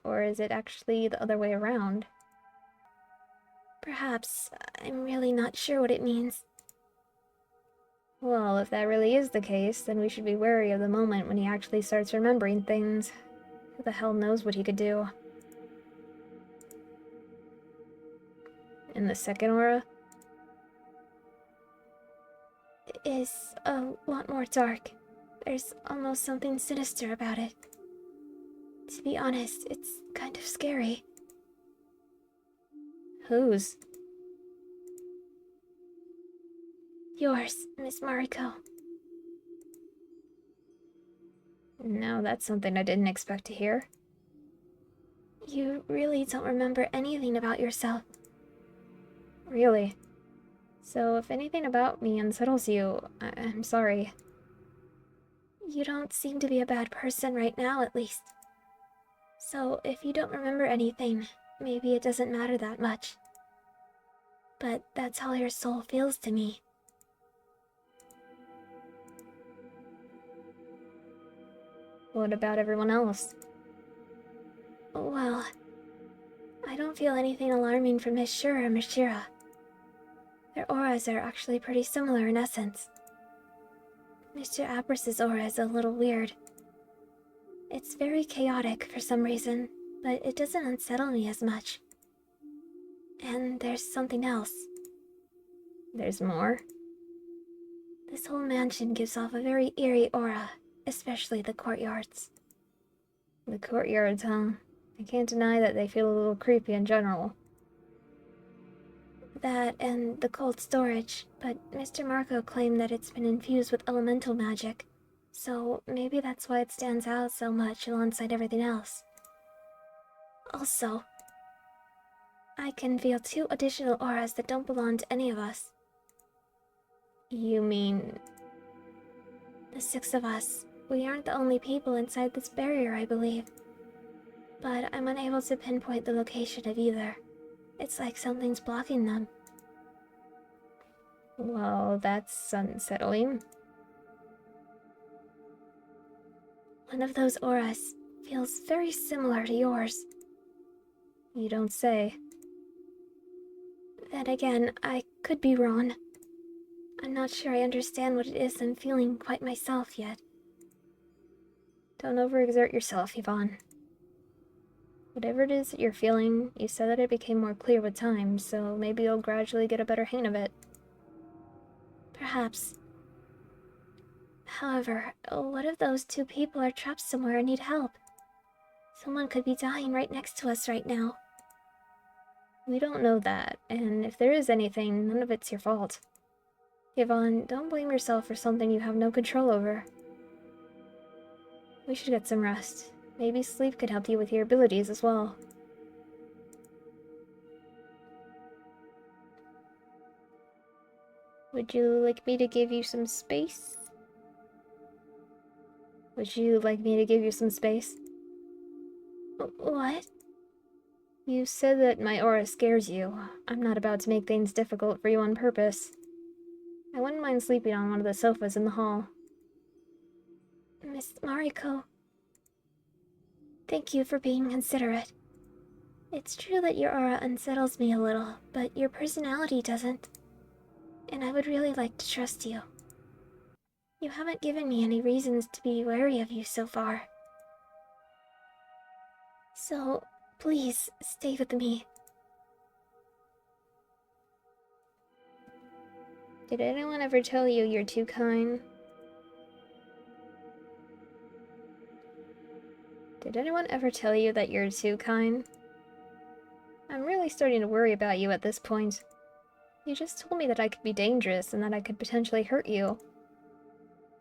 Or is it actually the other way around? Perhaps. I'm really not sure what it means. Well, if that really is the case, then we should be wary of the moment when he actually starts remembering things. Who the hell knows what he could do? And the second aura? Is a lot more dark. There's almost something sinister about it. To be honest, it's kind of scary. Whose? Yours, Miss Mariko. No, that's something I didn't expect to hear. You really don't remember anything about yourself. Really? So if anything about me unsettles you, I'm sorry. You don't seem to be a bad person right now, at least. So if you don't remember anything, maybe it doesn't matter that much. But that's how your soul feels to me. What about everyone else? Well, I don't feel anything alarming from Miss Shura or Miss Shira. Their auras are actually pretty similar in essence. Mr. Abras's aura is a little weird. It's very chaotic for some reason, but it doesn't unsettle me as much. And there's something else. There's more? This whole mansion gives off a very eerie aura, especially the courtyards. The courtyards, huh? I can't deny that they feel a little creepy in general. That and the cold storage, but Mr. Marco claimed that it's been infused with elemental magic, so maybe that's why it stands out so much alongside everything else. Also, I can feel two additional auras that don't belong to any of us. You mean... The six of us. We aren't the only people inside this barrier, I believe. But I'm unable to pinpoint the location of either. It's like something's blocking them. Well, that's unsettling. One of those auras feels very similar to yours. You don't say. Then again, I could be wrong. I'm not sure I understand what it is I'm feeling quite myself yet. Don't overexert yourself, Yvonne. Whatever it is that you're feeling, you said that it became more clear with time, so maybe you'll gradually get a better hang of it. Perhaps. However, what if those two people are trapped somewhere and need help? Someone could be dying right next to us right now. We don't know that, and if there is anything, none of it's your fault. Yvonne, don't blame yourself for something you have no control over. We should get some rest. Maybe sleep could help you with your abilities as well. Would you like me to give you some space? Would you like me to give you some space? What? You said that my aura scares you. I'm not about to make things difficult for you on purpose. I wouldn't mind sleeping on one of the sofas in the hall. Miss Mariko, thank you for being considerate. It's true that your aura unsettles me a little, but your personality doesn't. And I would really like to trust you. You haven't given me any reasons to be wary of you so far. So, please, stay with me. Did anyone ever tell you you're too kind? Did anyone ever tell you that you're too kind? I'm really starting to worry about you at this point. You just told me that I could be dangerous and that I could potentially hurt you.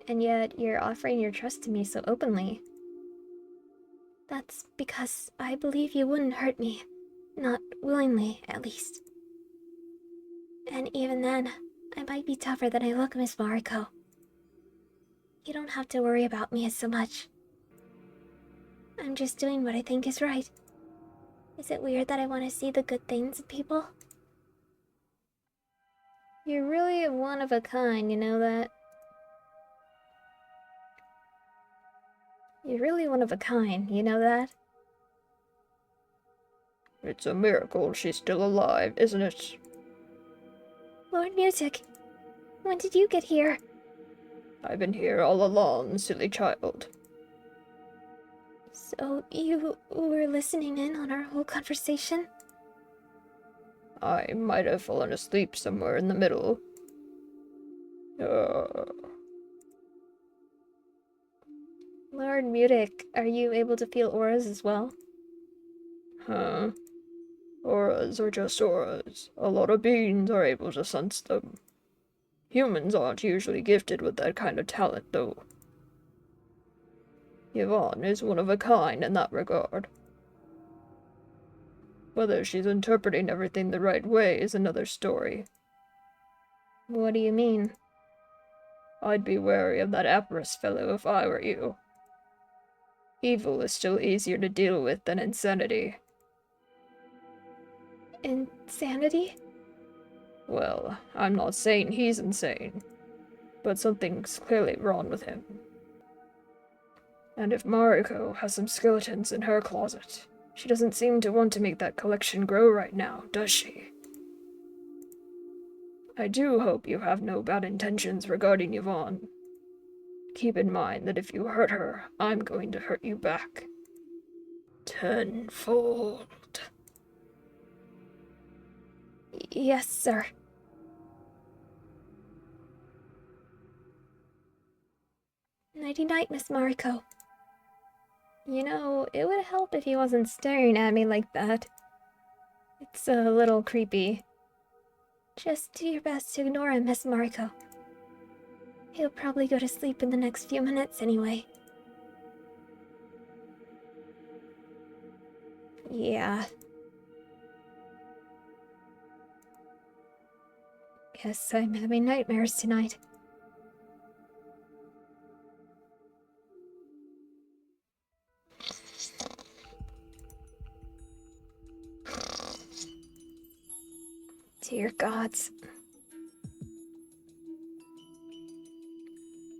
And yet, you're offering your trust to me so openly. That's because I believe you wouldn't hurt me. Not willingly, at least. And even then, I might be tougher than I look, Miss Mariko. You don't have to worry about me so much. I'm just doing what I think is right. Is it weird that I want to see the good things in people? You're really one of a kind, you know that? You're really one of a kind, you know that? It's a miracle she's still alive, isn't it? Lord Music, when did you get here? I've been here all along, silly child. So you were listening in on our whole conversation? I might have fallen asleep somewhere in the middle. Lord Mutic, are you able to feel auras as well? Huh? Auras are just auras. A lot of beings are able to sense them. Humans aren't usually gifted with that kind of talent, though. Yvonne is one of a kind in that regard. Whether she's interpreting everything the right way is another story. What do you mean? I'd be wary of that Apris fellow if I were you. Evil is still easier to deal with than insanity. Insanity? Well, I'm not saying he's insane, but something's clearly wrong with him. And if Mariko has some skeletons in her closet, she doesn't seem to want to make that collection grow right now, does she? I do hope you have no bad intentions regarding Yvonne. Keep in mind that if you hurt her, I'm going to hurt you back. Tenfold. Yes, sir. Nighty-night, Miss Mariko. You know, it would help if he wasn't staring at me like that. It's a little creepy. Just do your best to ignore him, Miss Mariko. He'll probably go to sleep in the next few minutes anyway. Yeah. Guess I'm having nightmares tonight. Dear gods.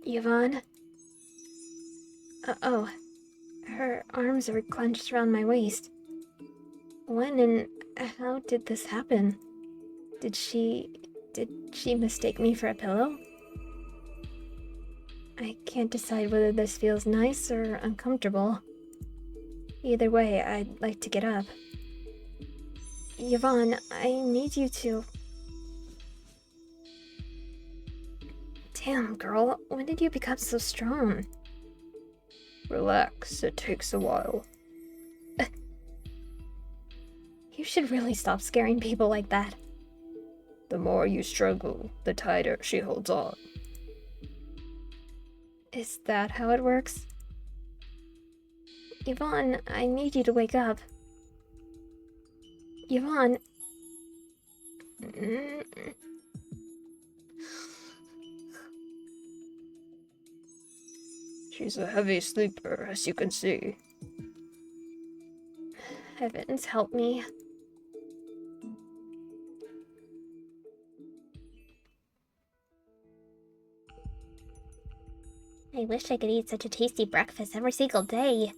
Yvonne? Oh. Her arms are clenched around my waist. When and how did this happen? Did she mistake me for a pillow? I can't decide whether this feels nice or uncomfortable. Either way, I'd like to get up. Yvonne, I need you to... Damn, girl, when did you become so strong? Relax, it takes a while. You should really stop scaring people like that. The more you struggle, the tighter she holds on. Is that how it works? Yvonne, I need you to wake up. Yvonne. She's a heavy sleeper, as you can see. Heavens, help me. I wish I could eat such a tasty breakfast every single day.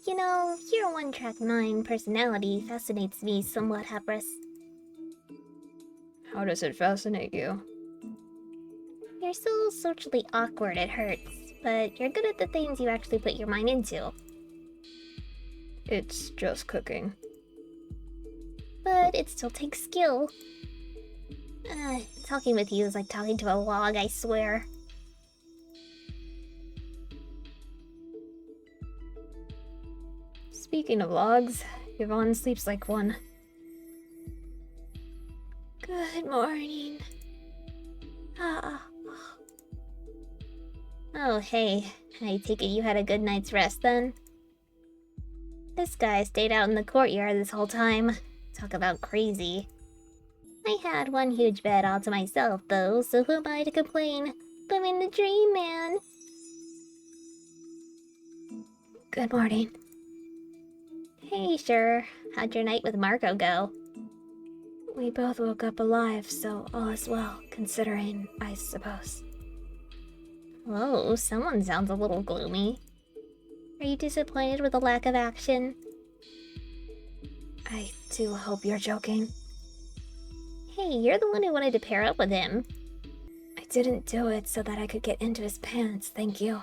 You know, your one-track mind personality fascinates me somewhat, Hapris. How does it fascinate you? You're so socially awkward it hurts, but you're good at the things you actually put your mind into. It's just cooking. But it still takes skill. Talking with you is like talking to a log, I swear. Speaking of logs, Yvonne sleeps like one. Good morning. Ah. Oh, hey. I take it you had a good night's rest then? This guy stayed out in the courtyard this whole time. Talk about crazy. I had one huge bed all to myself, though, so who am I to complain? Living the dream, man. Good morning. Hey, sure. How'd your night with Marco go? We both woke up alive, so all is well, considering, I suppose. Whoa, someone sounds a little gloomy. Are you disappointed with the lack of action? I do hope you're joking. Hey, you're the one who wanted to pair up with him. I didn't do it so that I could get into his pants, thank you.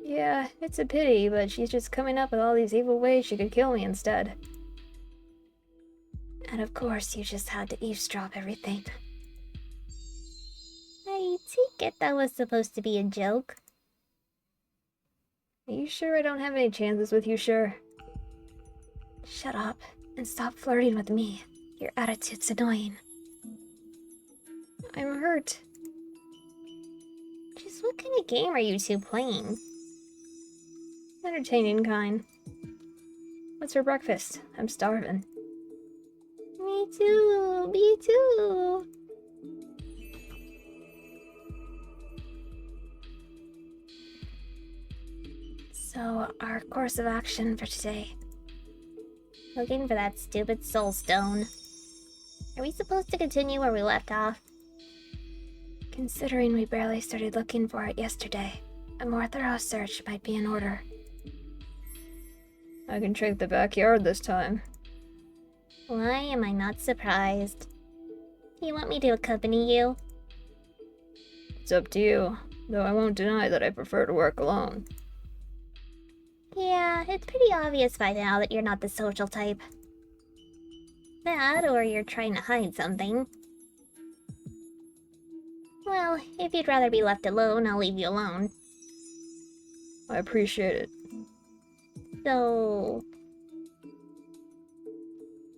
Yeah, it's a pity, but she's just coming up with all these evil ways she could kill me instead. And of course, you just had to eavesdrop everything. I take it that was supposed to be a joke. Are you sure I don't have any chances with you, sure? Shut up and stop flirting with me. Your attitude's annoying. I'm hurt. Just what kind of game are you two playing? Entertaining kind. What's for breakfast? I'm starving. Me too, me too. So, our course of action for today. Looking for that stupid soul stone. Are we supposed to continue where we left off? Considering we barely started looking for it yesterday, a more thorough search might be in order. I can check the backyard this time. Why am I not surprised? You want me to accompany you? It's up to you, though I won't deny that I prefer to work alone. Yeah, it's pretty obvious by now that you're not the social type. That, or you're trying to hide something. Well, if you'd rather be left alone, I'll leave you alone. I appreciate it. So...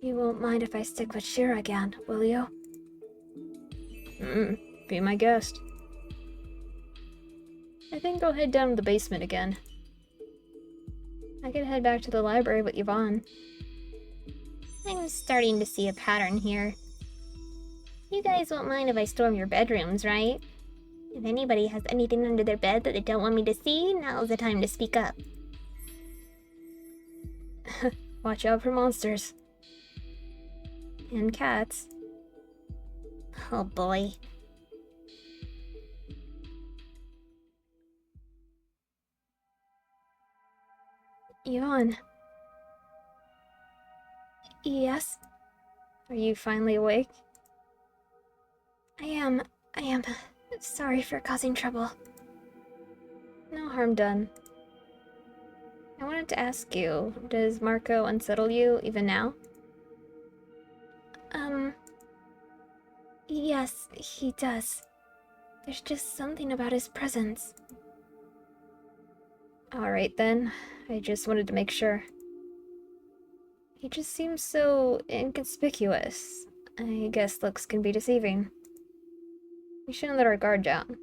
You won't mind if I stick with Shira again, will you? Be my guest. I think I'll head down to the basement again. I could head back to the library with Yvonne. I'm starting to see a pattern here. You guys won't mind if I storm your bedrooms, right? If anybody has anything under their bed that they don't want me to see, now's the time to speak up. Watch out for monsters. And cats. Oh boy. Yvonne. Yes? Are you finally awake? I am. Sorry for causing trouble. No harm done. I wanted to ask you, does Marco unsettle you even now? Yes, he does. There's just something about his presence. Alright then, I just wanted to make sure. He just seems so inconspicuous. I guess looks can be deceiving. We shouldn't let our guard down.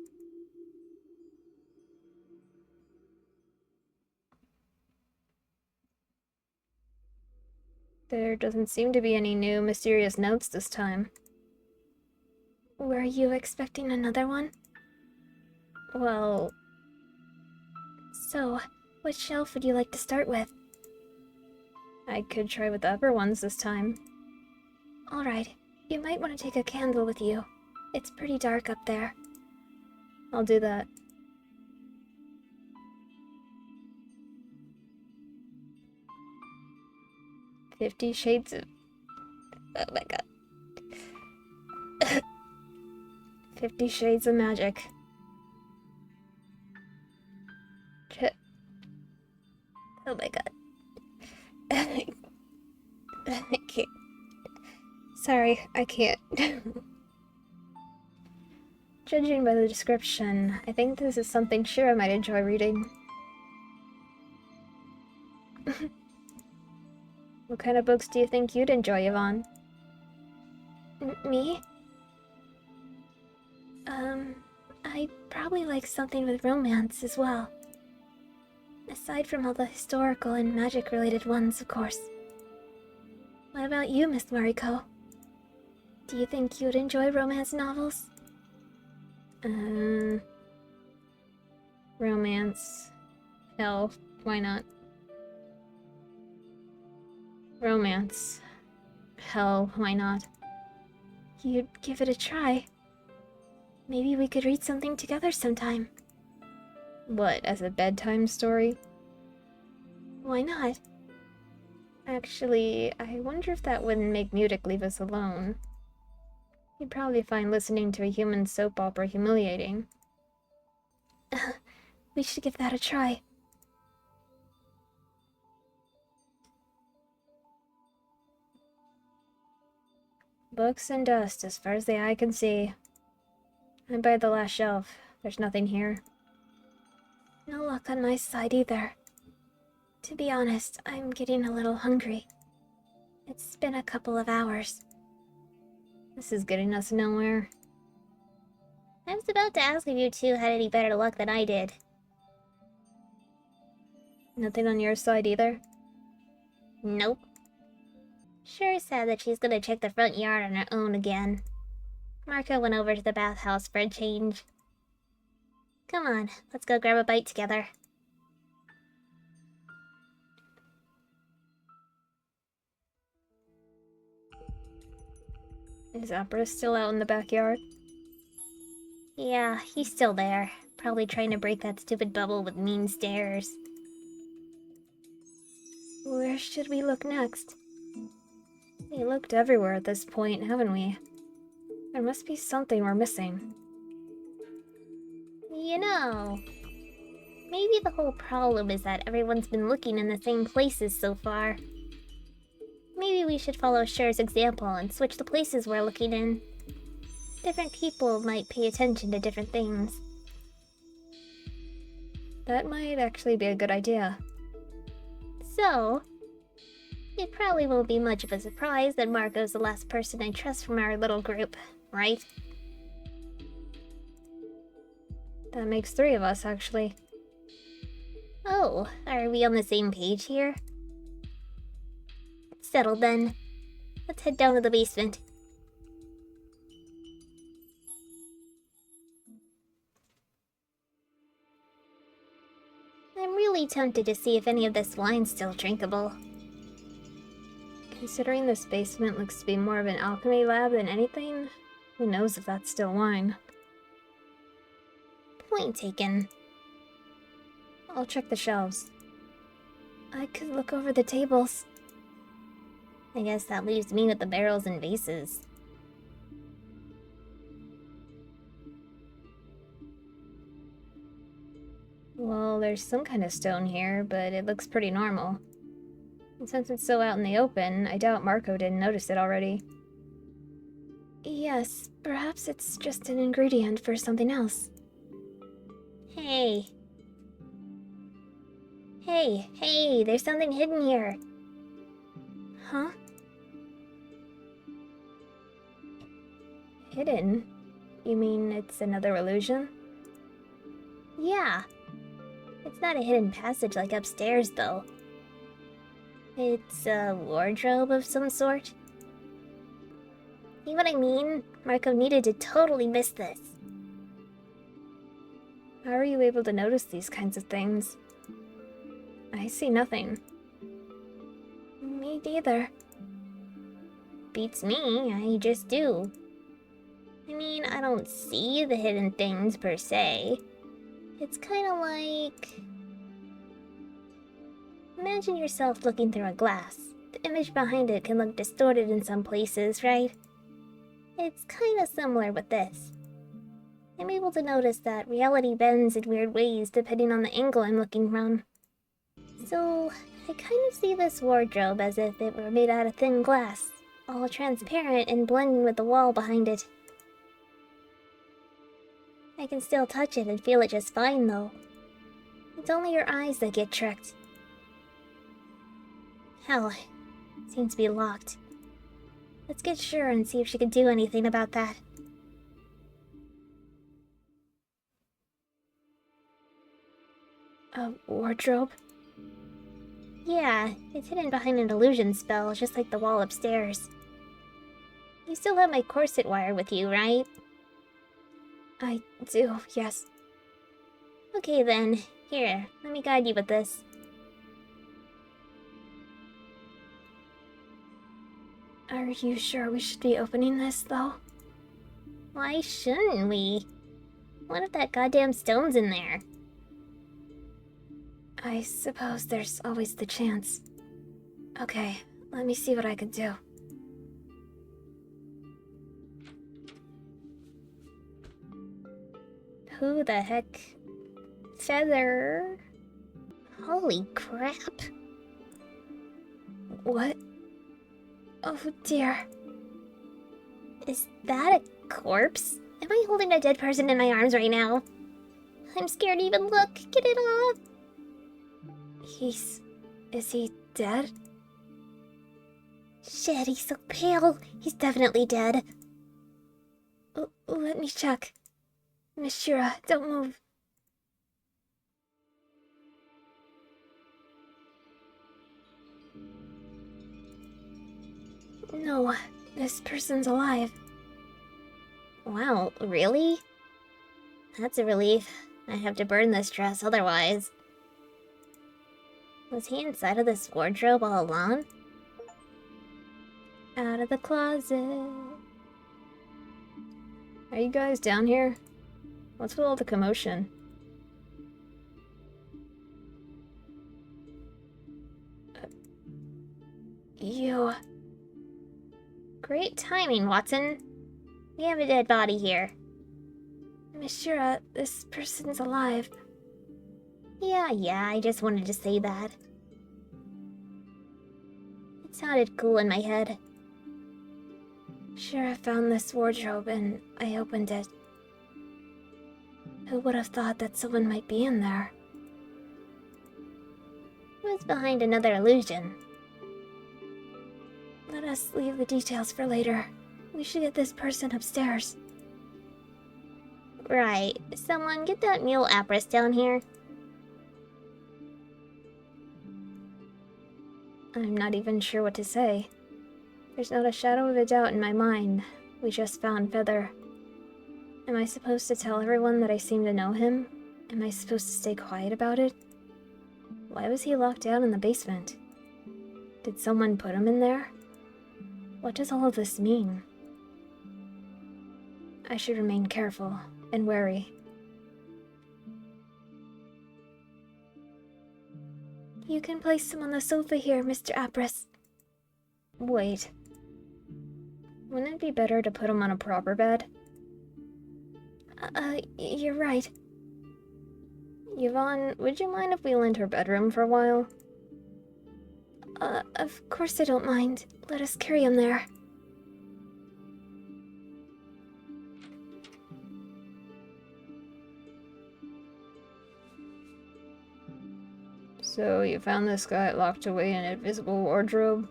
There doesn't seem to be any new mysterious notes this time. Were you expecting another one? Well, So, which shelf would you like to start with? I could try with the upper ones this time. Alright, you might want to take a candle with you. It's pretty dark up there. I'll do that. $50 Shades of... Oh my god. 50 Shades of Magic. Oh my god. I can't. Sorry, I can't. Judging by the description, I think this is something Shira might enjoy reading. What kind of books do you think you'd enjoy, Yvonne? Me? I'd probably like something with romance as well. Aside from all the historical and magic-related ones, of course. What about you, Miss Mariko? Do you think you'd enjoy romance novels? Romance. Hell, why not? Romance. Hell, why not? You'd give it a try. Maybe we could read something together sometime. What, as a bedtime story? Why not? Actually, I wonder if that wouldn't make Mutic leave us alone. He'd probably find listening to a human soap opera humiliating. We should give that a try. Books and dust as far as the eye can see. I'm by the last shelf. There's nothing here. No luck on my side either. To be honest, I'm getting a little hungry. It's been a couple of hours. This is getting us nowhere. I was about to ask if you two had any better luck than I did. Nothing on your side either? Nope. Sure said that she's gonna check the front yard on her own again. Marco went over to the bathhouse for a change. Come on, let's go grab a bite together. Is Opera still out in the backyard? Yeah, he's still there. Probably trying to break that stupid bubble with mean stares. Where should we look next? We looked everywhere at this point, haven't we? There must be something we're missing. You know, maybe the whole problem is that everyone's been looking in the same places so far. Maybe we should follow Cher's example and switch the places we're looking in. Different people might pay attention to different things. That might actually be a good idea. So, it probably won't be much of a surprise that Marco's the last person I trust from our little group, right? That makes 3 of us, actually. Oh, are we on the same page here? Settled then. Let's head down to the basement. I'm really tempted to see if any of this wine's still drinkable. Considering this basement looks to be more of an alchemy lab than anything, who knows if that's still wine. Point taken. I'll check the shelves. I could look over the tables. I guess that leaves me with the barrels and vases. Well, there's some kind of stone here, but it looks pretty normal. And since it's so out in the open, I doubt Marco didn't notice it already. Yes, perhaps it's just an ingredient for something else. Hey. Hey, there's something hidden here. Huh? Hidden? You mean it's another illusion? Yeah. It's not a hidden passage like upstairs, though. It's a wardrobe of some sort? See what I mean? Marco needed to totally miss this. How are you able to notice these kinds of things? I see nothing. Me neither. Beats me, I just do. I mean, I don't see the hidden things per se. It's kind of like... Imagine yourself looking through a glass. The image behind it can look distorted in some places, right? It's kind of similar with this. I'm able to notice that reality bends in weird ways depending on the angle I'm looking from. So, I kind of see this wardrobe as if it were made out of thin glass, all transparent and blending with the wall behind it. I can still touch it and feel it just fine, though. It's only your eyes that get tricked. Hell, it seems to be locked. Let's get sure and see if she can do anything about that. A wardrobe? Yeah, it's hidden behind an illusion spell, just like the wall upstairs. You still have my corset wire with you, right? I do, yes. Okay then, here, let me guide you with this. Are you sure we should be opening this, though? Why shouldn't we? What if that goddamn stone's in there? I suppose there's always the chance. Okay, let me see what I can do. Who the heck? Feather? Holy crap. What? Oh dear. Is that a corpse? Am I holding a dead person in my arms right now? I'm scared to even look. Get it off. Is he dead? Shit, he's so pale. He's definitely dead. Let me check. Miss Shira, don't move. No, this person's alive. Wow, really? That's a relief. I have to burn this dress otherwise. Was he inside of this wardrobe all along? Out of the closet. Are you guys down here? What's with all the commotion? You... Great timing, Watson. We have a dead body here. Miss Shira, this person's alive. Yeah, I just wanted to say that. It sounded cool in my head. Shira found this wardrobe and I opened it. Who would have thought that someone might be in there? Who's behind another illusion? Let us leave the details for later. We should get this person upstairs. Right. Someone get that mule Apris down here. I'm not even sure what to say. There's not a shadow of a doubt in my mind. We just found Feather. Am I supposed to tell everyone that I seem to know him? Am I supposed to stay quiet about it? Why was he locked down in the basement? Did someone put him in there? What does all of this mean? I should remain careful and wary. You can place him on the sofa here, Mr. Apris. Wait. Wouldn't it be better to put him on a proper bed? You're right. Yvonne, would you mind if we lent her bedroom for a while? Of course I don't mind. Let us carry him there. So, you found this guy locked away in an invisible wardrobe?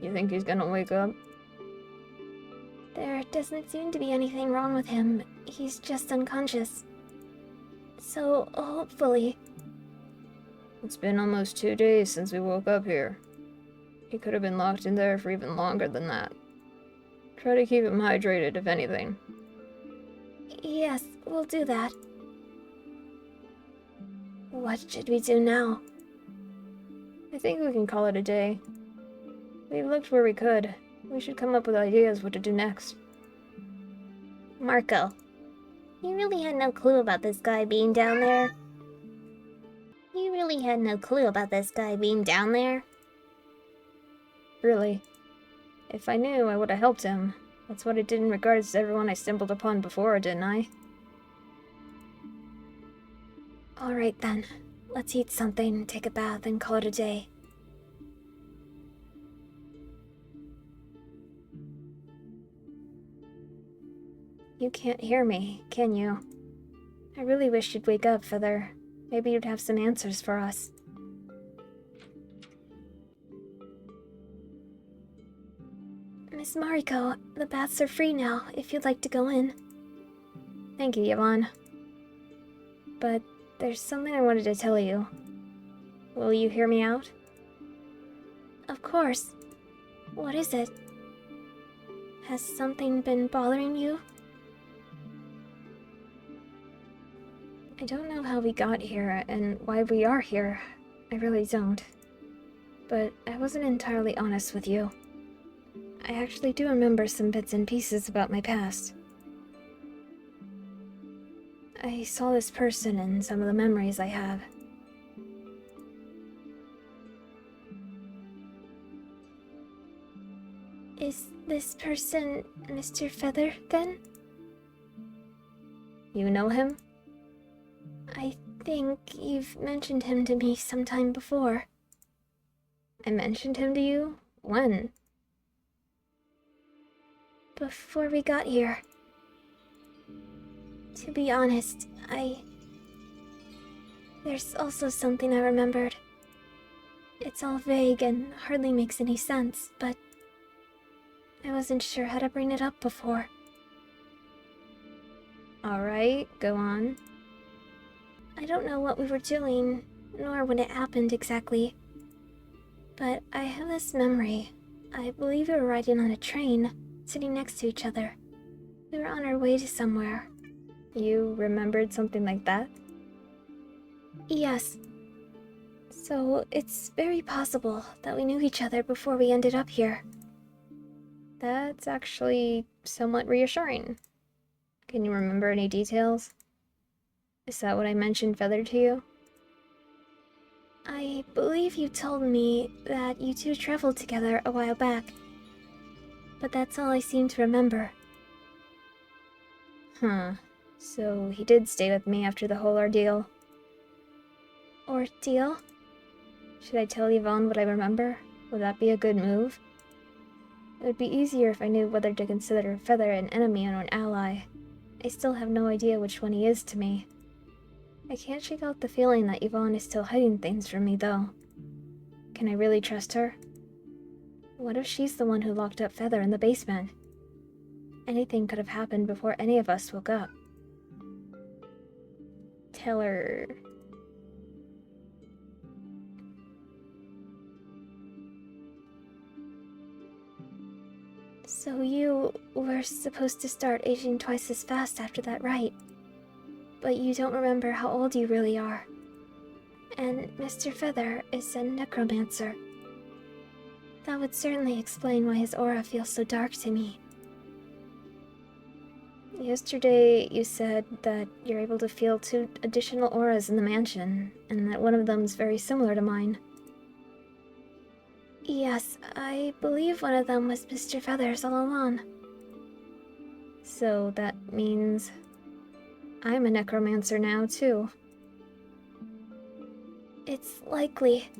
You think he's gonna wake up? There doesn't seem to be anything wrong with him. He's just unconscious. So, hopefully... It's been almost 2 days since we woke up here. He could have been locked in there for even longer than that. Try to keep him hydrated, if anything. Yes, we'll do that. What should we do now? I think we can call it a day. We've looked where we could. We should come up with ideas what to do next. Marco, you really had no clue about this guy being down there? You really had no clue about this guy being down there? Really. If I knew, I would have helped him. That's what I did in regards to everyone I stumbled upon before, didn't I? Alright then. Let's eat something, take a bath, and call it a day. You can't hear me, can you? I really wish you'd wake up, Feather. Maybe you'd have some answers for us. Miss Mariko, the baths are free now, if you'd like to go in. Thank you, Yvonne. But there's something I wanted to tell you. Will you hear me out? Of course. What is it? Has something been bothering you? I don't know how we got here and why we are here. I really don't. But I wasn't entirely honest with you. I actually do remember some bits and pieces about my past. I saw this person in some of the memories I have. Is this person Mr. Feather, then? You know him? I think you've mentioned him to me sometime before. I mentioned him to you? When? Before we got here. To be honest, There's also something I remembered. It's all vague and hardly makes any sense, but I wasn't sure how to bring it up before. Alright, go on. I don't know what we were doing, nor when it happened exactly. But I have this memory. I believe we were riding on a train, sitting next to each other. We were on our way to somewhere. You remembered something like that? Yes. So it's very possible that we knew each other before we ended up here. That's actually somewhat reassuring. Can you remember any details? Is that what I mentioned Feather to you? I believe you told me that you two traveled together a while back. But that's all I seem to remember. Huh. So he did stay with me after the whole ordeal. Ordeal? Should I tell Yvonne what I remember? Would that be a good move? It would be easier if I knew whether to consider Feather an enemy or an ally. I still have no idea which one he is to me. I can't shake out the feeling that Yvonne is still hiding things from me, though. Can I really trust her? What if she's the one who locked up Feather in the basement? Anything could have happened before any of us woke up. Tell her... So you were supposed to start aging twice as fast after that, right? But you don't remember how old you really are. And Mr. Feather is a necromancer. That would certainly explain why his aura feels so dark to me. Yesterday, you said that you're able to feel 2 additional auras in the mansion, and that one of them's very similar to mine. Yes, I believe one of them was Mr. Feather's all along. So that means... I'm a necromancer now, too. It's likely.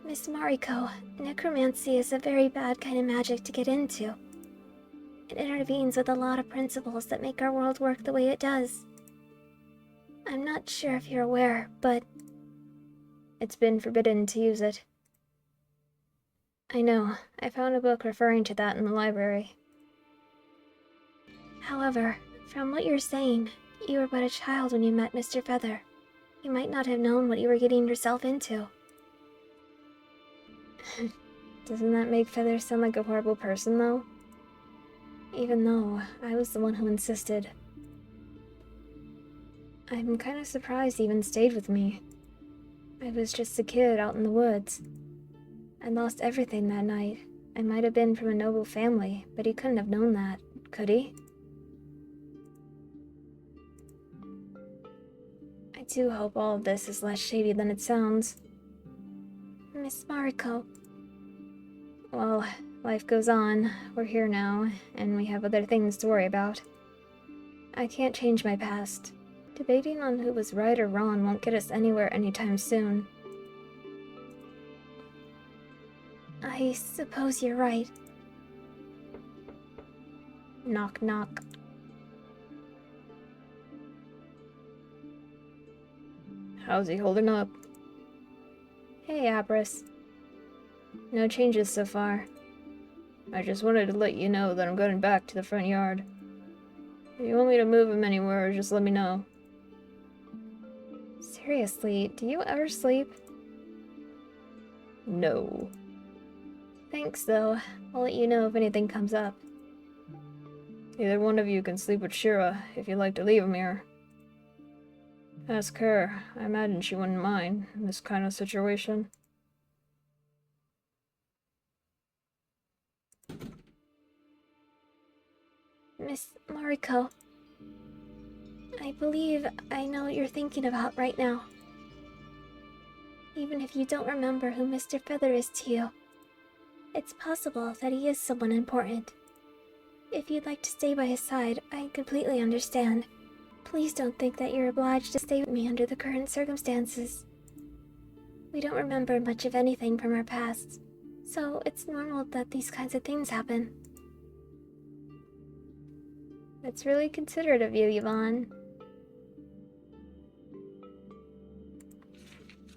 Miss Mariko, necromancy is a very bad kind of magic to get into. It intervenes with a lot of principles that make our world work the way it does. I'm not sure if you're aware, but... It's been forbidden to use it. I know. I found a book referring to that in the library. However, from what you're saying, you were but a child when you met Mr. Feather. You might not have known what you were getting yourself into. Doesn't that make Feather sound like a horrible person, though? Even though I was the one who insisted. I'm kind of surprised he even stayed with me. I was just a kid out in the woods. I lost everything that night. I might have been from a noble family, but he couldn't have known that, could he? I do hope all of this is less shady than it sounds. Miss Mariko. Well, life goes on. We're here now, and we have other things to worry about. I can't change my past. Debating on who was right or wrong won't get us anywhere anytime soon. I suppose you're right. Knock, knock. How's he holding up? Hey, Abris. No changes so far. I just wanted to let you know that I'm going back to the front yard. If you want me to move him anywhere, just let me know. Seriously, do you ever sleep? No. Thanks, though. I'll let you know if anything comes up. Either one of you can sleep with Shira if you'd like to leave him here. Ask her. I imagine she wouldn't mind in this kind of situation. Miss Mariko. I believe I know what you're thinking about right now. Even if you don't remember who Mr. Feather is to you, it's possible that he is someone important. If you'd like to stay by his side, I completely understand. Please don't think that you're obliged to stay with me under the current circumstances. We don't remember much of anything from our past, so it's normal that these kinds of things happen. That's really considerate of you, Yvonne.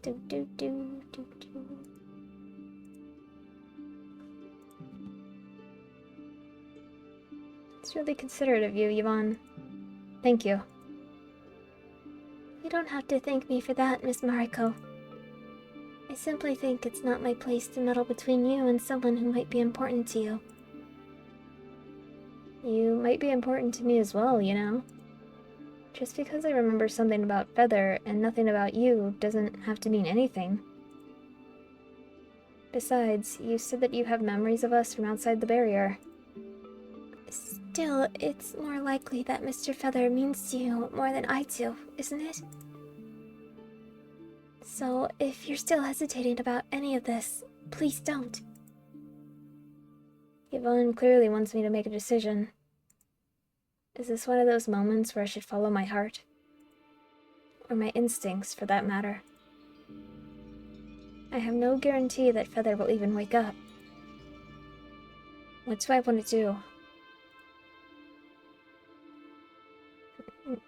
Do do do do do. It's really considerate of you, Yvonne. Thank you. You don't have to thank me for that, Miss Mariko. I simply think it's not my place to meddle between you and someone who might be important to you. You might be important to me as well, you know? Just because I remember something about Feather and nothing about you doesn't have to mean anything. Besides, you said that you have memories of us from outside the barrier. Still, it's more likely that Mr. Feather means to you more than I do, isn't it? So, if you're still hesitating about any of this, please don't. Yvonne clearly wants me to make a decision. Is this one of those moments where I should follow my heart? Or my instincts, for that matter? I have no guarantee that Feather will even wake up. What do I want to do?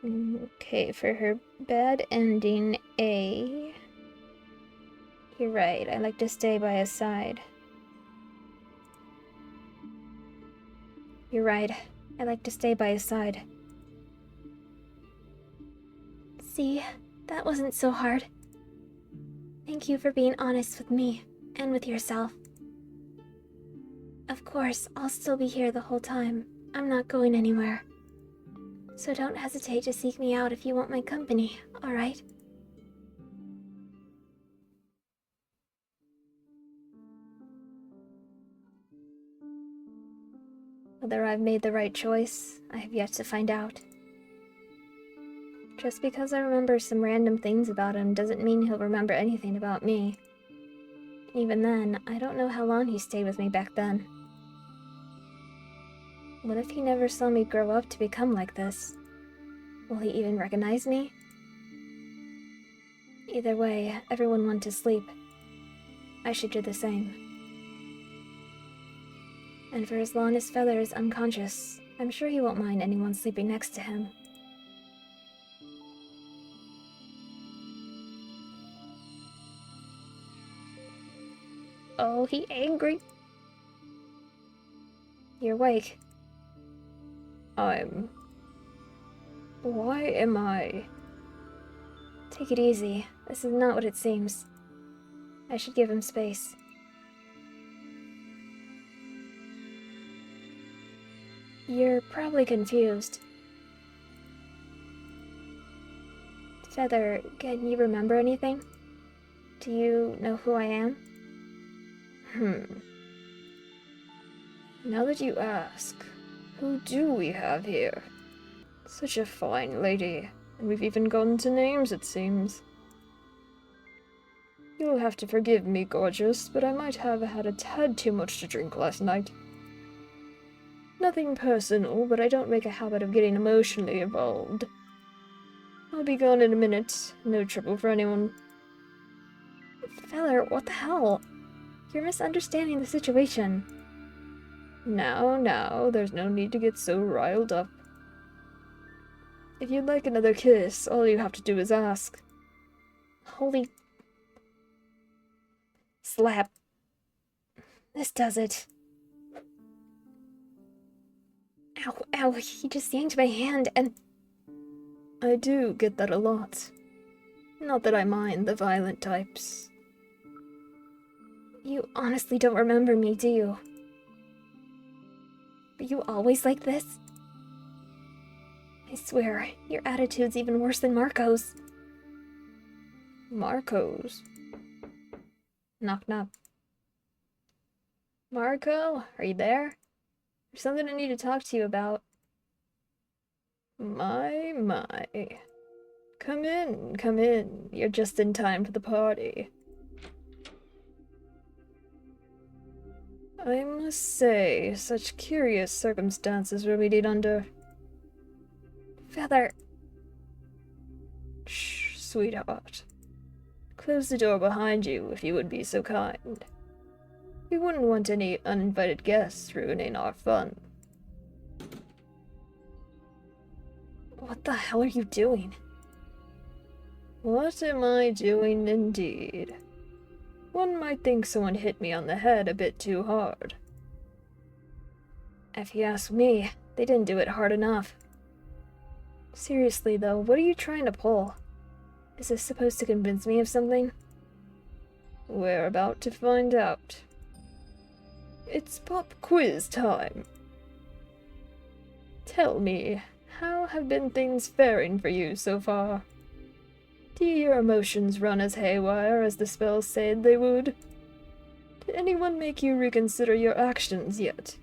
Okay, for her bad ending, A. You're right, I like to stay by his side. You're right, I like to stay by his side. See, that wasn't so hard. Thank you for being honest with me, and with yourself. Of course, I'll still be here the whole time. I'm not going anywhere. So don't hesitate to seek me out if you want my company, alright? Whether I've made the right choice, I have yet to find out. Just because I remember some random things about him doesn't mean he'll remember anything about me. Even then, I don't know how long he stayed with me back then. What if he never saw me grow up to become like this? Will he even recognize me? Either way, everyone went to sleep. I should do the same. And for as long as Feather is unconscious, I'm sure he won't mind anyone sleeping next to him. Oh, he angry. You're awake. Why am I? Take it easy. This is not what it seems. I should give him space. You're probably confused. Feather, can you remember anything? Do you know who I am? Now that you ask, who do we have here? Such a fine lady, and we've even gone to names, it seems. You'll have to forgive me, gorgeous, but I might have had a tad too much to drink last night. Nothing personal, but I don't make a habit of getting emotionally involved. I'll be gone in a minute, no trouble for anyone. Feather, what the hell? You're misunderstanding the situation. Now, there's no need to get so riled up. If you'd like another kiss, all you have to do is ask. Holy... slap. This does it. Ow, he just yanked my hand and... I do get that a lot. Not that I mind the violent types. You honestly don't remember me, do you? Were you always like this? I swear, your attitude's even worse than Marco's. Marco's? Knock knock. Marco, are you there? There's something I need to talk to you about. My. Come in. You're just in time for the party. I must say, such curious circumstances we're meeting under. Feather. Shh, sweetheart. Close the door behind you, if you would be so kind. We wouldn't want any uninvited guests ruining our fun. What the hell are you doing? What am I doing, indeed? One might think someone hit me on the head a bit too hard. If you ask me, they didn't do it hard enough. Seriously, though, what are you trying to pull? Is this supposed to convince me of something? We're about to find out. It's pop quiz time. Tell me, how have been things faring for you so far? Do your emotions run as haywire as the spells said they would? Did anyone make you reconsider your actions yet?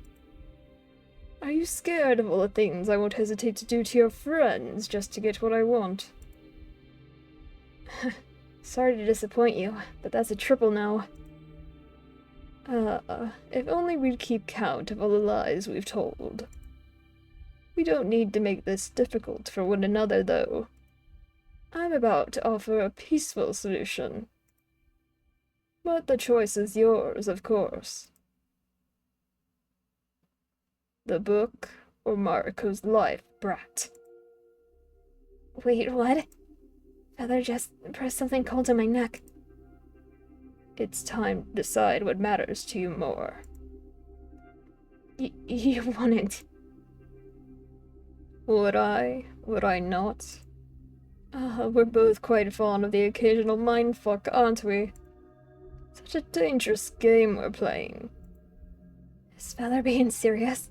Are you scared of all the things I won't hesitate to do to your friends just to get what I want? Sorry to disappoint you, but that's a triple no. If only we'd keep count of all the lies we've told. We don't need to make this difficult for one another, though. I'm about to offer a peaceful solution. But the choice is yours, of course. The book or Marco's life, brat? Wait, what? Feather just pressed something cold to my neck. It's time to decide what matters to you more. You wouldn't. Would I? Would I not? We're both quite fond of the occasional mindfuck, aren't we? Such a dangerous game we're playing. Is Feather being serious?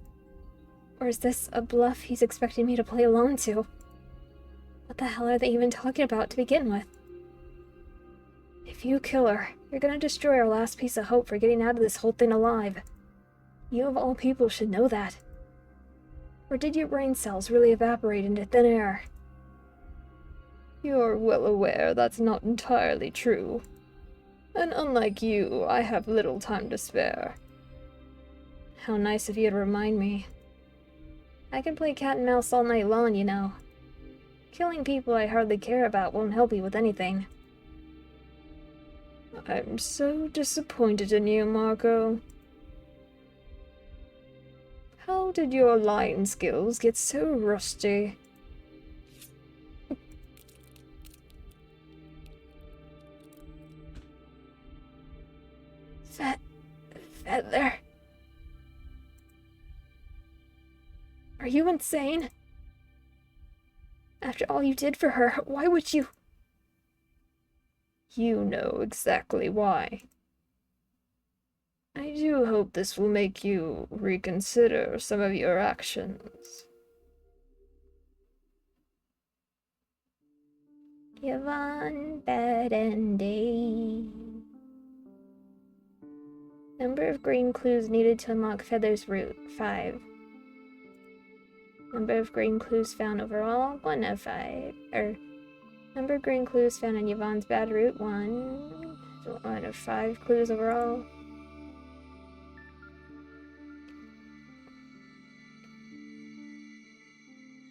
Or is this a bluff he's expecting me to play along to? What the hell are they even talking about to begin with? If you kill her, you're gonna destroy our last piece of hope for getting out of this whole thing alive. You of all people should know that. Or did your brain cells really evaporate into thin air? You're well aware that's not entirely true. And unlike you, I have little time to spare. How nice of you to remind me. I can play cat and mouse all night long, you know. Killing people I hardly care about won't help you with anything. I'm so disappointed in you, Marco. How did your lying skills get so rusty? Feather. Are you insane? After all you did for her, why would you... You know exactly why. I I do hope this will make you reconsider some of your actions. Yvonne, bad ending. Number of green clues needed to unlock Feather's route, 5. Number of green clues found overall, 1 of 5. Number of green clues found in Yvonne's bad route, 1. So 1 of 5 clues overall.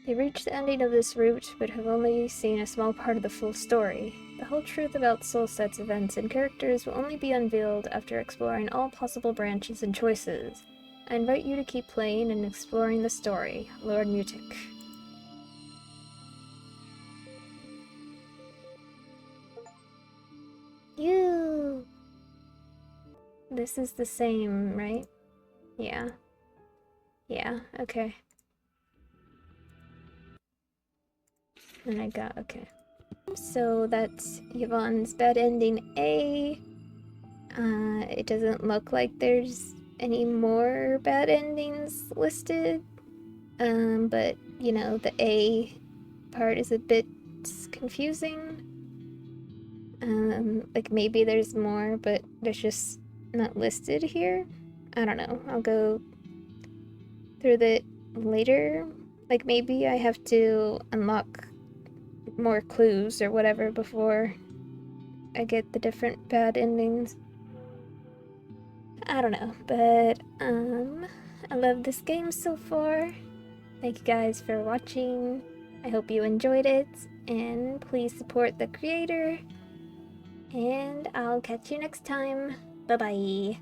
They reach the ending of this route, but have only seen a small part of the full story. The whole truth about SoulSet's events and characters will only be unveiled after exploring all possible branches and choices. I invite you to keep playing and exploring the story. Lord Mutic. You. This is the same, right? Yeah. Yeah, okay. And I got, okay. So that's Yvonne's bad ending A. It doesn't look like there's any more bad endings listed. But, you know, the A part is a bit confusing. Like maybe there's more, but there's just not listed here. I don't know. I'll go through that later. Like maybe I have to unlock more clues or whatever before I get the different bad endings. I don't know, but I love this game so far. Thank you guys for watching. I hope you enjoyed it, and please support the creator. And I'll catch you next time. Bye bye.